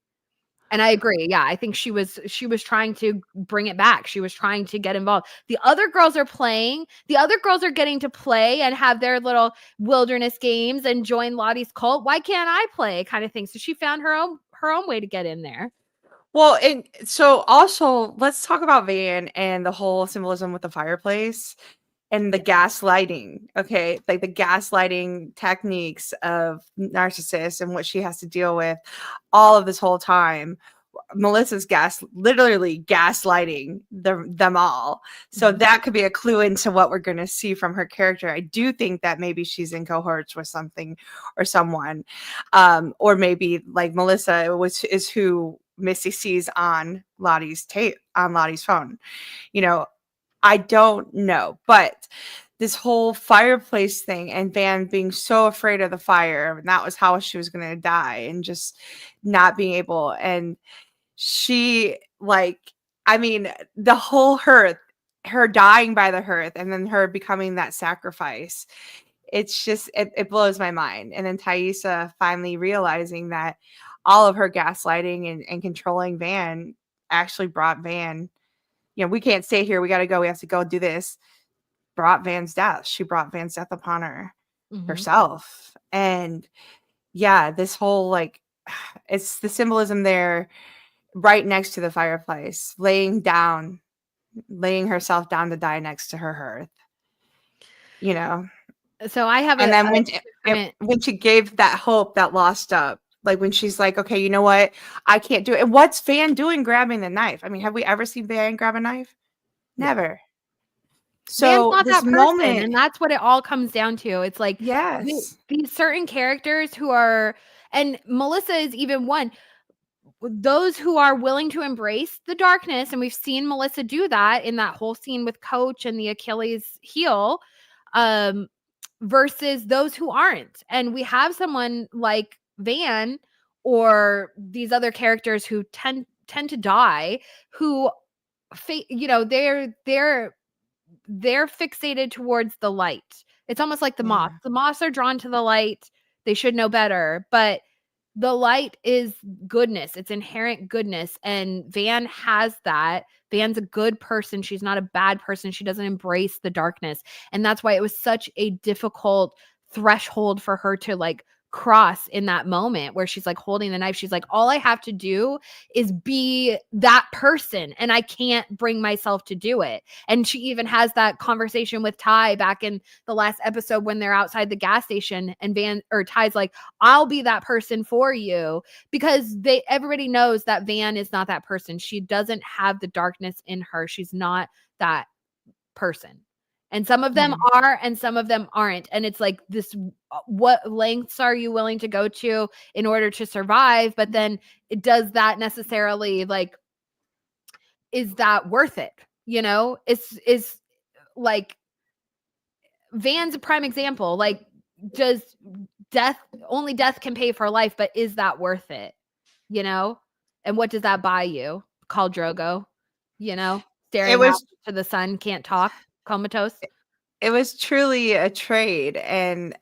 And I agree. Yeah, I think she was trying to bring it back. She was trying to get involved. The other girls are playing. The other girls are getting to play and have their little wilderness games and join Lottie's cult. Why can't I play, kind of thing? So she found her own way to get in there. Well, and so also let's talk about Van and the whole symbolism with the fireplace and the gaslighting. Okay. Like the gaslighting techniques of narcissists and what she has to deal with all of this whole time. Melissa's literally gaslighting them all. So Mhm. that could be a clue into what we're going to see from her character. I do think that maybe she's in cohorts with something or someone, or maybe like Melissa is who Missy sees on Lottie's phone. You know, I don't know, but this whole fireplace thing and Van being so afraid of the fire, and that was how she was going to die, and just not being able. And she, like, I mean, the whole hearth, her dying by the hearth, and then her becoming that sacrifice. It's just, it blows my mind. And then Thaisa finally realizing that all of her gaslighting and controlling Van actually brought Van, we can't stay here. We got to go. We have to go do this. Brought Van's death. She brought Van's death upon Mhm. herself. And yeah, this whole like, it's the symbolism there right next to the fireplace, laying herself down to die next to her hearth, you know. So I have And a then different. when she gave that hope that lost up, like when she's like, okay, you know what? I can't do it. And what's Van doing grabbing the knife? I mean, have we ever seen Van grab a knife? Yeah. Never. Van's So not this that person, moment, and that's what it all comes down to. It's like yes. these certain characters who are, and Melissa is even one, those who are willing to embrace the darkness, and we've seen Melissa do that in that whole scene with Coach and the Achilles heel, um, versus those who aren't. And we have someone like Van or these other characters who tend to die, who they're fixated towards the light. It's almost like the moths. Yeah. The moths are drawn to the light. They should know better, but the light is goodness. It's inherent goodness, and Van has that. Van's a good person. She's not a bad person. She doesn't embrace the darkness. And that's why it was such a difficult threshold for her to like cross in that moment where she's like holding the knife. She's like, all I have to do is be that person, and I can't bring myself to do it. And she even has that conversation with Ty back in the last episode when they're outside the gas station, and Ty's like, I'll be that person for you, because everybody knows that Van is not that person. She doesn't have the darkness in her. She's not that person. And some of them are, and some of them aren't. And it's like this, what lengths are you willing to go to in order to survive? But then does that necessarily like, is that worth it? You know, is like Van's a prime example. Like, does only death can pay for life, but is that worth it? You know? And what does that buy you? Khal Drogo, you know, It staring out was to the sun, can't talk, comatose. it was truly a trade, and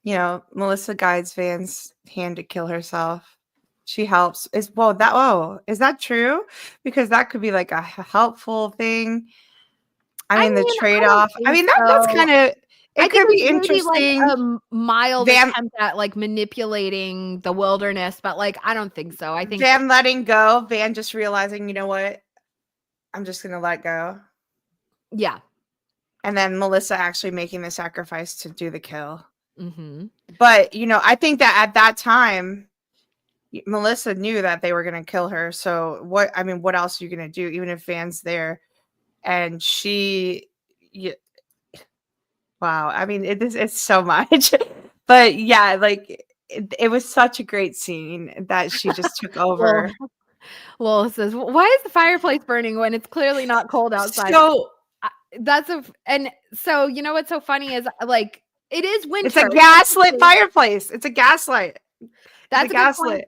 Melissa guides Van's hand to kill herself. She helps. Is that true? Because that could be like a helpful thing. I I mean, the mean, I don't trade-off. I think mean, that's so. kind of I it think could it be was maybe like interesting. a mild Van attempt at like manipulating the wilderness, but like I don't think so. I think Van letting go, Van just realizing, you know what? I'm just gonna let go. yeah. And then Melissa actually making the sacrifice to do the kill. Mm-hmm. But, I think that at that time, Melissa knew that they were going to kill her. So what else are you going to do, even if Van's there? And yeah, wow. I mean, it's so much. But yeah, like it was such a great scene that she just took Well, over. Lowell says, "Why is the fireplace burning when it's clearly not cold outside?" So And so you know what's so funny is like it is it's a winter. gaslit fireplace. It's a gaslight. It's a That's a good point. gaslit.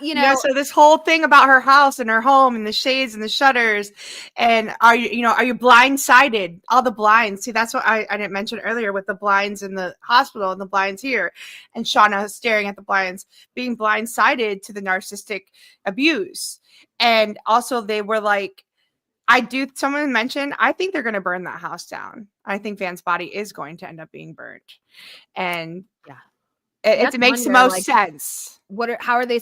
You know, So this whole thing about her house and her home and the shades and the shutters, and are you blindsided? All the blinds. See, that's what I didn't mention earlier with the blinds in the hospital and the blinds here, and Shauna staring at the blinds, being blindsided to the narcissistic abuse. And also they were like, someone mentioned, I think they're going to burn that house down. I think Van's body is going to end up being burnt. And yeah. it makes the most sense. How are they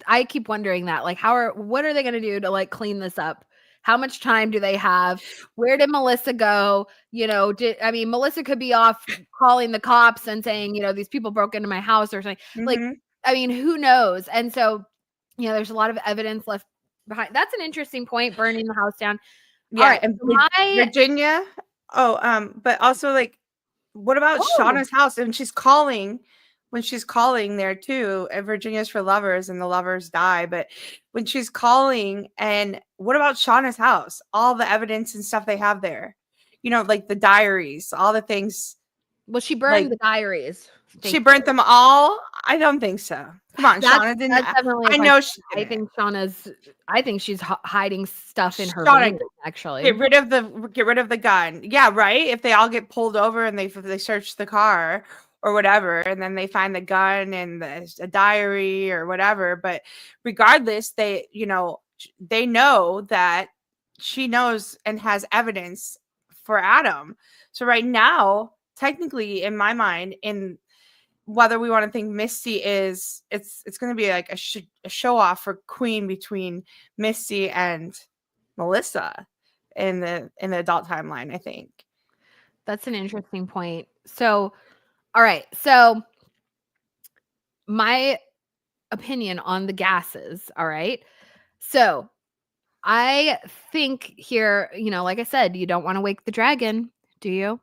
I keep wondering that, like, what are they going to do to like clean this up? How much time do they have? Where did Melissa go? Melissa could be off calling the cops and saying, these people broke into my house or something. Like, who knows? And so, there's a lot of evidence left behind. That's an interesting point, burning the house down. Yeah, all right. and So Virginia. But also like, what about Shauna's house? And when she's calling there too, and Virginia's for lovers and the lovers die. But when she's calling, and what about Shauna's house? All the evidence and stuff they have there, like the diaries, all the things. Well, she burned the diaries. She burnt them all? I don't think so. Come on, Shauna didn't. That's definitely I know she didn't. I think she's hiding stuff in her Shauna, van, actually. Get rid of the gun. Yeah, right? If they all get pulled over and they search the car or whatever, and then they find the gun and a diary or whatever. But regardless, they know that she knows and has evidence for Adam. So right now, technically, in my mind, in whether we want to think Misty it's going to be like a show off for Queen between Misty and Melissa in the adult timeline, I think. That's an interesting point. So, all right. So, my opinion on the gases, all right? So, I think here, like I said, you don't want to wake the dragon, do you?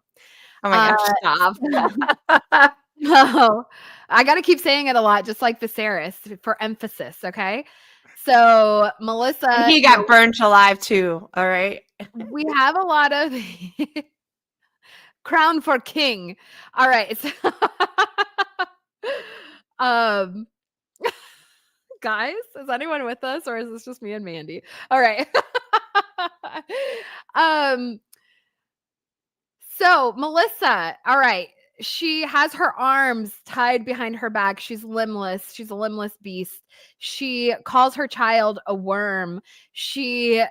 Oh my gosh, stop. No, I got to keep saying it a lot, just like Viserys for emphasis. Okay. So Melissa, he got burnt alive too. All right. We have a lot of crown for king. All right. So, guys, is anyone with us, or is this just me and Mandy? All right. So, Melissa, all right. She has her arms tied behind her back. She's limbless. She's a limbless beast. She calls her child a worm. She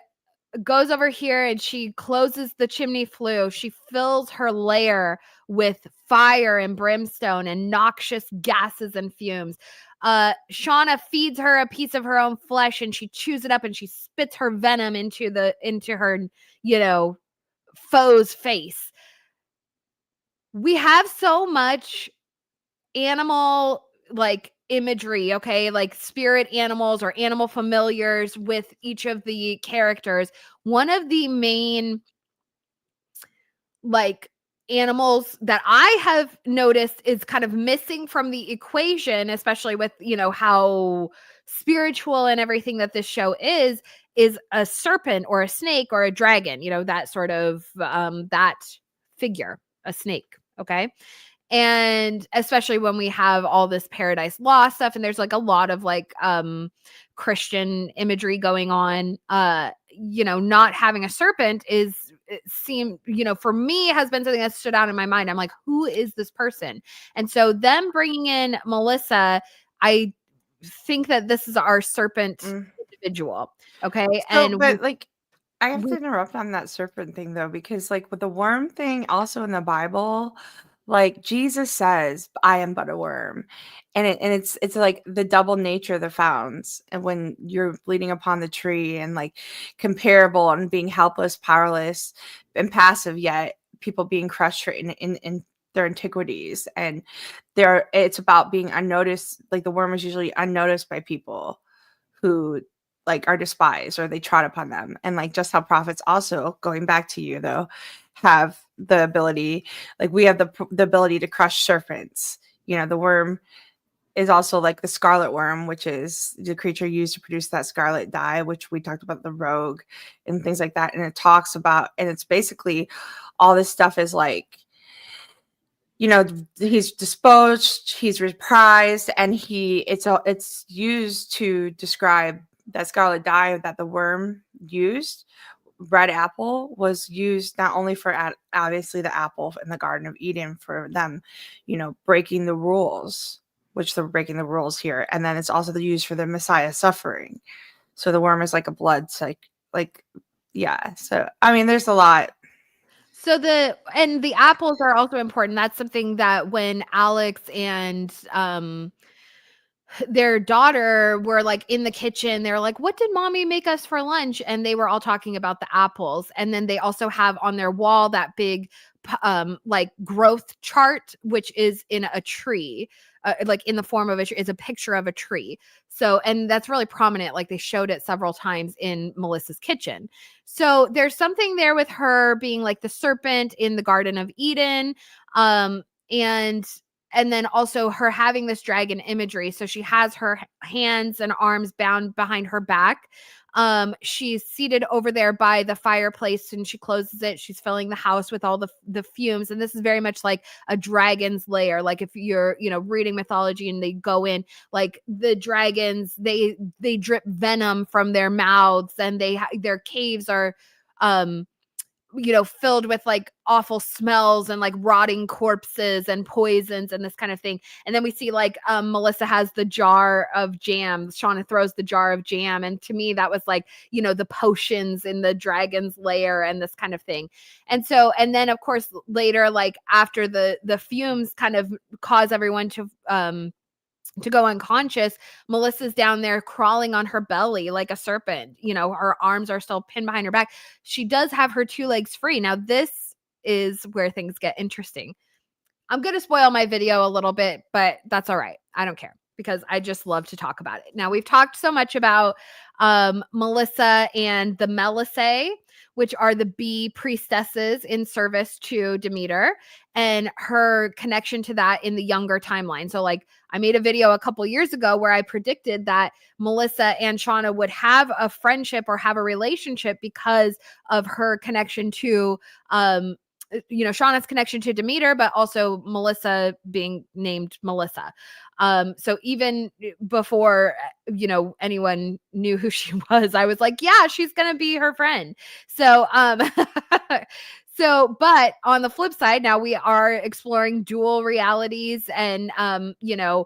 goes over here and she closes the chimney flue. She fills her lair with fire and brimstone and noxious gases and fumes. Shauna feeds her a piece of her own flesh and she chews it up and she spits her venom into her, you know, foe's face. We have so much animal like imagery, okay, like spirit animals or animal familiars with each of the characters. One of the main like animals that I have noticed is kind of missing from the equation, especially with, you know, how spiritual and everything that this show is a serpent or a snake or a dragon, you know, that sort of that figure, a snake, okay? And especially when we have all this paradise lost stuff and there's like a lot of like Christian imagery going on, you know, not having a serpent is it seemed, you know, for me has been something that stood out in my mind. I'm like, who is this person? And so them bringing in Melissa, I think that this is our serpent Mm. individual, okay? So, And but like, I have to we interrupt on that serpent thing though, because like with the worm thing, also in the Bible, like Jesus says, "I am but a worm," and it's like the double nature of the founds, and when you're bleeding upon the tree and like comparable and being helpless, powerless, and passive, yet people being crushed in their antiquities, and there it's about being unnoticed. Like the worm is usually unnoticed by people who like are despised or they trot upon them, and like just how prophets also, going back to you though, have the ability, like we have the ability to crush serpents. You know, the worm is also like the scarlet worm, which is the creature used to produce that scarlet dye, which we talked about, the rogue and things like that. And it talks about, and it's basically all this stuff is like, you know, he's disposed, he's reprised, and it's used to describe that scarlet dye that the worm used. Red apple was used not only for obviously the apple in the Garden of Eden for them, you know, breaking the rules, which they're breaking the rules here, and then it's also used for the Messiah suffering. So the worm is like a blood like yeah. So I mean, there's a lot. so the apples are also important. That's something that when Alex and their daughter were like in the kitchen, they were like, what did mommy make us for lunch? And they were all talking about the apples. And then they also have on their wall that big like growth chart, which is in a tree, like in the form of is a picture of a tree. So, and that's really prominent, like they showed it several times in Melissa's kitchen. So there's something there with her being like the serpent in the Garden of Eden, and then also her having this dragon imagery. So she has her hands and arms bound behind her back. She's seated over there by the fireplace and she closes it. She's filling the house with all the fumes. And this is very much like a dragon's lair. Like if you're, you know, reading mythology and they go in, like the dragons, they drip venom from their mouths and their caves are, you know, filled with like awful smells and like rotting corpses and poisons and this kind of thing. And then we see like Melissa has the jar of jam. Shauna throws the jar of jam. And to me, that was like, you know, the potions in the dragon's lair and this kind of thing. And so, and then of course, later, like after the fumes kind of cause everyone to go unconscious, Melissa's down there crawling on her belly like a serpent. You know, her arms are still pinned behind her back. She does have her two legs free. Now, this is where things get interesting. I'm going to spoil my video a little bit, but that's all right. I don't care because I just love to talk about it. Now, we've talked so much about Melissa and the Melissae, which are the bee priestesses in service to Demeter, and her connection to that in the younger timeline. So, like, I made a video a couple years ago where I predicted that Melissa and Shauna would have a friendship or have a relationship because of her connection to you know, Shauna's connection to Demeter, but also Melissa being named Melissa. So even before, you know, anyone knew who she was, I was like, yeah, she's going to be her friend. So, So, but on the flip side, now we are exploring dual realities, and the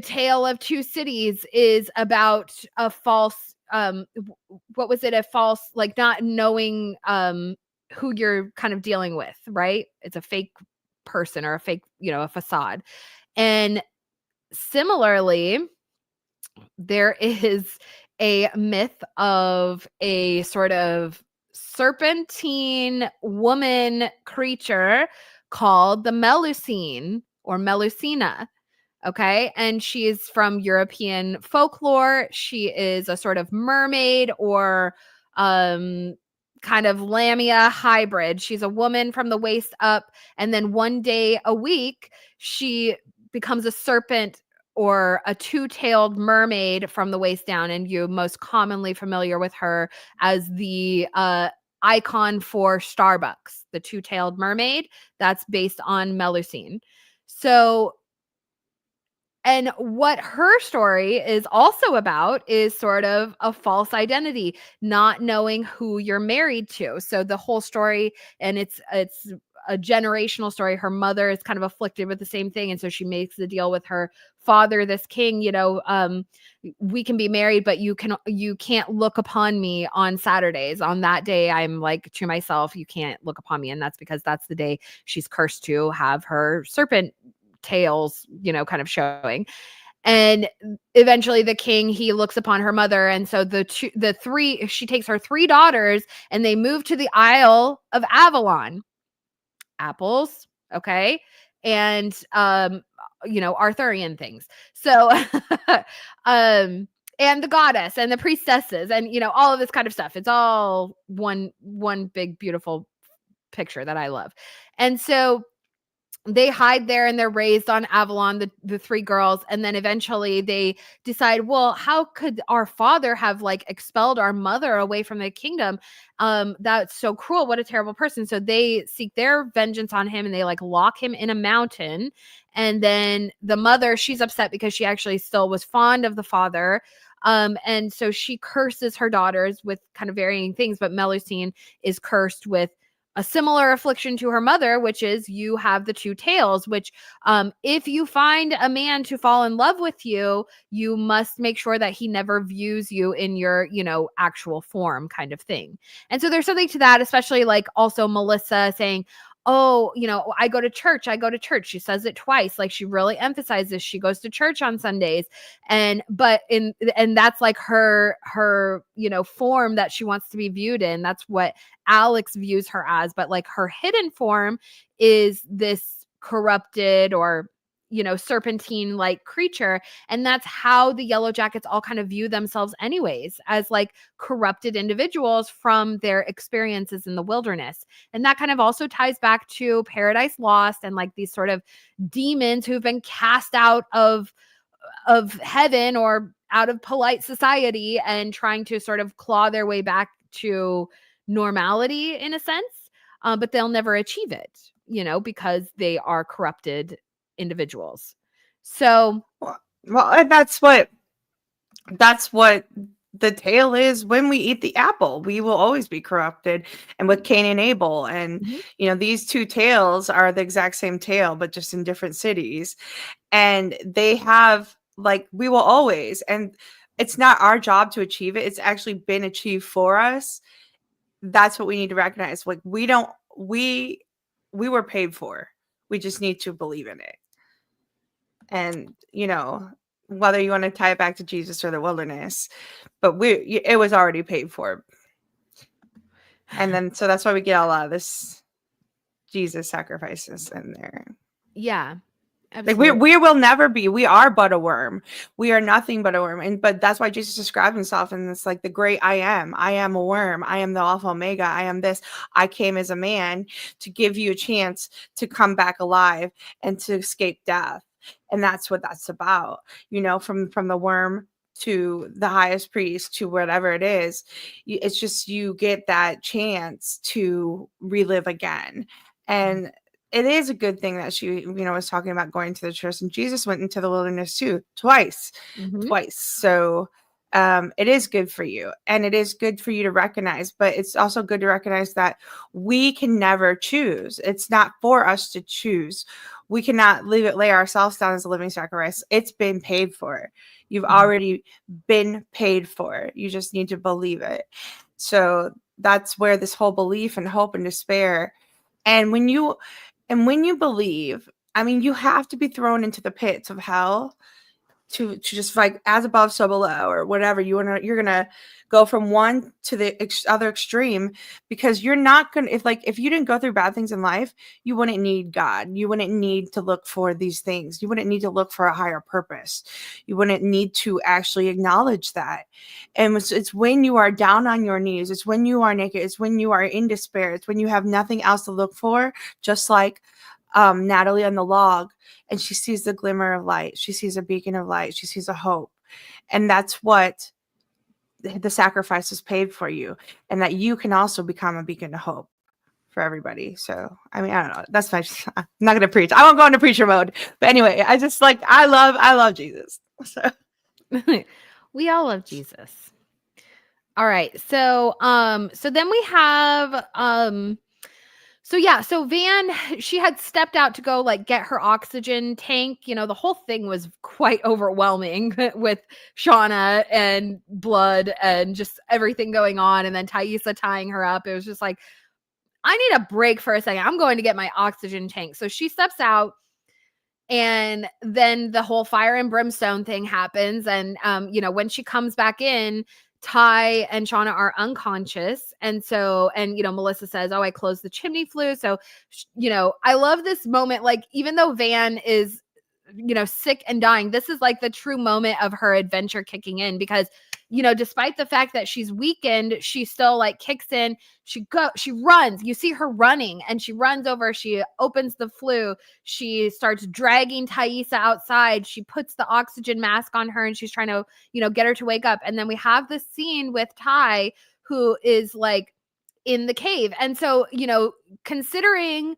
Tale of Two Cities is about a false what was it, a false, like, not knowing who you're kind of dealing with, right? It's a fake person, or a fake, a facade. And similarly, there is a myth of a sort of serpentine woman creature called the Melusine, or Melusina. Okay. And she is from European folklore. She is a sort of mermaid, or um, kind of lamia hybrid. She's a woman from the waist up. And then one day a week, she becomes a serpent, or a two-tailed mermaid from the waist down. And you're most commonly familiar with her as the icon for Starbucks, the two-tailed mermaid. That's based on Melusine. So, and what her story is also about is sort of a false identity, not knowing who you're married to. So the whole story, and it's a generational story. Her mother is kind of afflicted with the same thing, and so she makes the deal with her father, this king. We can be married, but you can't look upon me on Saturdays. On that day, I'm like to myself, you can't look upon me, and that's because that's the day she's cursed to have her serpent tails, kind of showing. And eventually the king, he looks upon her mother. And so she takes her three daughters, and they move to the Isle of Avalon. Apples. Okay. And, Arthurian things. So, and the goddess and the priestesses, and, all of this kind of stuff. It's all one big, beautiful picture that I love. And so they hide there, and they're raised on Avalon, the three girls. And then eventually they decide, well, how could our father have like expelled our mother away from the kingdom? That's so cruel. What a terrible person. So they seek their vengeance on him, and they like lock him in a mountain. And then the mother, she's upset because she actually still was fond of the father. And so she curses her daughters with kind of varying things, but Melusine is cursed with a similar affliction to her mother, which is you have the two tails, which if you find a man to fall in love with you, you must make sure that he never views you in your, actual form, kind of thing. And so there's something to that, especially like also Melissa saying, oh, I go to church. She says it twice. Like, she really emphasizes she goes to church on Sundays. And that's like her, form that she wants to be viewed in. That's what Alex views her as. But like, her hidden form is this corrupted, or serpentine like creature. And that's how the Yellowjackets all kind of view themselves anyways, as like corrupted individuals from their experiences in the wilderness. And that kind of also ties back to Paradise Lost, and like these sort of demons who've been cast out of heaven, or out of polite society, and trying to sort of claw their way back to normality in a sense. But they'll never achieve it, because they are corrupted individuals. So, well, and that's what the tale is. When we eat the apple, we will always be corrupted. And with Cain and Abel, and these two tales are the exact same tale, but just in different cities. And they have, like, we will always, and it's not our job to achieve it. It's actually been achieved for us. That's what we need to recognize. Like, we were paid for. We just need to believe in it. And, whether you want to tie it back to Jesus or the wilderness, but it was already paid for. And then, so that's why we get a lot of this Jesus sacrifices in there. Yeah. Absolutely. Like, we will never be. We are but a worm. We are nothing but a worm. But that's why Jesus described himself, and it's like the great I am. I am a worm. I am the Alpha Omega. I am this. I came as a man to give you a chance to come back alive and to escape death. And that's what that's about. From the worm to the highest priest to whatever it is, it's just you get that chance to relive again. And it is a good thing that she, was talking about going to the church, and Jesus went into the wilderness too, twice. So it is good for you, and it is good for you to recognize, but it's also good to recognize that we can never choose. It's not for us to choose. We cannot lay ourselves down as a living sacrifice. It's been paid for. You've already been paid for. You just need to believe it. So that's where this whole belief and hope and despair, and when you believe, I mean, you have to be thrown into the pits of hell to just like as above so below, or whatever. You're gonna go from one to the other extreme, because you're not gonna, if you didn't go through bad things in life, you wouldn't need God. You wouldn't need to look for these things. You wouldn't need to look for a higher purpose. You wouldn't need to actually acknowledge that. And it's when you are down on your knees, it's when you are naked, it's when you are in despair, it's when you have nothing else to look for, just like Natalie on the log, and she sees the glimmer of light. She sees a beacon of light. She sees a hope. And that's what the sacrifice is paid for you. And that you can also become a beacon of hope for everybody. So, I mean, I don't know. That's my, I'm not going to preach. I won't go into preacher mode. But anyway, I just like, I love Jesus. So. We all love Jesus. All right. So then we have, so Van, she had stepped out to go like get her oxygen tank. You know, the whole thing was quite overwhelming with Shauna and blood and just everything going on. And then Thaisa tying her up. It was just like, I need a break for a second. I'm going to get my oxygen tank. So she steps out, and then the whole fire and brimstone thing happens. And, when she comes back in, Ty and Shauna are unconscious. And so, Melissa says, "Oh, I closed the chimney flue." So, I love this moment. Like, even though Van is, sick and dying, this is like the true moment of her adventure kicking in, because, despite the fact that she's weakened, she still like kicks in. She runs. You see her running, and she runs over. She opens the flue. She starts dragging Thaisa outside. She puts the oxygen mask on her, and she's trying to, get her to wake up. And then we have this scene with Ty, who is like in the cave. And so, considering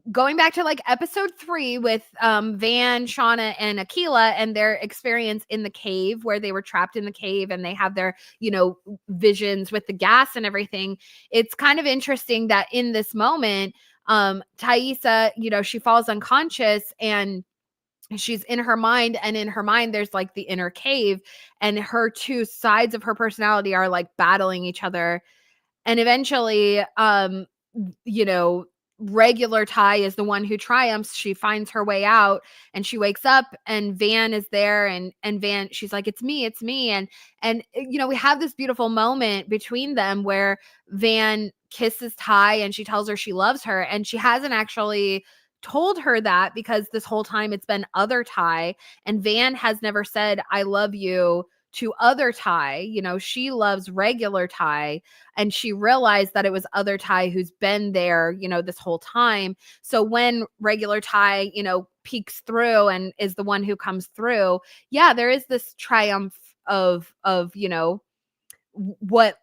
going back to like episode 3 with Van, Shauna, and Akila and their experience in the cave, where they were trapped in the cave and they have their, visions with the gas and everything. It's kind of interesting that in this moment, Thaisa, she falls unconscious, and she's in her mind, and in her mind there's like the inner cave, and her two sides of her personality are like battling each other. And eventually, regular Ty is the one who triumphs. She finds her way out, and she wakes up, and Van is there, and Van, she's like, it's me. And we have this beautiful moment between them where Van kisses Ty, and she tells her she loves her, and she hasn't actually told her that, because this whole time it's been other Ty, and Van has never said I love you to other Ty. She loves regular Ty, and she realized that it was other Ty who's been there, this whole time. So when regular Ty, peeks through and is the one who comes through, yeah, there is this triumph of what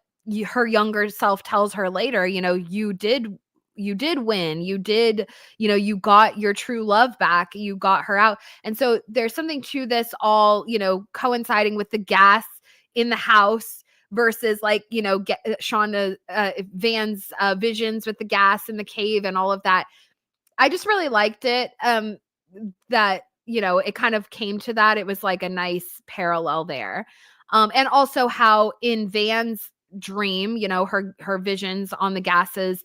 her younger self tells her later. You did win. You got your true love back. You got her out. And so there's something to this all, coinciding with the gas in the house versus like, Shauna, Van's visions with the gas in the cave and all of that. I just really liked it. That, it kind of came to that. It was like a nice parallel there. And also how in Van's dream, her visions on the gases,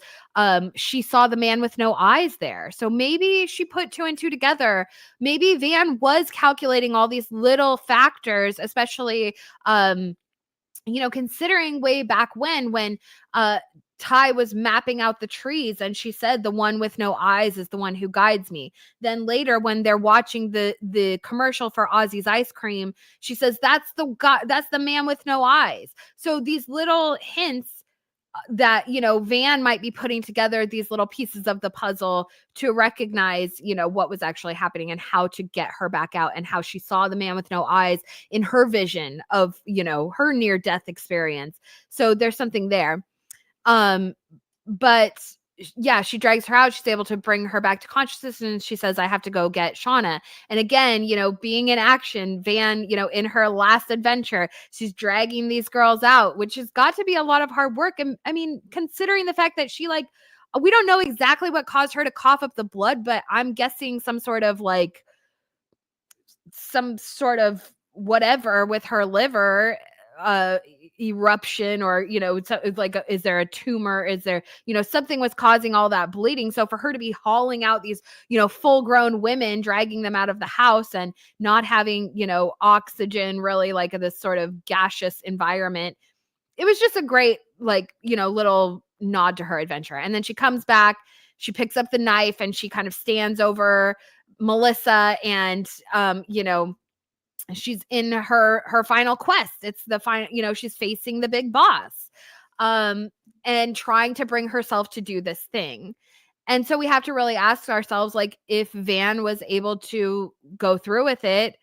she saw the man with no eyes there. So maybe she put 2 and 2 together. Maybe Van was calculating all these little factors, especially considering way back when Ty was mapping out the trees, and she said the one with no eyes is the one who guides me. Then later, when they're watching the commercial for Ozzy's ice cream, she says that's the guy, that's the man with no eyes. So these little hints that Van might be putting together these little pieces of the puzzle to recognize what was actually happening and how to get her back out, and how she saw the man with no eyes in her vision of her near death experience. So there's something there. But yeah, she drags her out. She's able to bring her back to consciousness, and she says, I have to go get Shauna. And again, being in action, Van, in her last adventure, she's dragging these girls out, which has got to be a lot of hard work. And I mean, considering the fact that she we don't know exactly what caused her to cough up the blood, but I'm guessing some sort of whatever with her liver uh eruption, or it's like is there a tumor, is there something was causing all that bleeding. So for her to be hauling out these full grown women, dragging them out of the house and not having oxygen, really like this sort of gaseous environment, it was just a great little nod to her adventure. And then she comes back, she picks up the knife, and she kind of stands over Melissa, and she's in her final quest. It's the final, she's facing the big boss, and trying to bring herself to do this thing. And so we have to really ask ourselves, like, if Van was able to go through with it,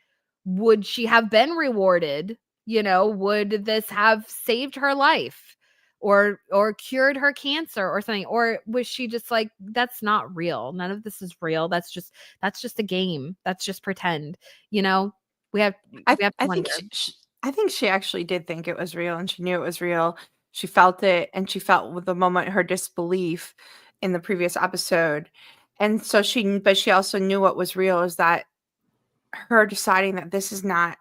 would she have been rewarded? Would this have saved her life, or cured her cancer or something? Or was she just like, that's not real. None of this is real. That's just a game. That's just pretend, you know? We have I we have to I think wonder. I think she actually did think it was real, and she knew it was real. She felt it, and she felt with the moment her disbelief in the previous episode. And so but she also knew what was real is that her deciding that this is not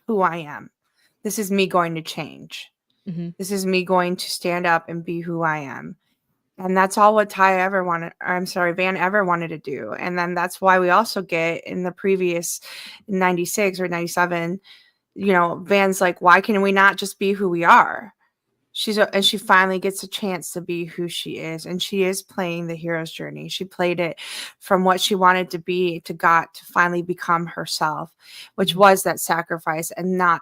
who I am. This is me going to change. Mhm. This is me going to stand up and be who I am. And that's all what Van ever wanted to do. And then that's why we also get in the previous 96 or 97, Van's like, why can we not just be who we are? And she finally gets a chance to be who she is. And she is playing the hero's journey. She played it from what she wanted to be to God, to finally become herself, which Mhm. was that sacrifice, and not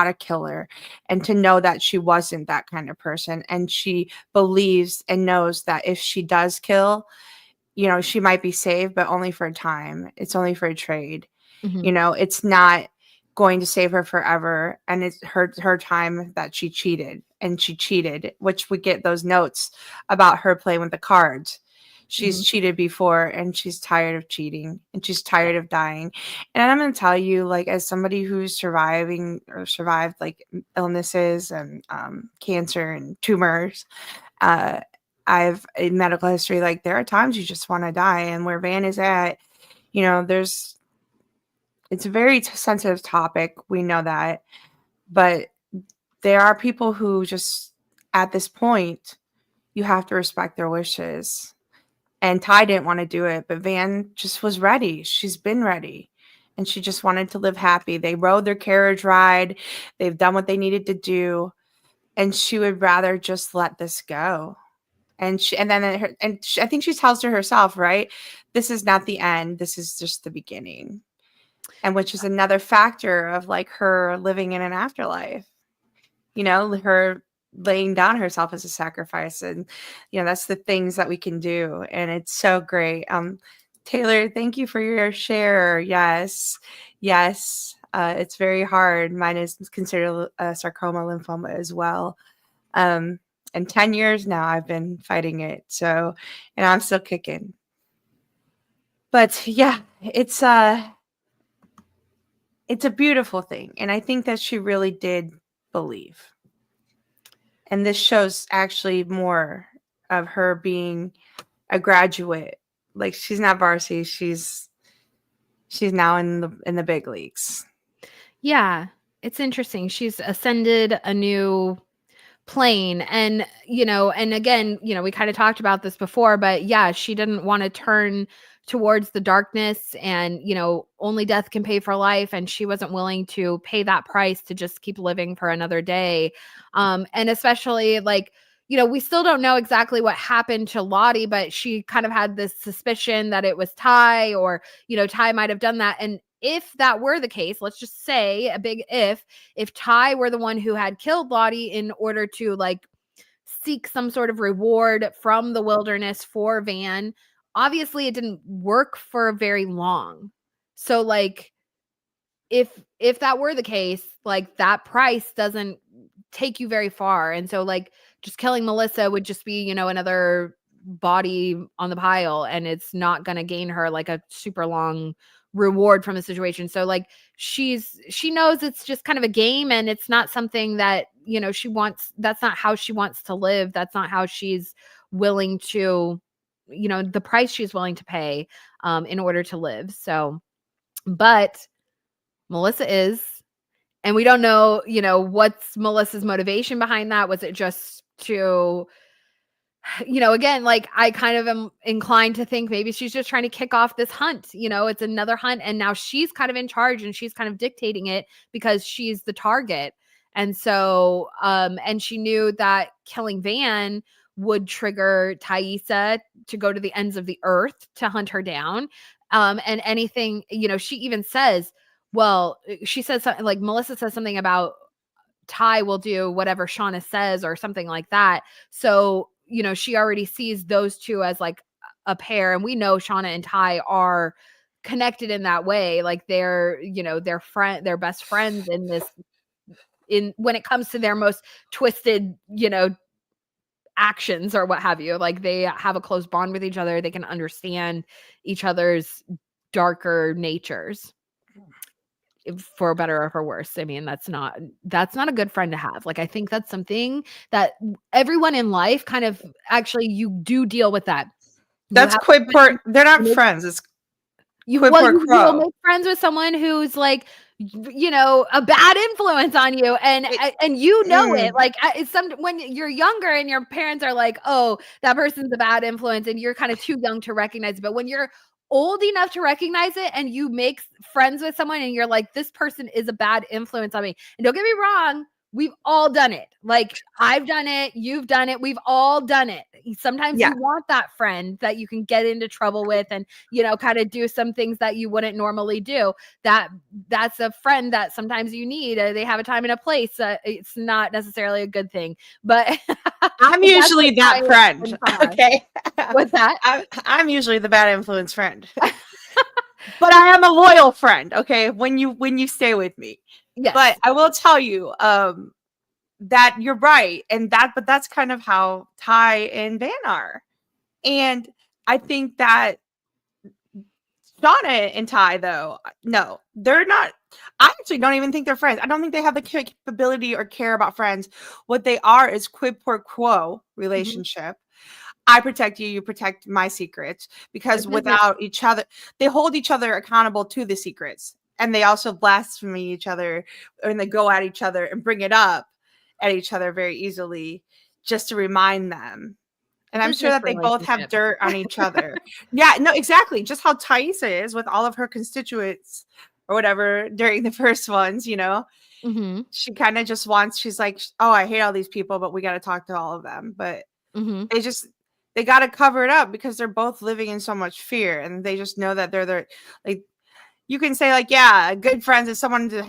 a killer, and to know that she wasn't that kind of person. And she believes and knows that if she does kill, she might be saved, but only for a time. It's only for a trade. Mhm. It's not going to save her forever. And it's her time that she cheated, and she cheated, which we get those notes about her playing with the cards. She's Mhm. cheated before, and she's tired of cheating, and she's tired of dying. And I'm going to tell you, like, as somebody who's survived like illnesses and cancer and tumors, uh, I've in medical history, like, there are times you just want to die. And where Van is at, there's it's a very sensitive topic. We know that. But there are people who just, at this point, you have to respect their wishes. And Ty didn't want to do it, but Van just was ready. She's been ready. And she just wanted to live happy. They rode their carriage ride. They've done what they needed to do. And she would rather just let this go. I think she tells to herself, right? This is not the end. This is just the beginning. And which is another factor of like her living in an afterlife, her laying down herself as a sacrifice. And, that's the things that we can do. And it's so great. Taylor, thank you for your share. Yes. Yes. It's very hard. Mine is considered a sarcoma lymphoma as well. And 10 years now I've been fighting it. So, and I'm still kicking. But yeah, it's a beautiful thing. And I think that she really did believe. And this shows actually more of her being a graduate. Like, she's not varsity, she's now in the big leagues. Yeah, it's interesting. She's ascended a new plane, and and again, we kind of talked about this before, but yeah, she didn't want to turn towards the darkness, and only death can pay for life, and she wasn't willing to pay that price to just keep living for another day. And especially, like, we still don't know exactly what happened to Lottie, but she kind of had this suspicion that it was Ty, or Ty might have done that. And if that were the case, let's just say a big if Ty were the one who had killed Lottie in order to like seek some sort of reward from the wilderness for Van, obviously it didn't work for very long. So like if that were the case, like that price doesn't take you very far. And so like just killing Melissa would just be, another body on the pile, and it's not going to gain her like a super long reward from the situation. So like she knows it's just kind of a game, and it's not something that, you know, she wants. That's not how she wants to live. That's not how she's willing to, you know, the price she's willing to pay in order to live. So, but Melissa is, and we don't know, you know, what's Melissa's motivation behind that. Was it just to, you know, again, like I kind of am inclined to think maybe she's just trying to kick off this hunt. You know, it's another hunt, and now she's kind of in charge and she's kind of dictating it because she's the target. And so, and she knew that killing Van would trigger Thaisa to go to the ends of the earth to hunt her down. And anything, you know, she even says, well, she says something like Melissa says something about Ty will do whatever Shauna says or something like that. So, you know, she already sees those two as like a pair. And we know Shauna and Ty are connected in that way. Like they're, you know, they're best friends in this, in when it comes to their most twisted, you know, actions or what have you. Like they have a close bond with each other. They can understand each other's darker natures, for better or for worse. I mean, that's not a good friend to have. Like I think that's something that everyone in life kind of, actually you do deal with that. You That's have quid pro. They're not friends. It's quid pro you will quo. make friends with someone who's like, you know, a bad influence on you, and you know it. Like it's some, when you're younger and your parents are like, oh, that person's a bad influence, and you're kind of too young to recognize it. But when you're old enough to recognize it and you make friends with someone and you're like, this person is a bad influence on me. And don't get me wrong, we've all done it. Like I've done it, you've done it, we've all done it. Sometimes Yeah. you want that friend that you can get into trouble with and, you know, kind of do some things that you wouldn't normally do. That's a friend that sometimes you need. They have a time and a place. It's not necessarily a good thing, but I'm usually that friend. Okay. What's that? I'm usually the bad influence friend. But I am a loyal friend, okay? When you stay with me. Yes. But I will tell you that you're right, and but that's kind of how Ty and Van are. And I think that Shauna and Ty, though, no, they're not. I actually don't even think they're friends. I don't think they have the capability or care about friends. What they are is quid pro quo relationship. I protect you, you protect my secrets, because without each other, they hold each other accountable to the secrets. And they also blaspheme each other, and they go at each other and bring it up at each other very easily just to remind them. And I'm sure that they both have dirt on each other. Yeah, no, exactly. Just how Thaisa is with all of her constituents or whatever during the first ones, you know. She kind of just wants, she's like, oh, I hate all these people, but we got to talk to all of them. But they got to cover it up because they're both living in so much fear, and they just know that they're like, you can say like, yeah, good friends is someone to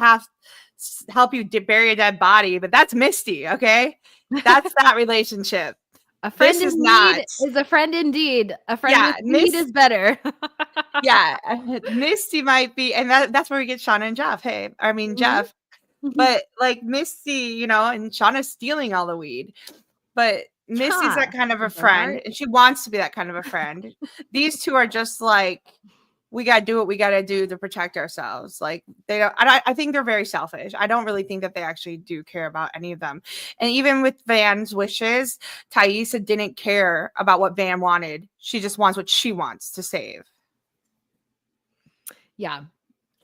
help you bury a dead body, but that's Misty. Okay. That's that relationship. A friend in need is a friend indeed. A friend with need is better. Yeah. Misty might be, and that's where we get Shauna and Jeff. Hey, I mean, Jeff, but like Misty, you know, and Shauna's stealing all the weed, but Misty's that kind of a friend, and she wants to be that kind of a friend. These two are just like, we got to do what we got to do to protect ourselves. Like they don't, I think they're very selfish. I don't really think that they actually do care about any of them. And even with Van's wishes, Thaisa didn't care about what Van wanted. She just wants what she wants to save. Yeah.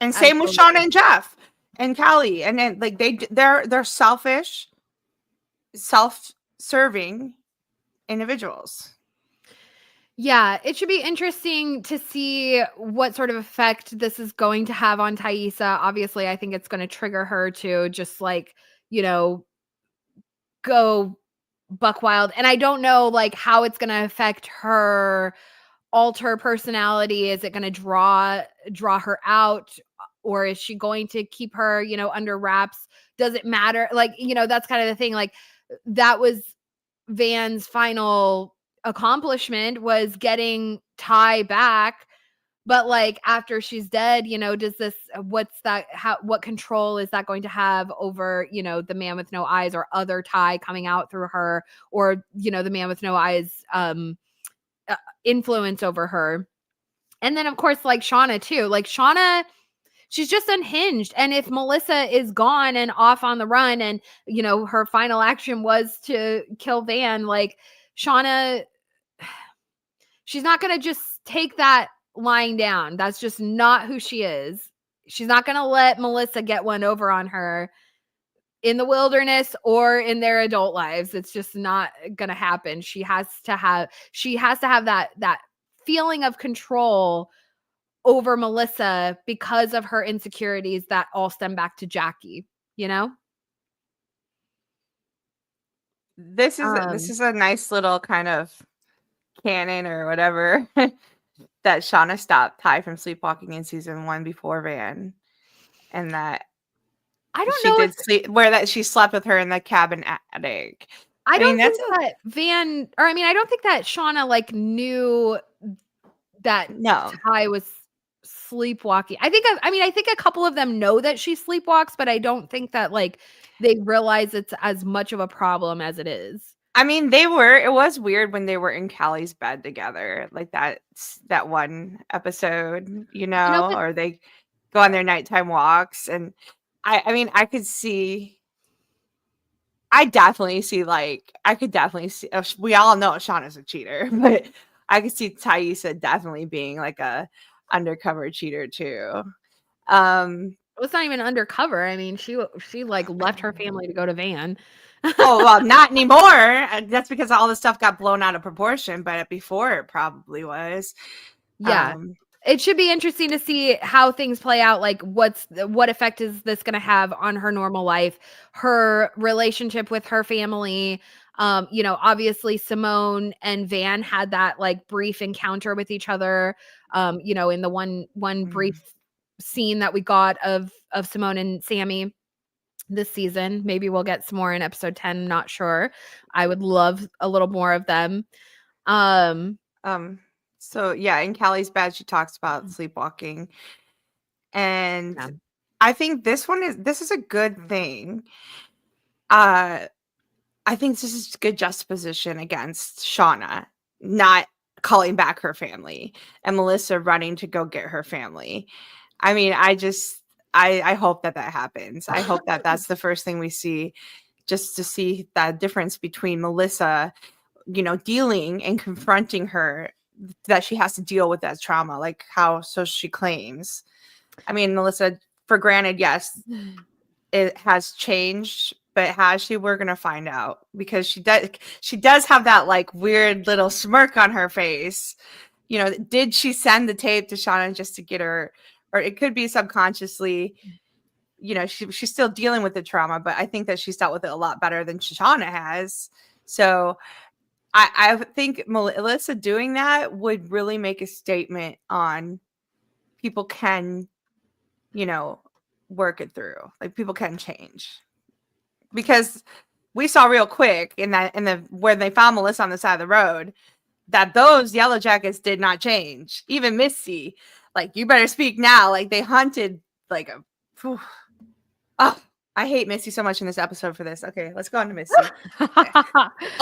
And same with Shauna and Jeff and Callie. And then like they're selfish, self-serving individuals. Yeah, it should be interesting to see what sort of effect this is going to have on Thaisa. Obviously, I think it's going to trigger her to just like, you know, go buck wild. And I don't know like how it's going to affect her alter personality. Is it going to draw her out, or is she going to keep her, you know, under wraps? Does it matter? Like, you know, that's kind of the thing. Like that was Van's final accomplishment, was getting Ty back, but like after she's dead, you know, what control is that going to have over, you know, the man with no eyes, or other Ty coming out through her, or, you know, the man with no eyes influence over her. And then, of course, like Shauna, too. Like, Shauna, she's just unhinged. And if Melissa is gone and off on the run and, her final action was to kill Van, like, Shauna, she's not going to just take that lying down. That's just not who she is. She's not going to let Melissa get one over on her in the wilderness or in their adult lives. It's just not going to happen. She has to have that feeling of control over Melissa because of her insecurities that all stem back to Jackie, you know? This is a nice little kind of canon or whatever that Shauna stopped Ty from sleepwalking in season 1 before Van, and that I don't she know did if sleep where that she slept with her in the cabin attic. I I mean, don't that's think that Van, or I mean, I don't think that Shauna like knew that no. Ty was sleepwalking. I think a couple of them know that she sleepwalks, but I don't think that like they realize it's as much of a problem as it is. I mean, it was weird when they were in Callie's bed together, like that one episode, But or they go on their nighttime walks, and I mean, I could definitely see, we all know Shauna's a cheater, but I could see Thaisa definitely being like a undercover cheater too. it's not even undercover. I mean, she like left her family to go to Van. Oh, well, not anymore. That's because all the stuff got blown out of proportion, but before it probably was. Yeah. Um, It should be interesting to see how things play out. Like, what effect is this going to have on her normal life, her relationship with her family? Obviously Simone and Van had that like brief encounter with each other. In the one brief scene that we got of Simone and Sammy this season. Maybe we'll get some more in episode 10. I'm not sure. I would love a little more of them. So yeah, in Callie's bed, she talks about sleepwalking, and Yeah. I think this is a good thing. I think this is good juxtaposition against Shauna not calling back her family and Melissa running to go get her family. I mean, I hope that happens. I hope that that's the first thing we see, just to see that difference between Melissa, dealing and confronting her, that she has to deal with that trauma, like how so she claims. I mean, Melissa, for granted, yes, it has changed, but has she? We're gonna find out, because she does have that like weird little smirk on her face. Did she send the tape to Shauna just to get her, or it could be subconsciously, she's still dealing with the trauma, but I think that she's dealt with it a lot better than Shauna has. So I think Melissa doing that would really make a statement on people can, work it through. Like, people can change. Because we saw real quick in the where they found Melissa on the side of the road, that those Yellowjackets did not change. Even Misty, like, you better speak now. Like, they hunted like a. Whew. Oh, I hate Misty so much in this episode for this. Okay, let's go on to Misty.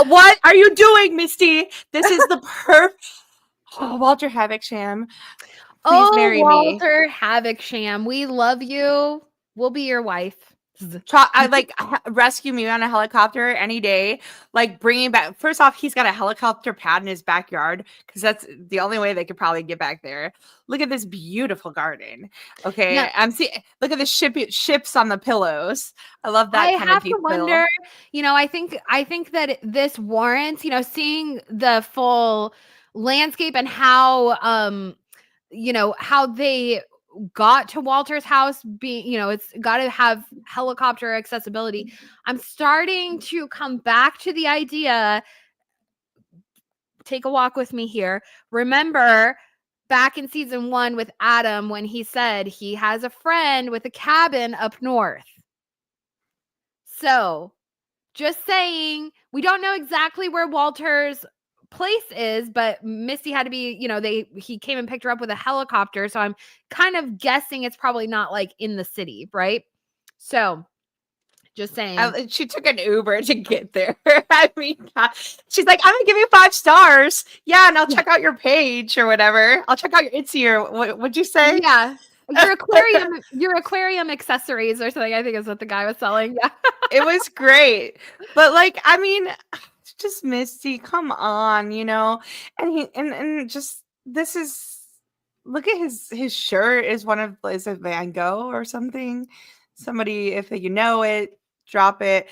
What are you doing, Misty? This is the Walter Havisham. Please marry me. Walter Havisham, we love you. We'll be your wife. I like rescue me on a helicopter any day. Like, bringing back. First off, he's got a helicopter pad in his backyard, because that's the only way they could probably get back there. Look at this beautiful garden. Okay, Now, I'm see. Look at the ships on the pillows. I love that I kind of have to detail. wonder. I think that this warrants, seeing the full landscape and how how they got to Walter's house, being, it's got to have helicopter accessibility. I'm starting to come back to the idea. Take a walk with me here. Remember back in season 1 with Adam, when he said he has a friend with a cabin up north. So just saying, we don't know exactly where Walter's place is, but Misty had to be, he came and picked her up with a helicopter. So I'm kind of guessing it's probably not like in the city, right? So Just saying. She took an Uber to get there. I mean, God. She's like, I'm gonna give you 5 stars. Yeah, and I'll Yeah. check out your page or whatever. I'll check out your Etsy or what'd you say? Yeah. Your aquarium accessories or something, I think is what the guy was selling. Yeah. It was great. But like, I mean, just Misty, come on, And he and just this is look at his shirt is a Van Gogh or something. Somebody, if you know it, drop it.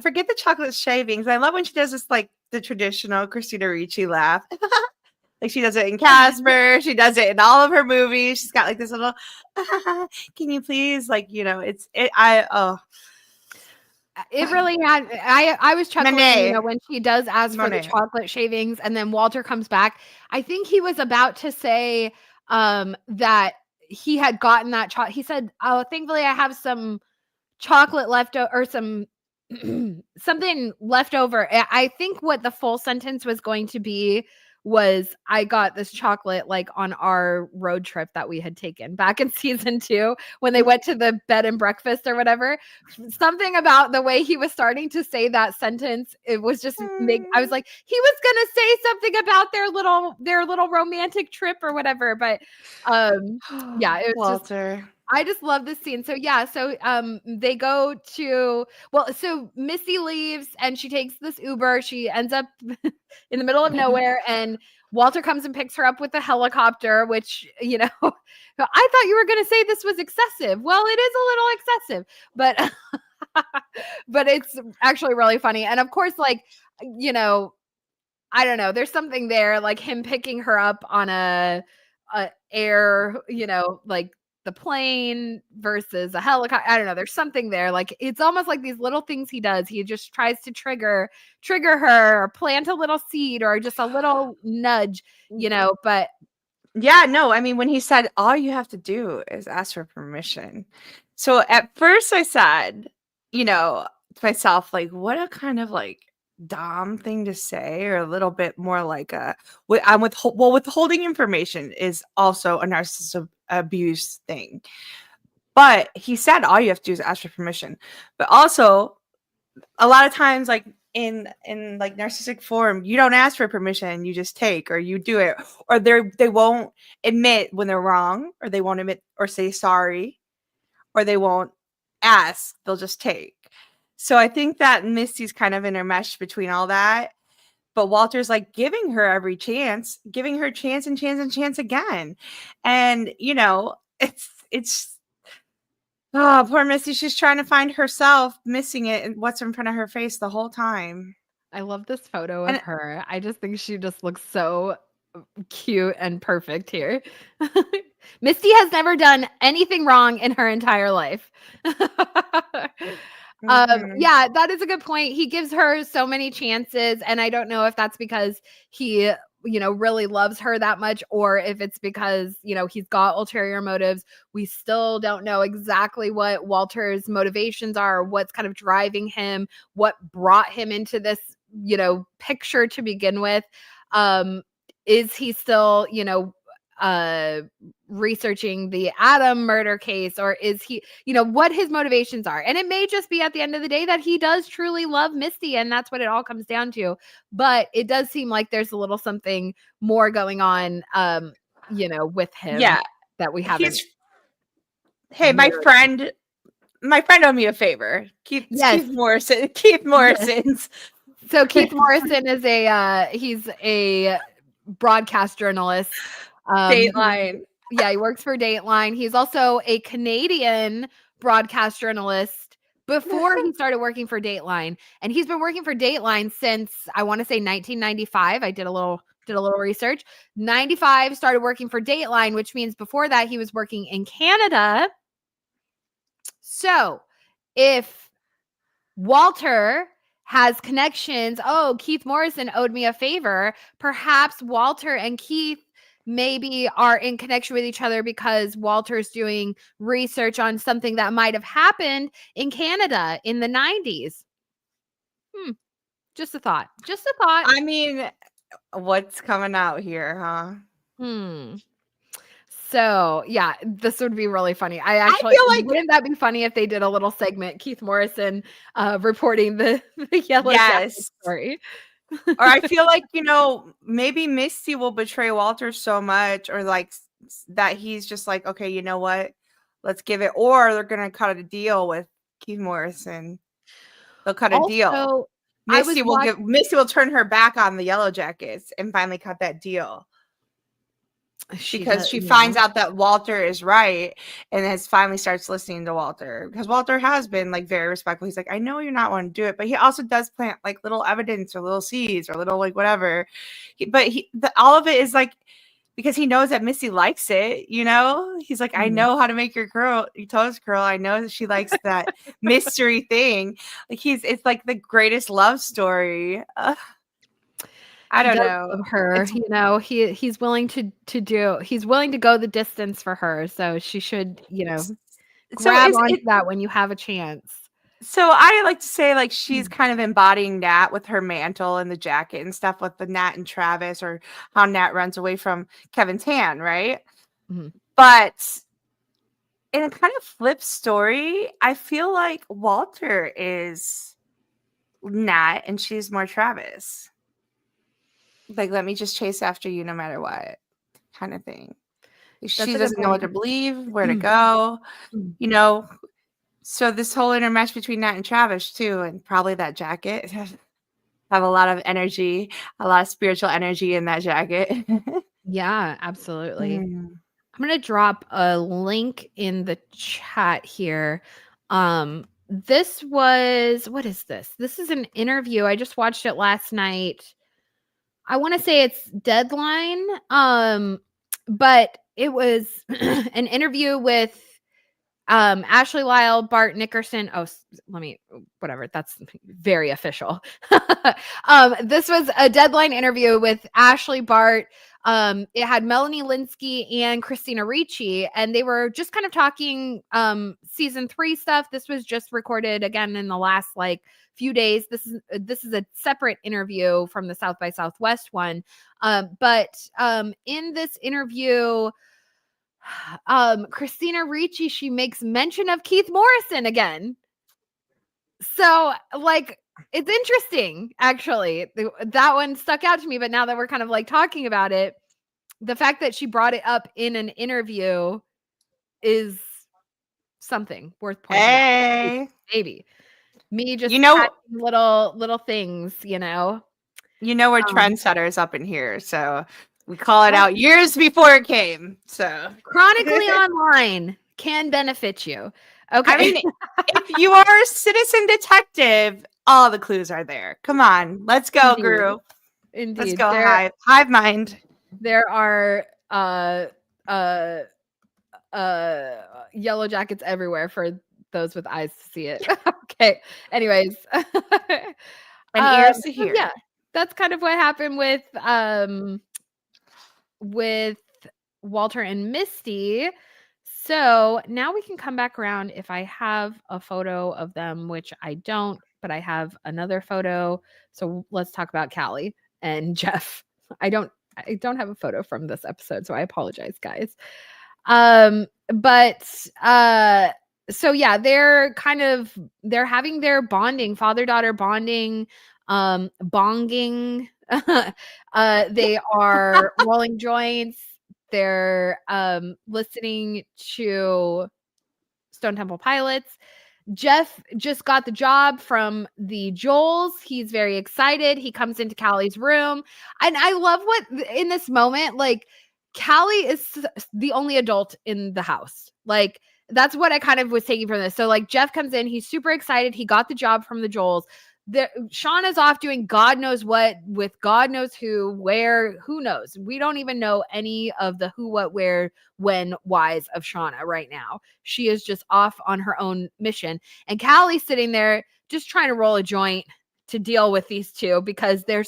Forget the chocolate shavings. I love when she does this like the traditional Christina Ricci laugh. Like she does it in Casper, she does it in all of her movies. She's got like this little can you please It really had I was chuckling, Monet. when she does ask for the Monet. chocolate shavings and then Walter comes back. I think he was about to say, that he had gotten that he said, "Oh, thankfully I have some chocolate left or some something left over." I think what the full sentence was going to be was, "I got this chocolate like on our road trip that we had taken back in season 2 when they went to the bed and breakfast or whatever." Something about the way he was starting to say that sentence, it was just I was like, he was gonna say something about their little romantic trip or whatever. But yeah, it was just Walter. I just love this scene. So yeah, so they go to so Missy leaves and she takes this Uber. She ends up in the middle of nowhere, and Walter comes and picks her up with a helicopter, which, I thought you were going to say this was excessive. Well, it is a little excessive, but but it's actually really funny. And of course, like, I don't know, there's something there, like him picking her up on a air, like the plane versus a helicopter. I don't know. There's something there. Like it's almost like these little things he does. He just tries to trigger her or plant a little seed or just a little nudge, but Yeah, no, I mean, when he said, all you have to do is ask for permission. So at first I said, to myself, like, what a kind of like Dom thing to say, or a little bit more like withholding information is also a narcissist abuse thing. But he said, all you have to do is ask for permission. But also, a lot of times, like in like narcissistic form, you don't ask for permission, you just take, or you do it, or they won't admit when they're wrong, or they won't admit or say sorry, or they won't ask, they'll just take. So I think that Misty's kind of intermeshed between all that, but Walter's like giving her every chance, giving her chance and chance and chance again. And it's oh, poor Misty. She's trying to find herself, missing it, and what's in front of her face the whole time. I love this photo of And her. I just think she just looks so cute and perfect here. Misty has never done anything wrong in her entire life. mhm. Yeah, that is a good point. He gives her so many chances, and I don't know if that's because he, really loves her that much, or if it's because, he's got ulterior motives. We still don't know exactly what Walter's motivations are, or what's kind of driving him, what brought him into this, picture to begin with. Is he still, researching the Adam murder case, or is he, what his motivations are? And it may just be at the end of the day that he does truly love Misty, and that's what it all comes down to. But it does seem like there's a little something more going on, with him Yeah, that we haven't he's. Hey, my mirrored. friend. My friend owed me a favor. Yes, Keith Morrison. Keith yes. Morrison's So Keith Morrison is he's a broadcast journalist. Dateline. Yeah, he works for Dateline. He's also a Canadian broadcast journalist before he started working for Dateline. And he's been working for Dateline since, I want to say, 1995. I did a little research. 95 started working for Dateline, which means before that he was working in Canada. So, if Walter has connections, oh, Keith Morrison owed me a favor, perhaps Walter and Keith maybe are in connection with each other because Walter's doing research on something that might have happened in Canada in the 90s. Just a thought. Just a thought. I mean, what's coming out here, huh? Hmm. So, yeah, this would be really funny. I I actually feel like wouldn't that be funny if they did a little segment, Keith Morrison, reporting the Yellow Jacket yes. story? Or I feel like, maybe Misty will betray Walter so much or like that he's just like, okay, you know what? Let's give it. Or they're going to cut a deal with Keith Morrison. They'll cut a deal. Also, I was Misty will turn her back on the Yellow Jackets and finally cut that deal she because does, she finds out that Walter is right and has finally starts listening to Walter because Walter has been like very respectful. He's like, I know you're not wanting to do it, but he also does plant like little evidence or little seeds or little like whatever. All of it is like because he knows that Missy likes it, He's like, I know how to make your toes curl. I know that she likes that mystery thing. Like it's like the greatest love story. I don't know. love her. He's willing he's willing to go the distance for her. So she should, So grab onto that when you have a chance. So I like to say like she's kind of embodying Nat with her mantle and the jacket and stuff with the Nat and Travis or how Nat runs away from Kevin's hand, right? Mm-hmm. But in a kind of flip story, I feel like Walter is Nat and she's more Travis. Like, let me just chase after you no matter what kind of thing. She doesn't know what to believe, where to go, So this whole intermesh between Nat and Travis too, and probably that jacket have a lot of energy, a lot of spiritual energy in that jacket. Yeah, absolutely. I'm going to drop a link in the chat here. This was, what is this? This is an interview. I just watched it last night. I want to say it's Deadline. But it was an interview with Ashley Lyle, Bart Nickerson. Oh, whatever. That's very official. This was a Deadline interview with Ashley, Bart. It had Melanie Linsky and Christina Ricci, and they were just kind of talking season 3 stuff. This was just recorded again in the last few days. This is a separate interview from the South by Southwest one. But in this interview, Christina Ricci, she makes mention of Keith Morrison again. So it's interesting, actually. That one stuck out to me, but now that we're kind of talking about it, the fact that she brought it up in an interview is something worth pointing out. Maybe. Me just little things, we're trendsetters up in here, so we call it out years before it came. So chronically online can benefit you. Okay. I mean, if you are a citizen detective, all the clues are there. Come on, let's go, group. Indeed. Let's go, hive mind. There are yellow jackets everywhere for those with eyes to see it. Okay. Anyways. And ears to hear. Yeah. That's kind of what happened with Walter and Misty. So now we can come back around if I have a photo of them, which I don't, but I have another photo. So let's talk about Callie and Jeff. I don't have a photo from this episode, so I apologize, guys. So yeah, they're having their bonding, father-daughter bonding, bonging. They are rolling joints. They're listening to Stone Temple Pilots. Jeff just got the job from the Joels. He's very excited. He comes into Callie's room. And I love what in this moment, Callie is the only adult in the house. That's what I kind of was taking from this. So Jeff comes in, he's super excited. He got the job from the Joels. Shauna's off doing God knows what with God knows who, where, who knows. We don't even know any of the who, what, where, when, whys of Shauna right now. She is just off on her own mission. And Callie's sitting there just trying to roll a joint to deal with these two because Callie,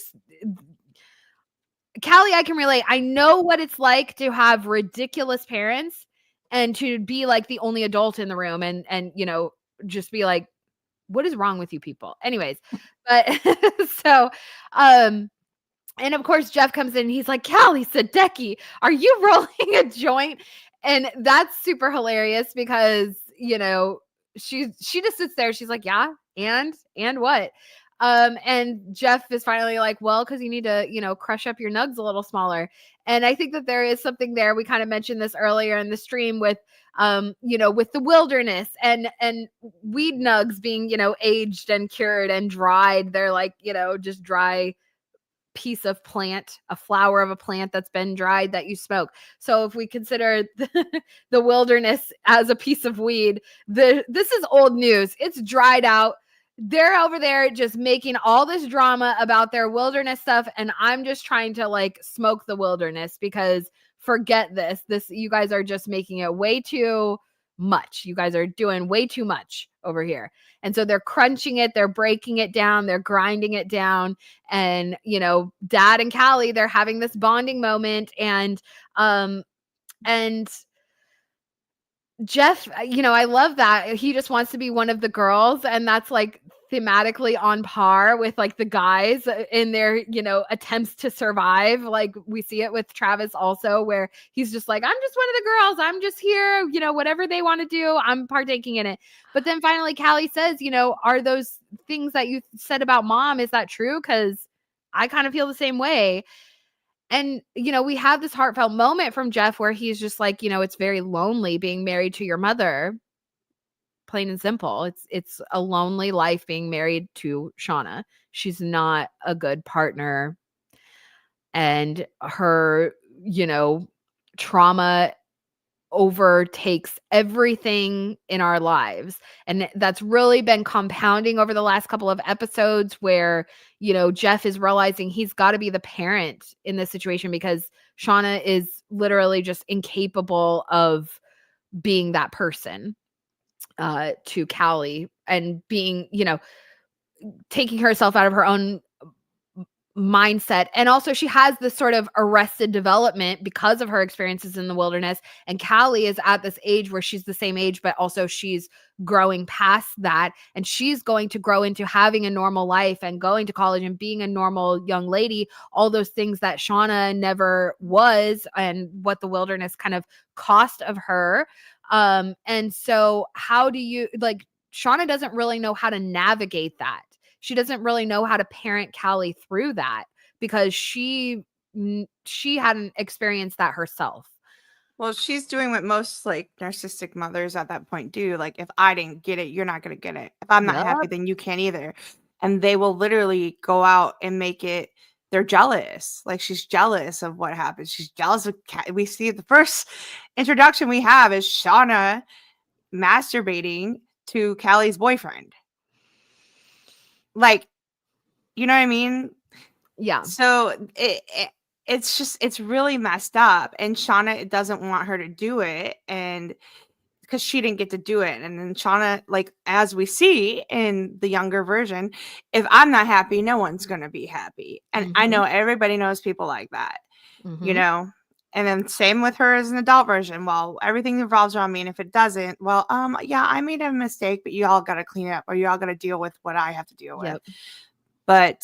I can relate. I know what it's like to have ridiculous parents and to be the only adult in the room and just be what is wrong with you people? Anyways, but so, and of course Jeff comes in and he's like, Callie Sadecki, are you rolling a joint? And that's super hilarious because, she just sits there. She's like, yeah, and what? And Jeff is finally like, well, because you need to, crush up your nugs a little smaller. And I think that there is something there. We kind of mentioned this earlier in the stream with, with the wilderness and weed nugs being, aged and cured and dried. They're like, just dry piece of plant, a flower of a plant that's been dried that you smoke. So if we consider the wilderness as a piece of weed, this is old news. It's dried out. They're over there just making all this drama about their wilderness stuff, and I'm just trying to like smoke the wilderness because forget this. You guys are just making it way too much. You guys are doing way too much over here. And so they're crunching it, they're breaking it down, they're grinding it down. And, Dad and Callie, they're having this bonding moment. And Jeff, I love that. He just wants to be one of the girls. And that's like thematically on par with like the guys in their, attempts to survive. Like we see it with Travis also, where he's just like, I'm just one of the girls. I'm just here, whatever they want to do, I'm partaking in it. But then finally Callie says, are those things that you said about mom, is that true? Because I kind of feel the same way. And, we have this heartfelt moment from Jeff where he's just like, it's very lonely being married to your mother. Plain and simple. It's a lonely life being married to Shauna. She's not a good partner. And her, trauma overtakes everything in our lives. And that's really been compounding over the last couple of episodes where, Jeff is realizing he's got to be the parent in this situation because Shauna is literally just incapable of being that person to Callie and being, taking herself out of her own mindset. And also she has this sort of arrested development because of her experiences in the wilderness. And Callie is at this age where she's the same age, but also she's growing past that. And she's going to grow into having a normal life and going to college and being a normal young lady, all those things that Shauna never was and what the wilderness kind of cost of her. And so how do you like, Shauna doesn't really know how to navigate that. She doesn't really know how to parent Callie through that because she hadn't experienced that herself. Well, she's doing what most like narcissistic mothers at that point do. Like, if I didn't get it, you're not going to get it. If I'm not happy, Yep. then you can't either. And they will literally go out and make it, they're jealous. Like, she's jealous of what happens. She's jealous of we see the first introduction we have is Shauna masturbating to Callie's boyfriend. Like, you know what I mean? Yeah. So it's really messed up, and Shauna doesn't want her to do it, and because she didn't get to do it. And then Shauna, like, as we see in the younger version, if I'm not happy, no one's gonna be happy. And I know everybody knows people like that, and then same with her as an adult version. Well, everything revolves around me, and if it doesn't, well, yeah, I made a mistake, but you all got to clean it up, or you all got to deal with what I have to deal with. But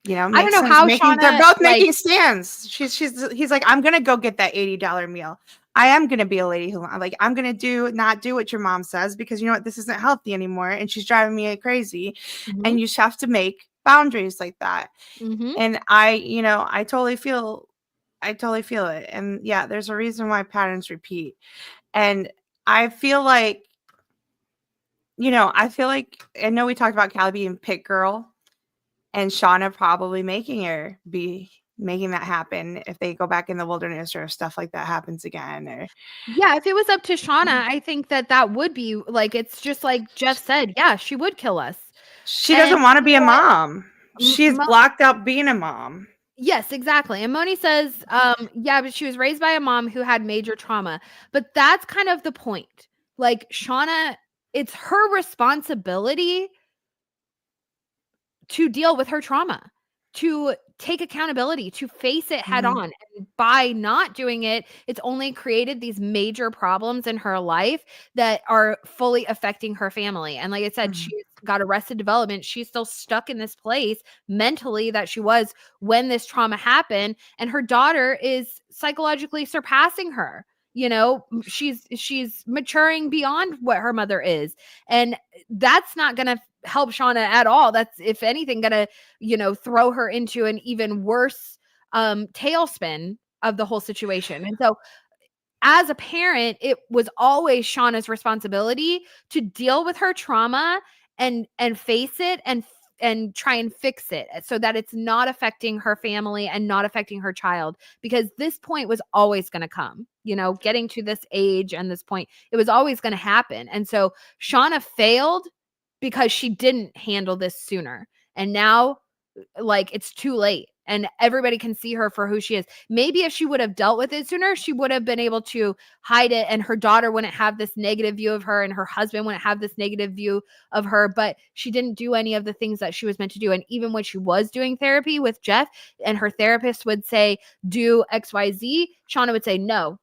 I don't know how Shauna, they're both making stands. He's like, I'm gonna go get that $80 meal. I am gonna be a lady who, like, I'm gonna not do what your mom says because you know what, this isn't healthy anymore, and she's driving me crazy. And you just have to make boundaries like that. And I totally feel it. And yeah, there's a reason why patterns repeat. And I feel like, I know we talked about Callie being pit girl. And Shauna probably making that happen if they go back in the wilderness or if stuff like that happens again. Or yeah, if it was up to Shauna, I think that would be like, it's just like Jeff said, yeah, she would kill us. She doesn't want to be a mom. She's blocked out being a mom. Yes, exactly. And Moni says, yeah, but she was raised by a mom who had major trauma. But that's kind of the point. Like, Shauna, it's her responsibility to deal with her trauma, to take accountability, to face it head on. And by not doing it, it's only created these major problems in her life that are fully affecting her family. And like I said, she's got arrested development. She's still stuck in this place mentally that she was when this trauma happened. And her daughter is psychologically surpassing her. she's maturing beyond what her mother is. And that's not going to help Shauna at all. That's, if anything, going to, throw her into an even worse tailspin of the whole situation. And so as a parent, it was always Shauna's responsibility to deal with her trauma and face it and try and fix it so that it's not affecting her family and not affecting her child, because this point was always going to come, getting to this age and this point, it was always going to happen. And so Shauna failed because she didn't handle this sooner. And now, like, it's too late and everybody can see her for who she is. Maybe if she would have dealt with it sooner, she would have been able to hide it and her daughter wouldn't have this negative view of her and her husband wouldn't have this negative view of her. But she didn't do any of the things that she was meant to do. And even when she was doing therapy with Jeff and her therapist would say, do XYZ, Shauna would say no.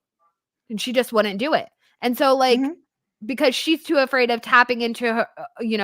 And she just wouldn't do it. And so, like, Mhm. because she's too afraid of tapping into her,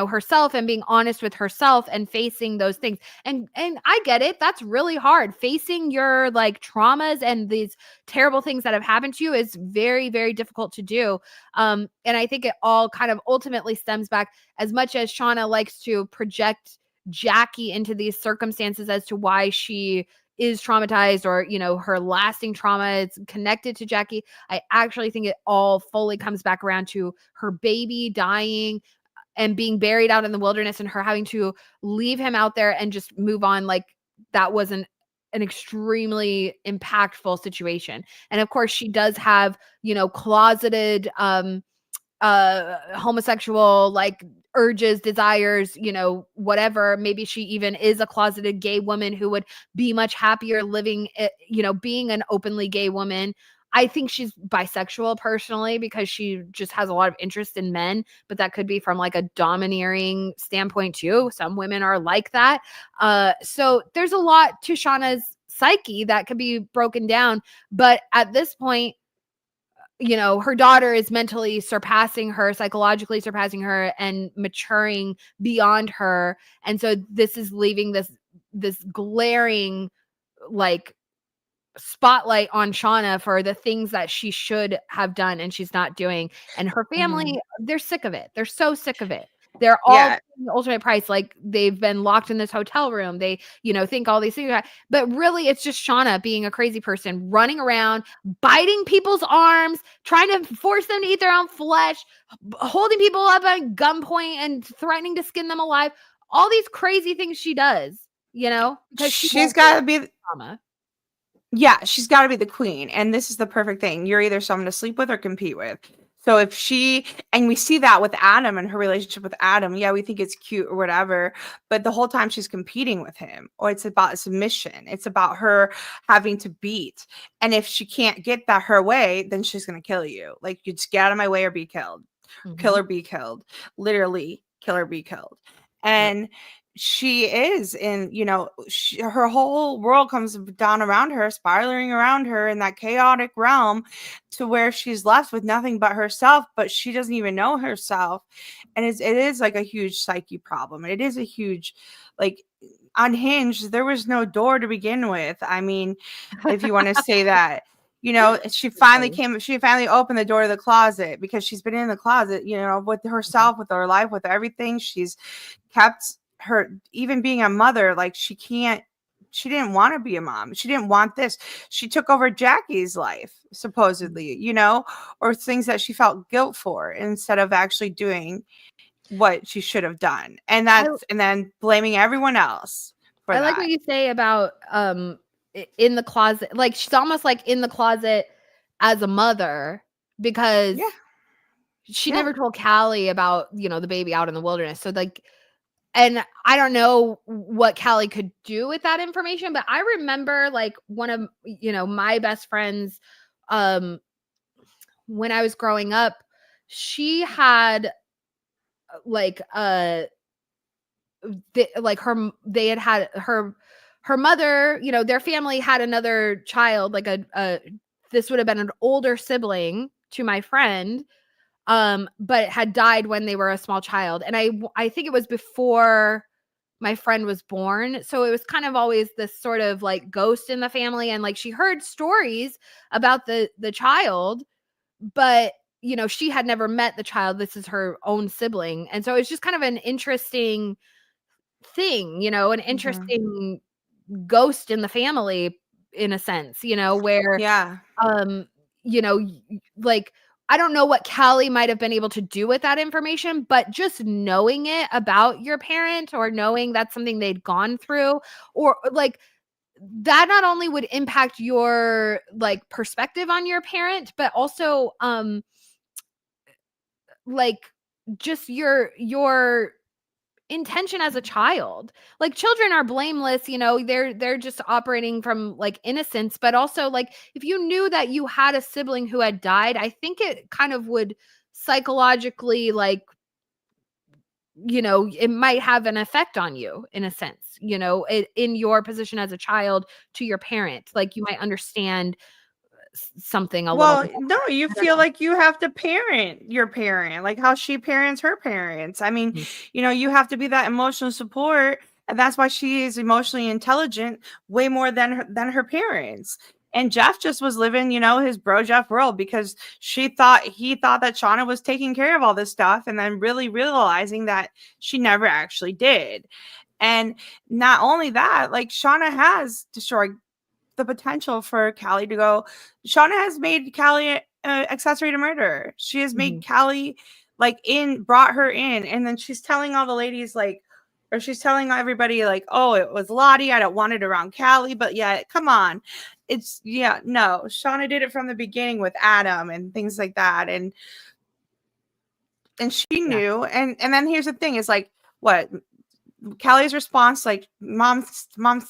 herself and being honest with herself and facing those things. And I get it. That's really hard. Facing your like traumas and these terrible things that have happened to you is very, very difficult to do. And I think it all kind of ultimately stems back, as much as Shauna likes to project Jackie into these circumstances as to why she is traumatized, or her lasting trauma is connected to Jackie. I actually think it all fully comes back around to her baby dying and being buried out in the wilderness and her having to leave him out there and just move on. Like, that was an extremely impactful situation. And of course she does have, closeted homosexual like urges, desires, whatever. Maybe she even is a closeted gay woman who would be much happier living, being an openly gay woman. I think she's bisexual personally, because she just has a lot of interest in men, but that could be from like a domineering standpoint too. Some women are like that. So there's a lot to Shauna's psyche that could be broken down. But at this point, her daughter is mentally surpassing her, psychologically surpassing her, and maturing beyond her. And so this is leaving this glaring like spotlight on Shauna for the things that she should have done and she's not doing. And her family, Mhm. they're sick of it. They're so sick of it. They're all Yeah. paying the ultimate price. Like, they've been locked in this hotel room. They, think all these things. But really, it's just Shauna being a crazy person, running around, biting people's arms, trying to force them to eat their own flesh, holding people up at gunpoint and threatening to skin them alive. All these crazy things she does, because she She's won't face got to be trauma. Yeah, she's got to be the queen. And this is the perfect thing. You're either someone to sleep with or compete with. So if she, and we see that with Adam and her relationship with Adam, yeah, we think it's cute or whatever, but the whole time she's competing with him, or it's about submission. It's about her having to beat. And if she can't get that her way, then she's going to kill you. Like, you just get out of my way or be killed. Kill Mm-hmm. or be killed. Literally, kill or be killed. Yep. And she is in, her whole world comes down around her, spiraling around her in that chaotic realm, to where she's left with nothing but herself, but she doesn't even know herself. And it is like a huge psyche problem. It is a huge, like, unhinged. There was no door to begin with. I mean, if you want to say that, Funny. she finally opened the door to the closet, because she's been in the closet, with Mhm. herself, with her life, with everything. She's kept her, even being a mother, like, she didn't want to be a mom. She didn't want this. She took over Jackie's life, supposedly, or things that she felt guilt for, instead of actually doing what she should have done. I And then blaming everyone else for I like what that. you say about in the closet. Like, she's almost like in the closet as a mother, because Yeah. she Yeah. never told Callie about, the baby out in the wilderness. So like, and I don't know what Callie could do with that information, but I remember like one of, my best friends, um when I was growing up, she had like they had her mother, their family had another child, like a this would have been an older sibling to my friend, but had died when they were a small child. And I think it was before my friend was born. So it was kind of always this sort of like ghost in the family. And like, she heard stories about the child, but she had never met the child. This is her own sibling. And so it's just kind of an interesting thing, an Mhm. interesting ghost in the family in a sense, where, Yeah. um, like, I don't know what Callie might have been able to do with that information, but just knowing it about your parent, or knowing that's something they'd gone through, or like that not only would impact your like perspective on your parent, but also like just your intention as a child. Like, children are blameless, they're just operating from like innocence, but also like if you knew that you had a sibling who had died, I think it kind of would psychologically, like, it might have an effect on you in a sense, in your position as a child to your parent. Like, you might understand something a little Well, bit. no, you I don't feel like you have to parent your parent, like how she parents her parents. I mean, know. you have to be that emotional support, and that's why she is emotionally intelligent way more than her parents. And Jeff just was living, his bro Jeff world because he thought that Shauna was taking care of all this stuff, and then really realizing that she never actually did. And not only that, like Shauna has destroyed the potential for Callie to go. Shauna has made Callie accessory to murder. She has made Mhm. Callie like brought her in, and then she's telling all the ladies like, or she's telling everybody like, oh, it was Lottie. I don't want it around Callie, but yeah, come on, it's yeah, no. Shauna did it from the beginning with Adam and things like that, and she Yeah. knew. And then here's the thing: is like what Callie's response, like, mom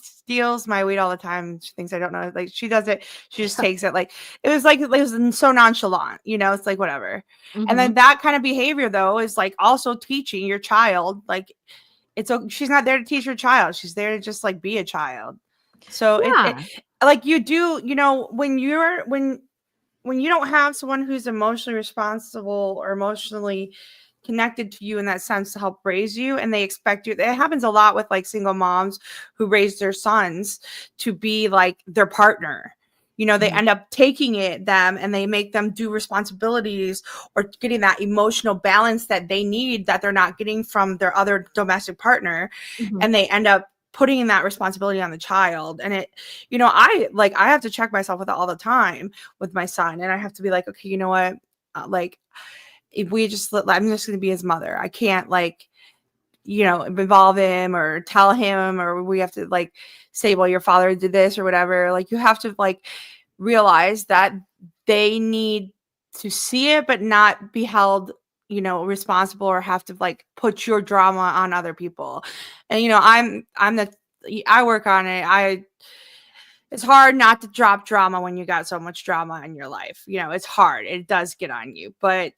steals my weed all the time. She thinks I don't know. Like, she does it. She just Yeah. takes it. Like, it was so nonchalant, it's like whatever. And then Mhm. that kind of behavior though is like also teaching your child, like, she's not there to teach your child. She's there to just like be a child. So it Yeah. like you do, when you don't have someone who's emotionally responsible or emotionally connected to you in that sense to help raise you, and they expect you, it happens a lot with like single moms who raise their sons to be like their partner. They Mhm. end up taking them and they make them do responsibilities or getting that emotional balance that they need that they're not getting from their other domestic partner, Mhm. and they end up putting that responsibility on the child. And I have to check myself with it all the time with my son, and I have to be like, okay, you know what, like, if we just I'm just going to be his mother. I can't like, involve him or tell him, or we have to like say, well, your father did this or whatever. Like, you have to like realize that they need to see it, but not be held, responsible, or have to like put your drama on other people. And I work on it. It's hard not to drop drama when you got so much drama in your life. It's hard. It does get on you, but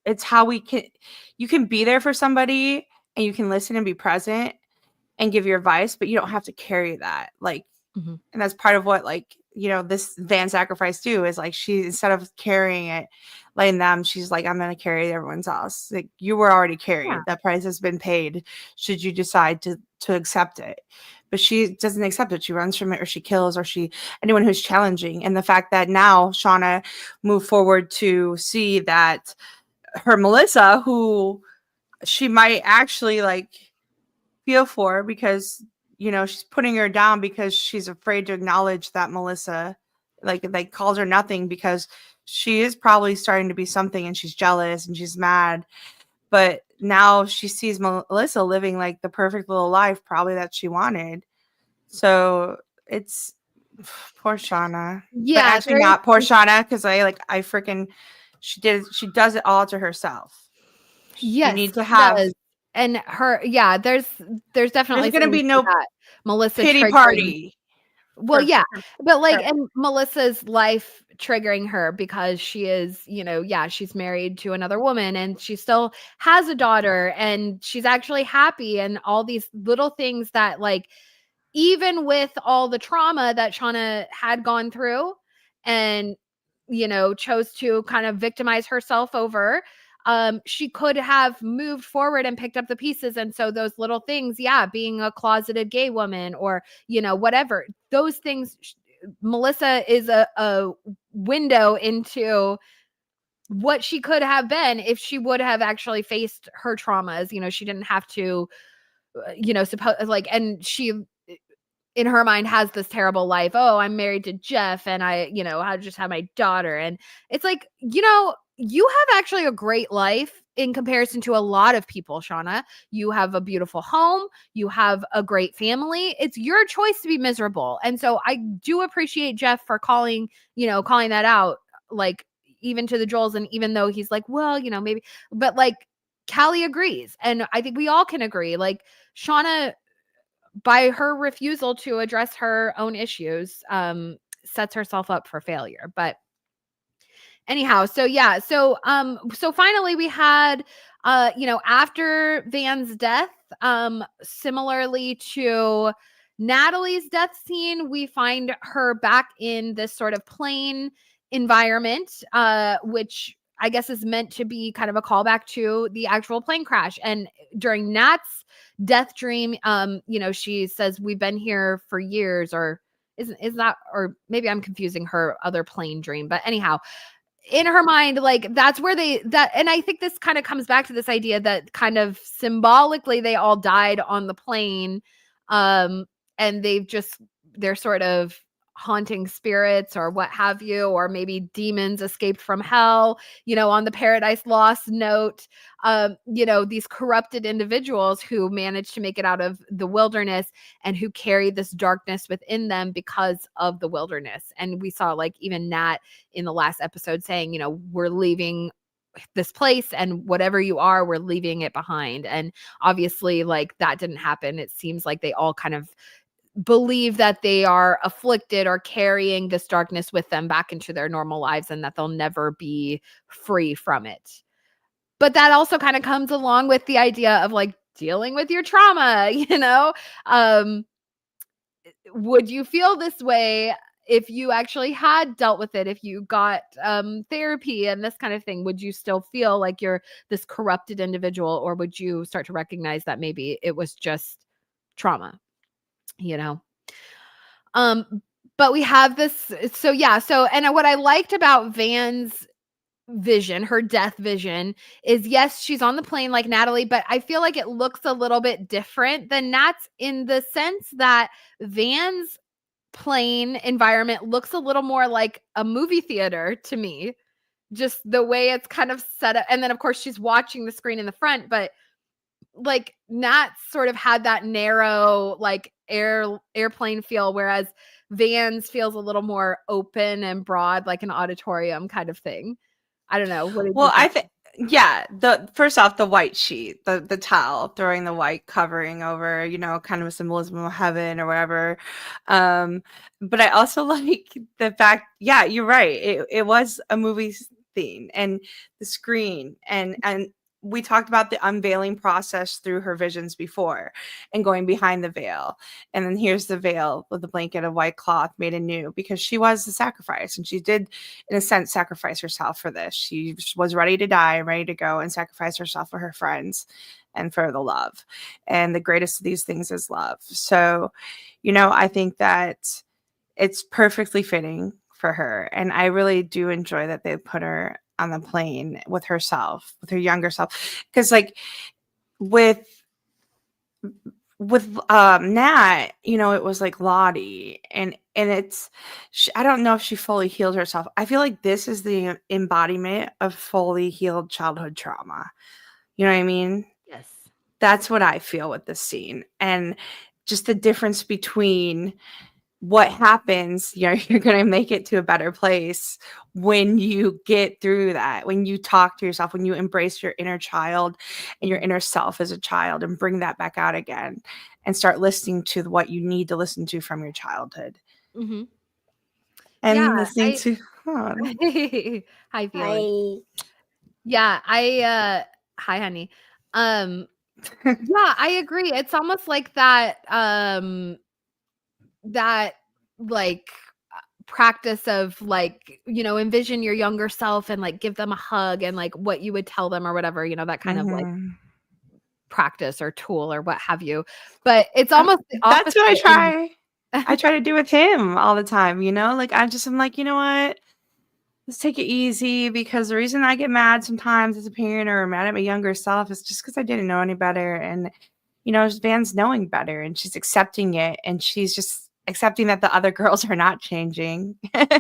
it's how you can be there for somebody, and you can listen and be present and give your advice, but you don't have to carry that. Like, Mhm. and that's part of what, like, this van sacrifice too, is like, she, instead of carrying it, letting them, she's like, I'm going to carry everyone's else. Like, you were already Yeah. carried. That price has been paid. Should you decide to accept it? But she doesn't accept it. She runs from it, or she kills, or anyone who's challenging. And the fact that now Shauna moved forward to see that her Melissa, who she might actually like feel for, because she's putting her down because she's afraid to acknowledge that Melissa like calls her nothing, because she is probably starting to be something, and she's jealous and she's mad. But now she sees Melissa living like the perfect little life probably that she wanted. So it's poor Shauna. But Yeah, actually there is not poor Shauna, because I freaking she does it all to herself. You yes, need to she have does. And there's there's definitely gonna things be to no that. Melissa pity triggering. party Well, for yeah, but, like, her. and Melissa's life triggering her because she is, yeah, she's married to another woman, and she still has a daughter, and she's actually happy, and all these little things that, like, even with all the trauma that Shauna had gone through and, chose to kind of victimize herself over, she could have moved forward and picked up the pieces. And so those little things, yeah, being a closeted gay woman, or, whatever, those things Melissa is a window into what she could have been if she would have actually faced her traumas. She didn't have to, suppose like, and she in her mind has this terrible life. Oh, I'm married to Jeff and I just have my daughter. And it's like, you have actually a great life in comparison to a lot of people, Shauna. You have a beautiful home. You have a great family. It's your choice to be miserable. And so I do appreciate Jeff for calling that out, like even to the Joels. And even though he's like, well, maybe, but like Callie agrees. And I think we all can agree. Like Shauna, by her refusal to address her own issues, sets herself up for failure. But anyhow, so yeah, so finally we had, after Van's death, similarly to Natalie's death scene, we find her back in this sort of plane environment, which I guess is meant to be kind of a callback to the actual plane crash. And during Nat's death dream, she says, we've been here for years, or is that, or maybe I'm confusing her other plane dream, but anyhow, in her mind, like that's where and I think this kind of comes back to this idea that kind of symbolically they all died on the plane, and they're sort of haunting spirits or what have you, or maybe demons escaped from hell, on the Paradise Lost note, these corrupted individuals who managed to make it out of the wilderness and who carry this darkness within them because of the wilderness. And we saw like even Nat in the last episode saying, we're leaving this place, and whatever you are, we're leaving it behind. And obviously like that didn't happen. It seems like they all kind of believe that they are afflicted or carrying this darkness with them back into their normal lives, and that they'll never be free from it. But that also kind of comes along with the idea of like dealing with your trauma, would you feel this way if you actually had dealt with it, if you got therapy and this kind of thing? Would you still feel like you're this corrupted individual, or would you start to recognize that maybe it was just trauma? But we have this, and what I liked about Van's vision, her death vision, is yes, she's on the plane like Natalie, but I feel like it looks a little bit different than Nat's, in the sense that Van's plane environment looks a little more like a movie theater to me, just the way it's kind of set up. And then of course she's watching the screen in the front, but like Nat sort of had that narrow like airplane feel, whereas Van's feels a little more open and broad, like an auditorium kind of thing. I don't know. What did you Well, I think? think, yeah, the first off, the white sheet, the towel, throwing the white covering over, kind of a symbolism of heaven or whatever. But I also like the fact, yeah, you're right. It was a movie theme, and the screen, and we talked about the unveiling process through her visions before, and going behind the veil. And then here's the veil with the blanket of white cloth made anew, because she was the sacrifice, and she did, in a sense, sacrifice herself for this. She was ready to die, ready to go, and sacrifice herself for her friends and for the love. And the greatest of these things is love. So, I think that it's perfectly fitting for her. And I really do enjoy that they put her on the plane with herself, with her younger self. Because like with Nat, it was like Lottie, and it's I don't know if she fully healed herself. I feel like this is the embodiment of fully healed childhood trauma. You know what I mean? Yes. That's what I feel with this scene. And just the difference between what happens, you're going to make it to a better place when you get through that, when you talk to yourself, when you embrace your inner child and your inner self as a child, and bring that back out again, and start listening to what you need to listen to from your childhood, Mm-hmm. Yeah. and listening to Hi, feeling. I Yeah. Hi, honey. Yeah, I agree. It's almost like that like practice of like, envision your younger self and like give them a hug, and like what you would tell them or whatever, that kind of like Mhm. practice or tool or what have you. But it's almost the That's what I opposite in try. I try to do with him all the time, you know? Like, I'm like, "You know what? Let's take it easy," because the reason I get mad sometimes as a parent or mad at my younger self is just because I didn't know any better, and, Van's knowing better, and she's accepting it, and she's just accepting that the other girls are not changing. Yeah,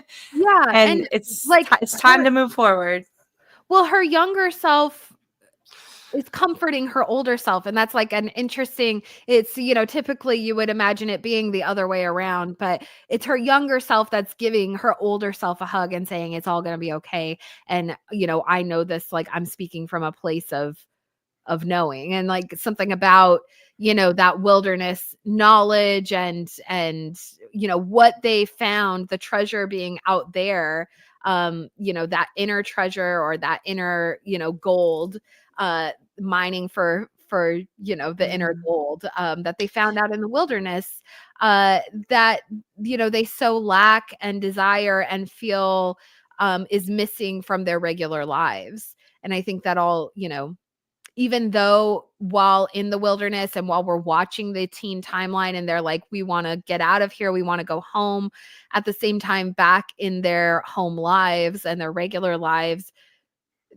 And and, it's like, ti it's time to move forward. her younger self is comforting her older self, and that's, like, an interesting it's, typically you would imagine it being the other way around, but it's her younger self that's giving her older self a hug and saying, "It's all gonna be okay," and, I know this, like, I'm speaking from a place of knowing, and like something about that wilderness knowledge and what they found, the treasure being out there, that inner treasure or that inner gold, mining for the inner Mhm. gold, that they found out in the wilderness, that they so lack and desire and feel is missing from their regular lives. And I think that all even though while in the wilderness and while we're watching the teen timeline and they're like, we want to get out of here, we want to go home, at the same time, back in their home lives and their regular lives,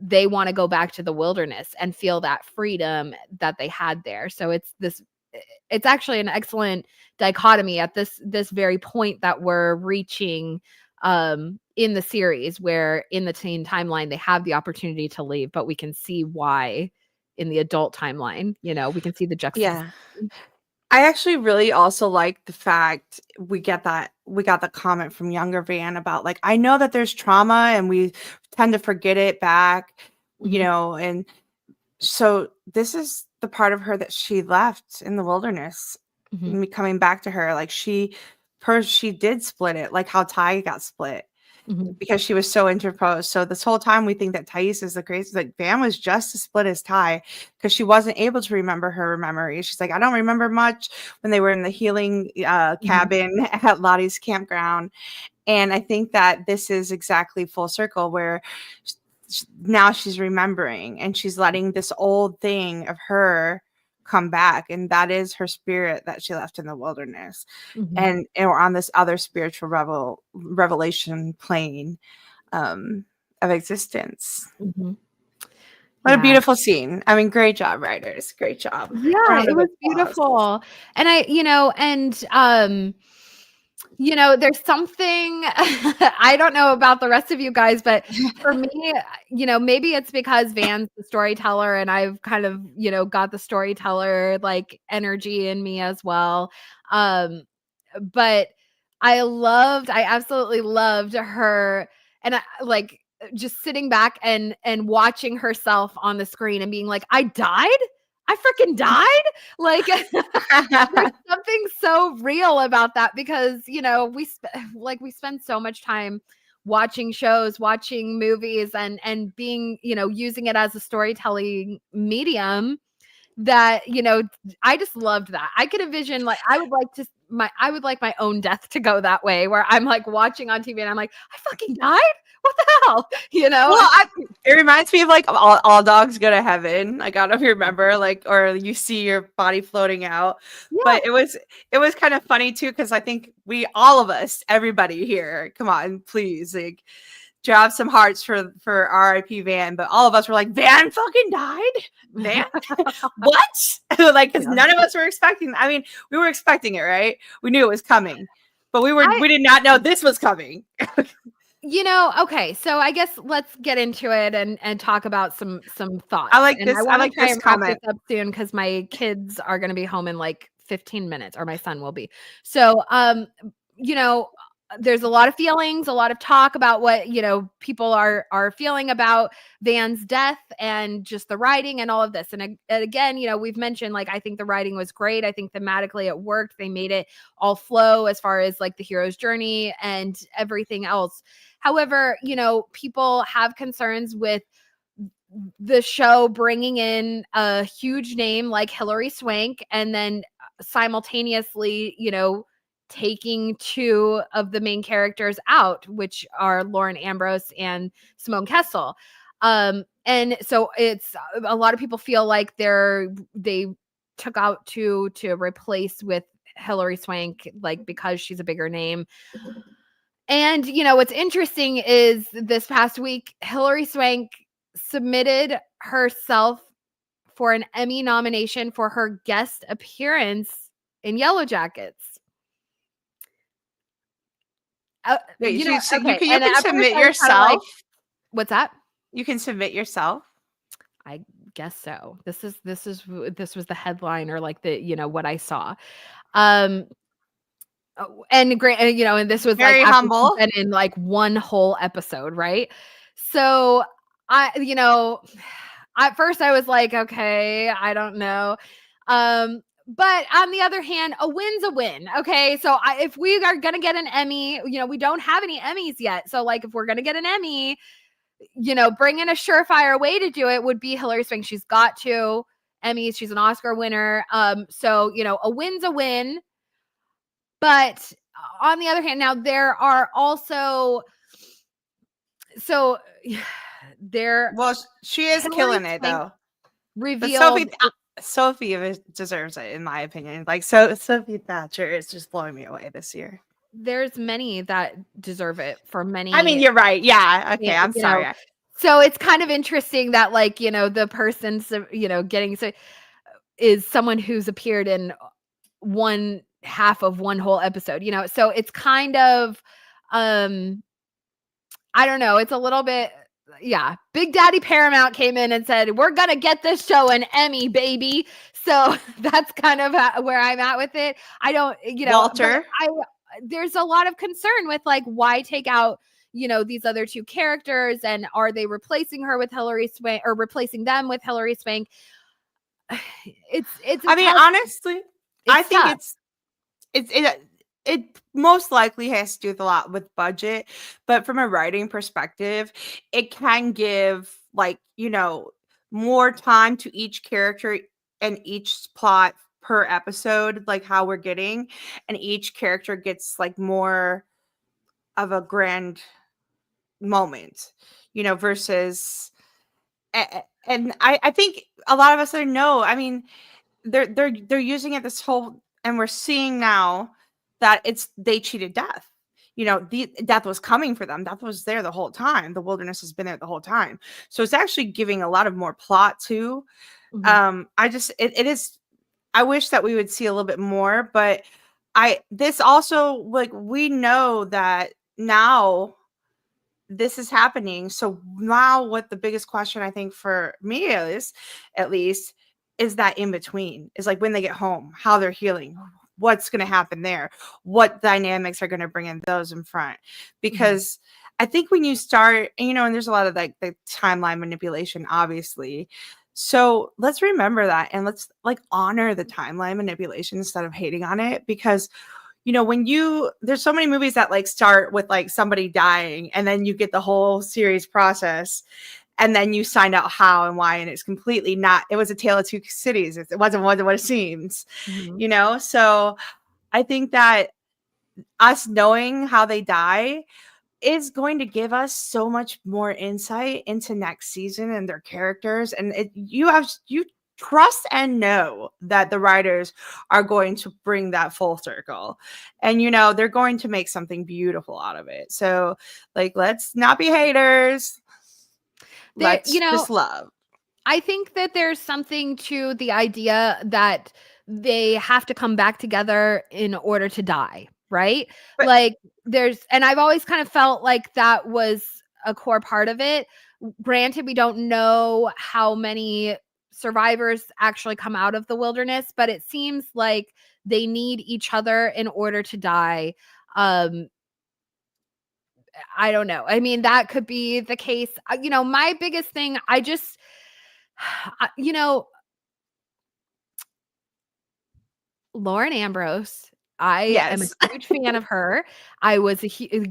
they want to go back to the wilderness and feel that freedom that they had there. So it's actually an excellent dichotomy at this very point that we're reaching in the series, where in the teen timeline they have the opportunity to leave, but we can see why in the adult timeline, we can see the juxtaposition. Yeah. I actually really also like the fact we got the comment from younger Van about, like, I know that there's trauma and we tend to forget it back, Mhm, and so this is the part of her that she left in the wilderness, mhm, me coming back to her, like, she did split it, like how Ty got split mhm, because she was so interposed. So this whole time we think that Thais is the crazy, like, Van was just as split as Ty because she wasn't able to remember her memories. She's like, I don't remember much when they were in the healing mhm, cabin at Lottie's campground. And I think that this is exactly full circle where now she's remembering and she's letting this old thing of her come back. And that is her spirit that she left in the wilderness. mhm, And we're on this other spiritual revelation plane of existence. mhm. What a Yeah. beautiful scene. I mean, great job, writers. Great job. Yeah, Round it of was applause. beautiful. And there's something I don't know about the rest of you guys, but for me, maybe it's because Van's the storyteller and I've kind of, got the storyteller like energy in me as well. Um, but I absolutely loved her, and I like just sitting back and watching herself on the screen and being like, I died? I freaking died? Like there's something so real about that because, we spend so much time watching shows, watching movies and being, using it as a storytelling medium that, I just loved that. I could envision like I would like my own death to go that way where I'm like watching on TV and I'm like, I fucking died? What the hell? You know? Well, it reminds me of like all dogs go to heaven. Like, I don't know if you remember, like, or you see your body floating out. Yeah. But it was kind of funny too, because I think we all of us, everybody here, come on, please, like, drop some hearts for R.I.P. Van. But all of us were like, Van fucking died? Van? What? Like, because Yeah. none of us were expecting. I mean, we were expecting it, right? We knew it was coming, but I we did not know this was coming. Okay, so I guess let's get into it and talk about some I thoughts. like And I this. I want to like try this and wrap this comment. up soon because my kids are going to be home in like 15 minutes, or my son will be. So, you know, there's a lot of feelings, a lot of talk about what, people are feeling about Van's death and just the writing and all of this. And again, we've mentioned, like, I think the writing was great. I think thematically it worked. They made it all flow as far as like the hero's journey and everything else. However, people have concerns with the show bringing in a huge name like Hilary Swank and then simultaneously, taking two of the main characters out, which are Lauren Ambrose and Simone Kessel. And so it's a lot of people feel like they took out two to replace with Hilary Swank, like, because she's a bigger name. And, what's interesting is this past week, Hilary Swank submitted herself for an Emmy nomination for her guest appearance in Yellowjackets. Wait, so Okay. you And can at first submit I was kind of like, yourself? what's that? You can submit yourself? I guess so. This was the headline, or like the, what I saw. Um, and this was like Very after she'd humble. been in like one whole episode, right? So I, at first I was like, okay, I don't know. But on the other hand, a win's a win. Okay. So if we are going to get an Emmy, we don't have any Emmys yet. So like, if we're going to get an Emmy, bring in a surefire way to do it would be Hilary Swank. She's got 2 Emmys. She's an Oscar winner. So, a win's a win. But on the other hand, now there are also, so there, Well, she is Hilary killing it Swank though. But revealed. Sophie deserves it, in my opinion. Like, so Sophie Thatcher is just blowing me away this year. There's many that deserve it for many. I mean, you're right. Yeah. Okay. I'm sorry. So it's kind of interesting that, like, the person, getting is someone who's appeared in one half of one whole episode, so it's kind of, I don't know. It's a little bit, yeah. Big Daddy Paramount came in and said, we're going to get this show an Emmy, baby. So that's kind of where I'm at with it. I don't, Walter. There's a lot of concern with, like, why take out, these other 2 characters, and are they replacing her with Hilary Swank, or replacing them with Hilary Swank? It's I mean, honestly, I think tough. it most likely has to do with a lot with budget, but from a writing perspective, it can give, like, more time to each character and each plot per episode, like how we're getting, and each character gets like more of a grand moment, versus and I think a lot of us know. I mean, they're using it this whole, and we're seeing now that they cheated death. The death was coming for them. Death was there the whole time. The wilderness has been there the whole time. So it's actually giving a lot of more plot too. I just it is, I wish that we would see a little bit more, but this also, like, we know that now this is happening. So now what the biggest question, I think, for me is, at least, is that in between, is like when they get home, how they're healing, what's going to happen there, what dynamics are going to bring in those in front. Because I think when you start, and there's a lot of like the timeline manipulation, obviously. So let's remember that, and let's like honor the timeline manipulation instead of hating on it. Because there's so many movies that like start with like somebody dying, and then you get the whole series process, and then you find out how and why, and it's completely not, it was a tale of 2 cities. It wasn't what it seems, So I think that us knowing how they die is going to give us so much more insight into next season and their characters. And you trust and know that the writers are going to bring that full circle, and they're going to make something beautiful out of it. So, like, let's not be haters. Let's just love. I think that there's something to the idea that they have to come back together in order to die, right? But like and I've always kind of felt like that was a core part of it. Granted, we don't know how many survivors actually come out of the wilderness, but it seems like they need each other in order to die. I don't know. I mean, that could be the case. My biggest thing, Lauren Ambrose, I am a yes. huge fan of her. I was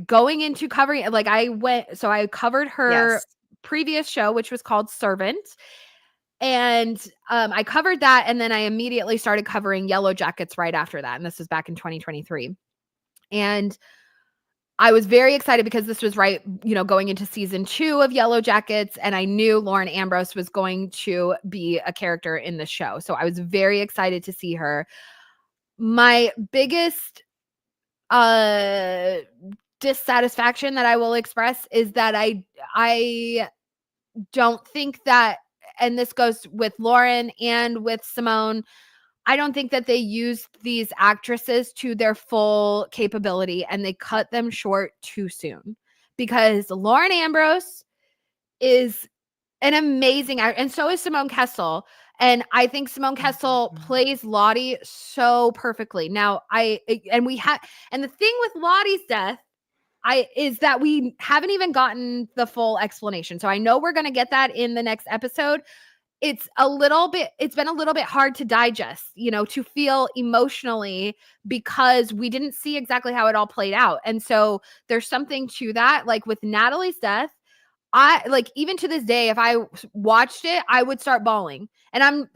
going into covering, like, I covered her Yes. previous show, which was called Servant. And I covered that, and then I immediately started covering Yellowjackets right after that. And this was back in 2023. And I was very excited because this was right, going into season 2 of Yellowjackets, and I knew Lauren Ambrose was going to be a character in the show. So I was very excited to see her. My biggest uh dissatisfaction that I will express is that I don't think that, and this goes with Lauren and with Simone, I don't think that they used these actresses to their full capability and they cut them short too soon, because Lauren Ambrose is an amazing actor, and so is Simone Kessel. And I think Simone Kessel plays Lottie so perfectly. Now, and the thing with Lottie's death, is that we haven't even gotten the full explanation. So I know we're going to get that in the next episode. It's been a little bit hard to digest, to feel emotionally, because we didn't see exactly how it all played out. And so there's something to that. Like with Natalie's death, I like, even to this day, if I watched it, I would start bawling. And I'm,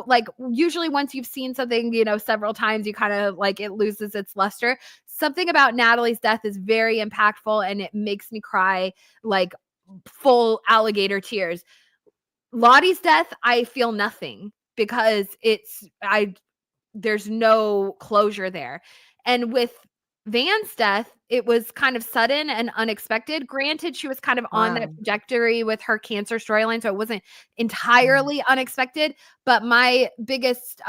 like, usually once you've seen something, several times, you kind of like, it loses its luster. Something about Natalie's death is very impactful and it makes me cry, like full alligator tears. Lottie's death, I feel nothing, because there's no closure there. And with Van's death, it was kind of sudden and unexpected. Granted, she was kind of on that trajectory with her cancer storyline, so it wasn't entirely unexpected. But my biggest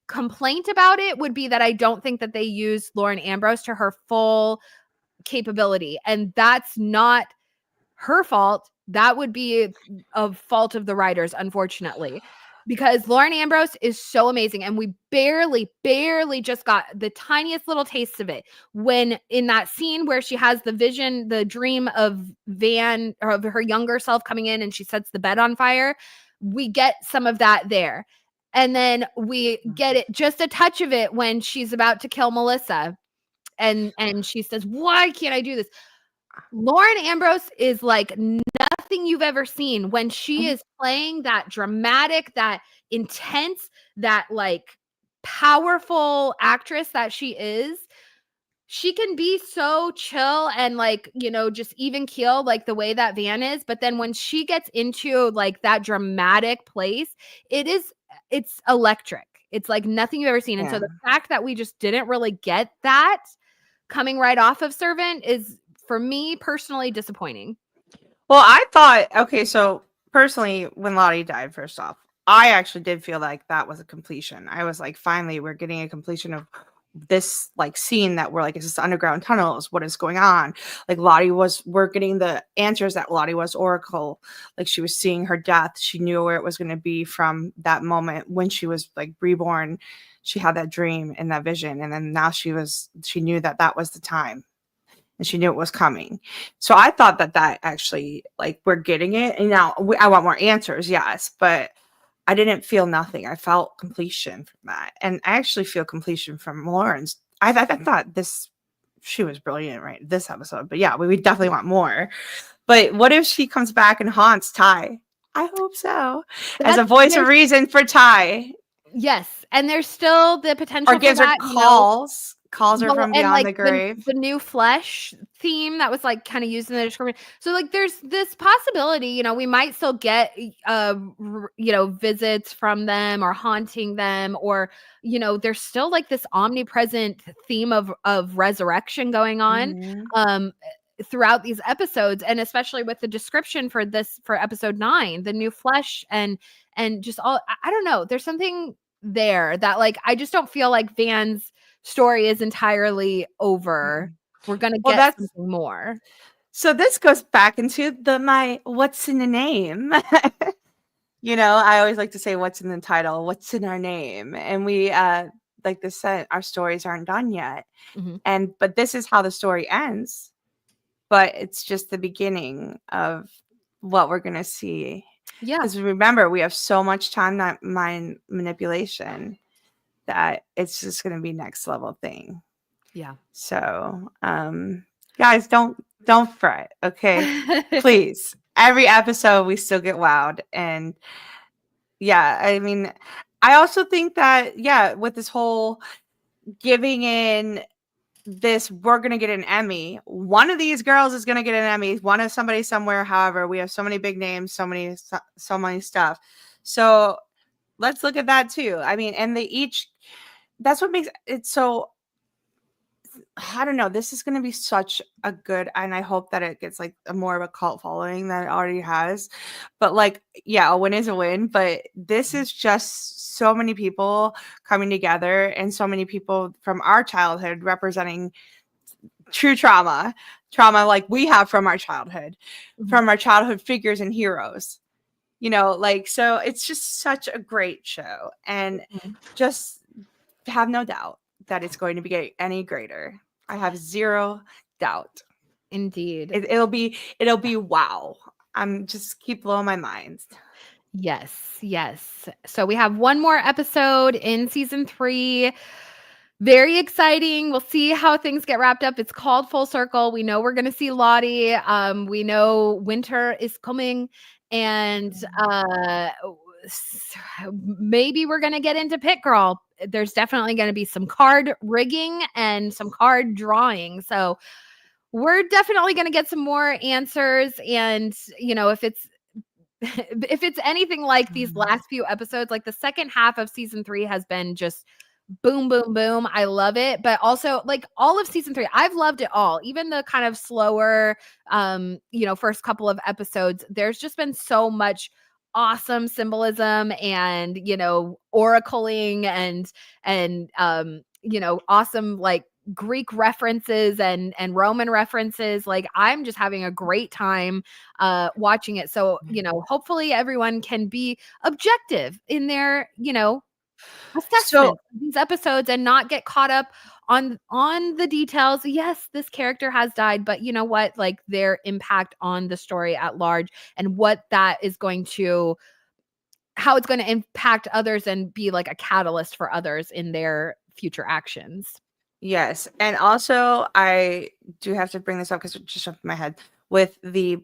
complaint about it would be that I don't think that they used Lauren Ambrose to her full capability. And that's not her fault. That would be a fault of the writers, unfortunately, because Lauren Ambrose is so amazing. And we barely just got the tiniest little taste of it when in that scene where she has the vision, the dream of Van, or of her younger self coming in, and she sets the bed on fire. We get some of that there. And then we get it, just a touch of it, when she's about to kill Melissa. And she says, "Why can't I do this?" Lauren Ambrose is like nothing you've ever seen when she is playing that dramatic, that intense, that like powerful actress that she is. She can be so chill and like, just even keel, like the way that Van is. But then when she gets into like that dramatic place, it's electric. It's like nothing you've ever seen. And so the fact that we just didn't really get that coming right off of Servant is, for me personally, disappointing. Well, I thought, okay, so personally, when Lottie died, first off, I actually did feel like that was a completion. I was like, finally, we're getting a completion of this like scene that we're like, is this underground tunnels? What is going on? Like we're getting the answers that Lottie was Oracle. Like she was seeing her death. She knew where it was going to be from that moment when she was like reborn. She had that dream and that vision. And then now she knew that that was the time. And she knew it was coming. So I thought that actually, like, we're getting it. And now I want more answers, yes. But I didn't feel nothing. I felt completion from that. And I actually feel completion from Lauren's. I thought she was brilliant, right? This episode. But yeah, we definitely want more. But what if she comes back and haunts Ty? I hope so. As a voice of reason for Ty. Yes. And there's still the potential or gives for her that, calls her from beyond the grave. The new flesh theme that was like kind of used in the description. So like there's this possibility, we might still get visits from them or haunting them, or there's still like this omnipresent theme of resurrection going on throughout these episodes, and especially with the description for episode 9, the new flesh, and just all, I don't know, there's something there that like I just don't feel like Van's story is entirely over. We're gonna get something more. So this goes back into my what's in the name. I always like to say what's in the title, what's in our name, and we like this said, our stories aren't done yet. But this is how the story ends. But it's just the beginning of what we're gonna see. Yeah. Because remember, we have so much time mind manipulation that it's just gonna be next level thing. Yeah. So guys, don't fret, okay? Please. Every episode we still get wowed. And yeah, I mean, I also think that with this whole giving in this, we're gonna get an Emmy. One of these girls is gonna get an Emmy. One of somebody somewhere. However, we have so many big names, so many stuff. So let's look at that too. I mean, and they each that's what makes it so. I don't know. This is going to be such a good, and I hope that it gets like a more of a cult following than it already has. But like, yeah, a win is a win. But this is just so many people coming together, and so many people from our childhood representing true trauma like we have Mhm. from our childhood figures and heroes. Like, so it's just such a great show, and Mhm. just have no doubt that it's going to be any greater. I have zero doubt. Indeed. It'll be wow. I'm just keep blowing my mind. Yes, yes. So we have one more episode in season 3. Very exciting. We'll see how things get wrapped up. It's called Full Circle. We know we're going to see Lottie. We know winter is coming, and maybe we're going to get into Pit Girl. There's definitely going to be some card rigging and some card drawing. So we're definitely going to get some more answers. And, if it's anything like these last few episodes, like the second half of season 3 has been just boom, boom, boom. I love it. But also, like, all of season 3, I've loved it all. Even the kind of slower, first couple of episodes, there's just been so much awesome symbolism and, oracling and awesome, like, Greek references and Roman references. Like, I'm just having a great time watching it. So, hopefully everyone can be objective in their, So assessment of these episodes and not get caught up on the details. Yes, this character has died, but you know what? Like, their impact on the story at large and what that is going to how it's going to impact others and be like a catalyst for others in their future actions. yes, and also I do have to bring this up because it just jumped in my head with the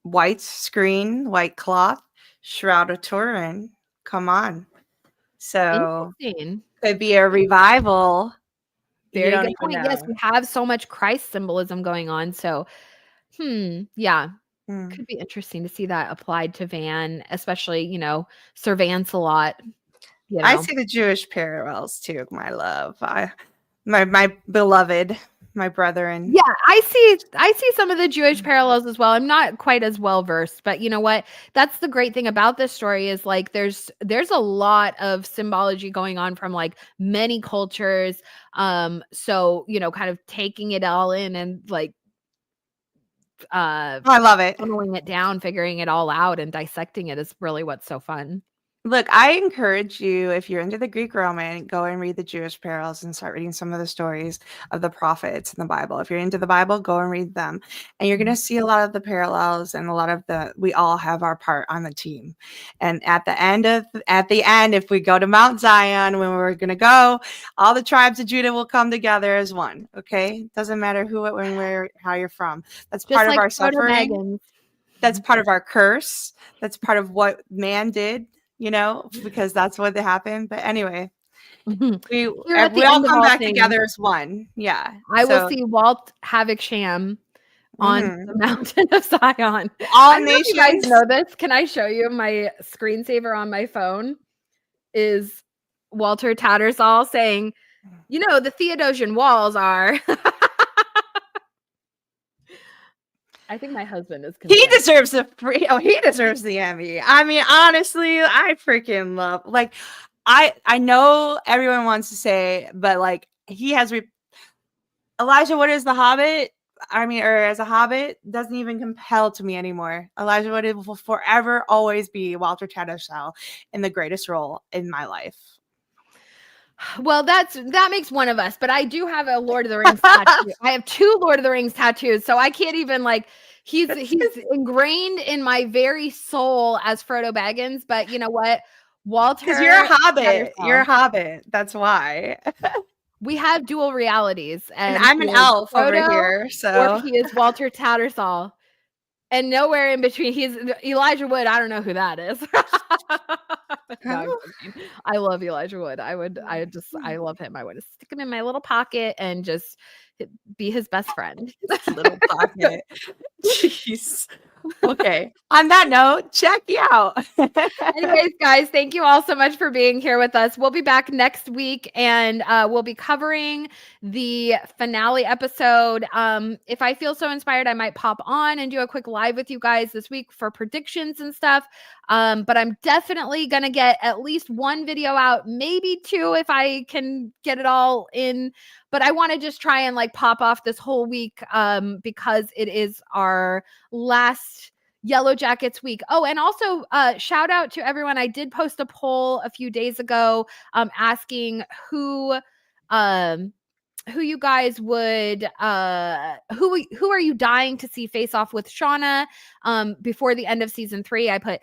white cloth, Shroud of Turin. Come on, so Interesting. could be a revival. You Very don't good even point. Yes, know. we have so much Christ symbolism going on. So, yeah, Hmm. could be interesting to see that applied to Van, especially, Sir Vance-a-lot, you I know. see the Jewish parallels too, my love. My beloved, my brethren. Yeah, I see some of the Jewish parallels as well. I'm not quite as well versed, but you know what? That's the great thing about this story is like there's a lot of symbology going on from like many cultures. So, kind of taking it all in and like uh Oh, I love it. funneling it down, figuring it all out and dissecting it is really what's so fun. Look, I encourage you, if you're into the Greek Roman, go and read the Jewish parallels and start reading some of the stories of the prophets in the Bible. If you're into the Bible, go and read them. And you're going to see a lot of the parallels and a lot of we all have our part on the team. And at the end, if we go to Mount Zion, when we're going to go, all the tribes of Judah will come together as one. Okay. Doesn't matter who, when, where, how you're from. That's Just part of like our Frodo suffering. Baggins. That's part of our curse. That's part of what man did, because that's what happened. But anyway, Here at we the all end of come all back things, together as one. Yeah. I will So, see Walt Havisham on the mhm. mountain of Zion. I All don't know if you guys nations. know this. Can I show you my screensaver on my phone? Is Walter Tattersall saying, the Theodosian walls are. I think my husband is He concerned. deserves the free. Oh, he deserves the Emmy. I mean, honestly, I freaking love. Like, I know everyone wants to say, but like, he has Elijah Wood as the Hobbit. I mean, or as a Hobbit, doesn't even compel to me anymore. Elijah Wood will forever always be Walter Tattersall in the greatest role in my life. Well, that makes one of us, but I do have a Lord of the Rings tattoo. I have 2 Lord of the Rings tattoos, so I can't even like he's ingrained in my very soul as Frodo Baggins, but you know what? Because you're a Walter Hobbit. You're a Tattersall. Hobbit. That's why. We have dual realities, And and I'm he an is elf over Frodo here. or So, he is Walter Tattersall. And nowhere in between. He's Elijah Wood. I don't know who that is. No, I'm kidding. I love Elijah Wood. I love him. I would stick him in my little pocket and just be his best friend. little pocket. Jeez. Okay. On that note, check you out. Anyways, guys, thank you all so much for being here with us. We'll be back next week and we'll be covering the finale episode. If I feel so inspired, I might pop on and do a quick live with you guys this week for predictions and stuff. But I'm definitely going to get at least one video out, maybe two if I can get it all in. But I want to just try and like pop off this whole week because it is our last Yellowjackets week. Oh, and also shout out to everyone. I did post a poll a few days ago asking who you guys would who are you dying to see face off with Shauna before the end of season 3. I put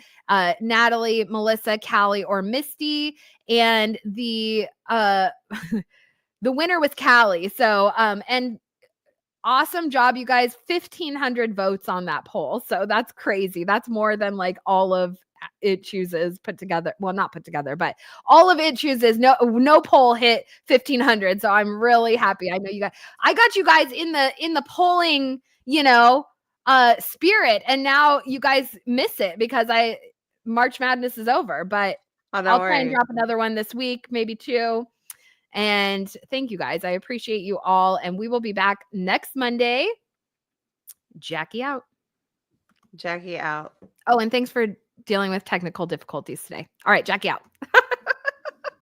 Natalie, Melissa, Callie, or Misty, and the the winner was Callie. So and awesome job, you guys. 1,500 votes on that poll. So that's crazy. That's more than like all of It Chooses put together. Well, not put together, but all of It Chooses. No poll hit 1,500. So I'm really happy. I know you guys. I got you guys in the polling, spirit, and now you guys miss it because March Madness is over. But Oh, don't I'll try and worry. drop another one this week, maybe 2. And thank you guys. I appreciate you all. And we will be back next Monday. Jackie out. Jackie out. Oh, and thanks for dealing with technical difficulties today. All right, Jackie out.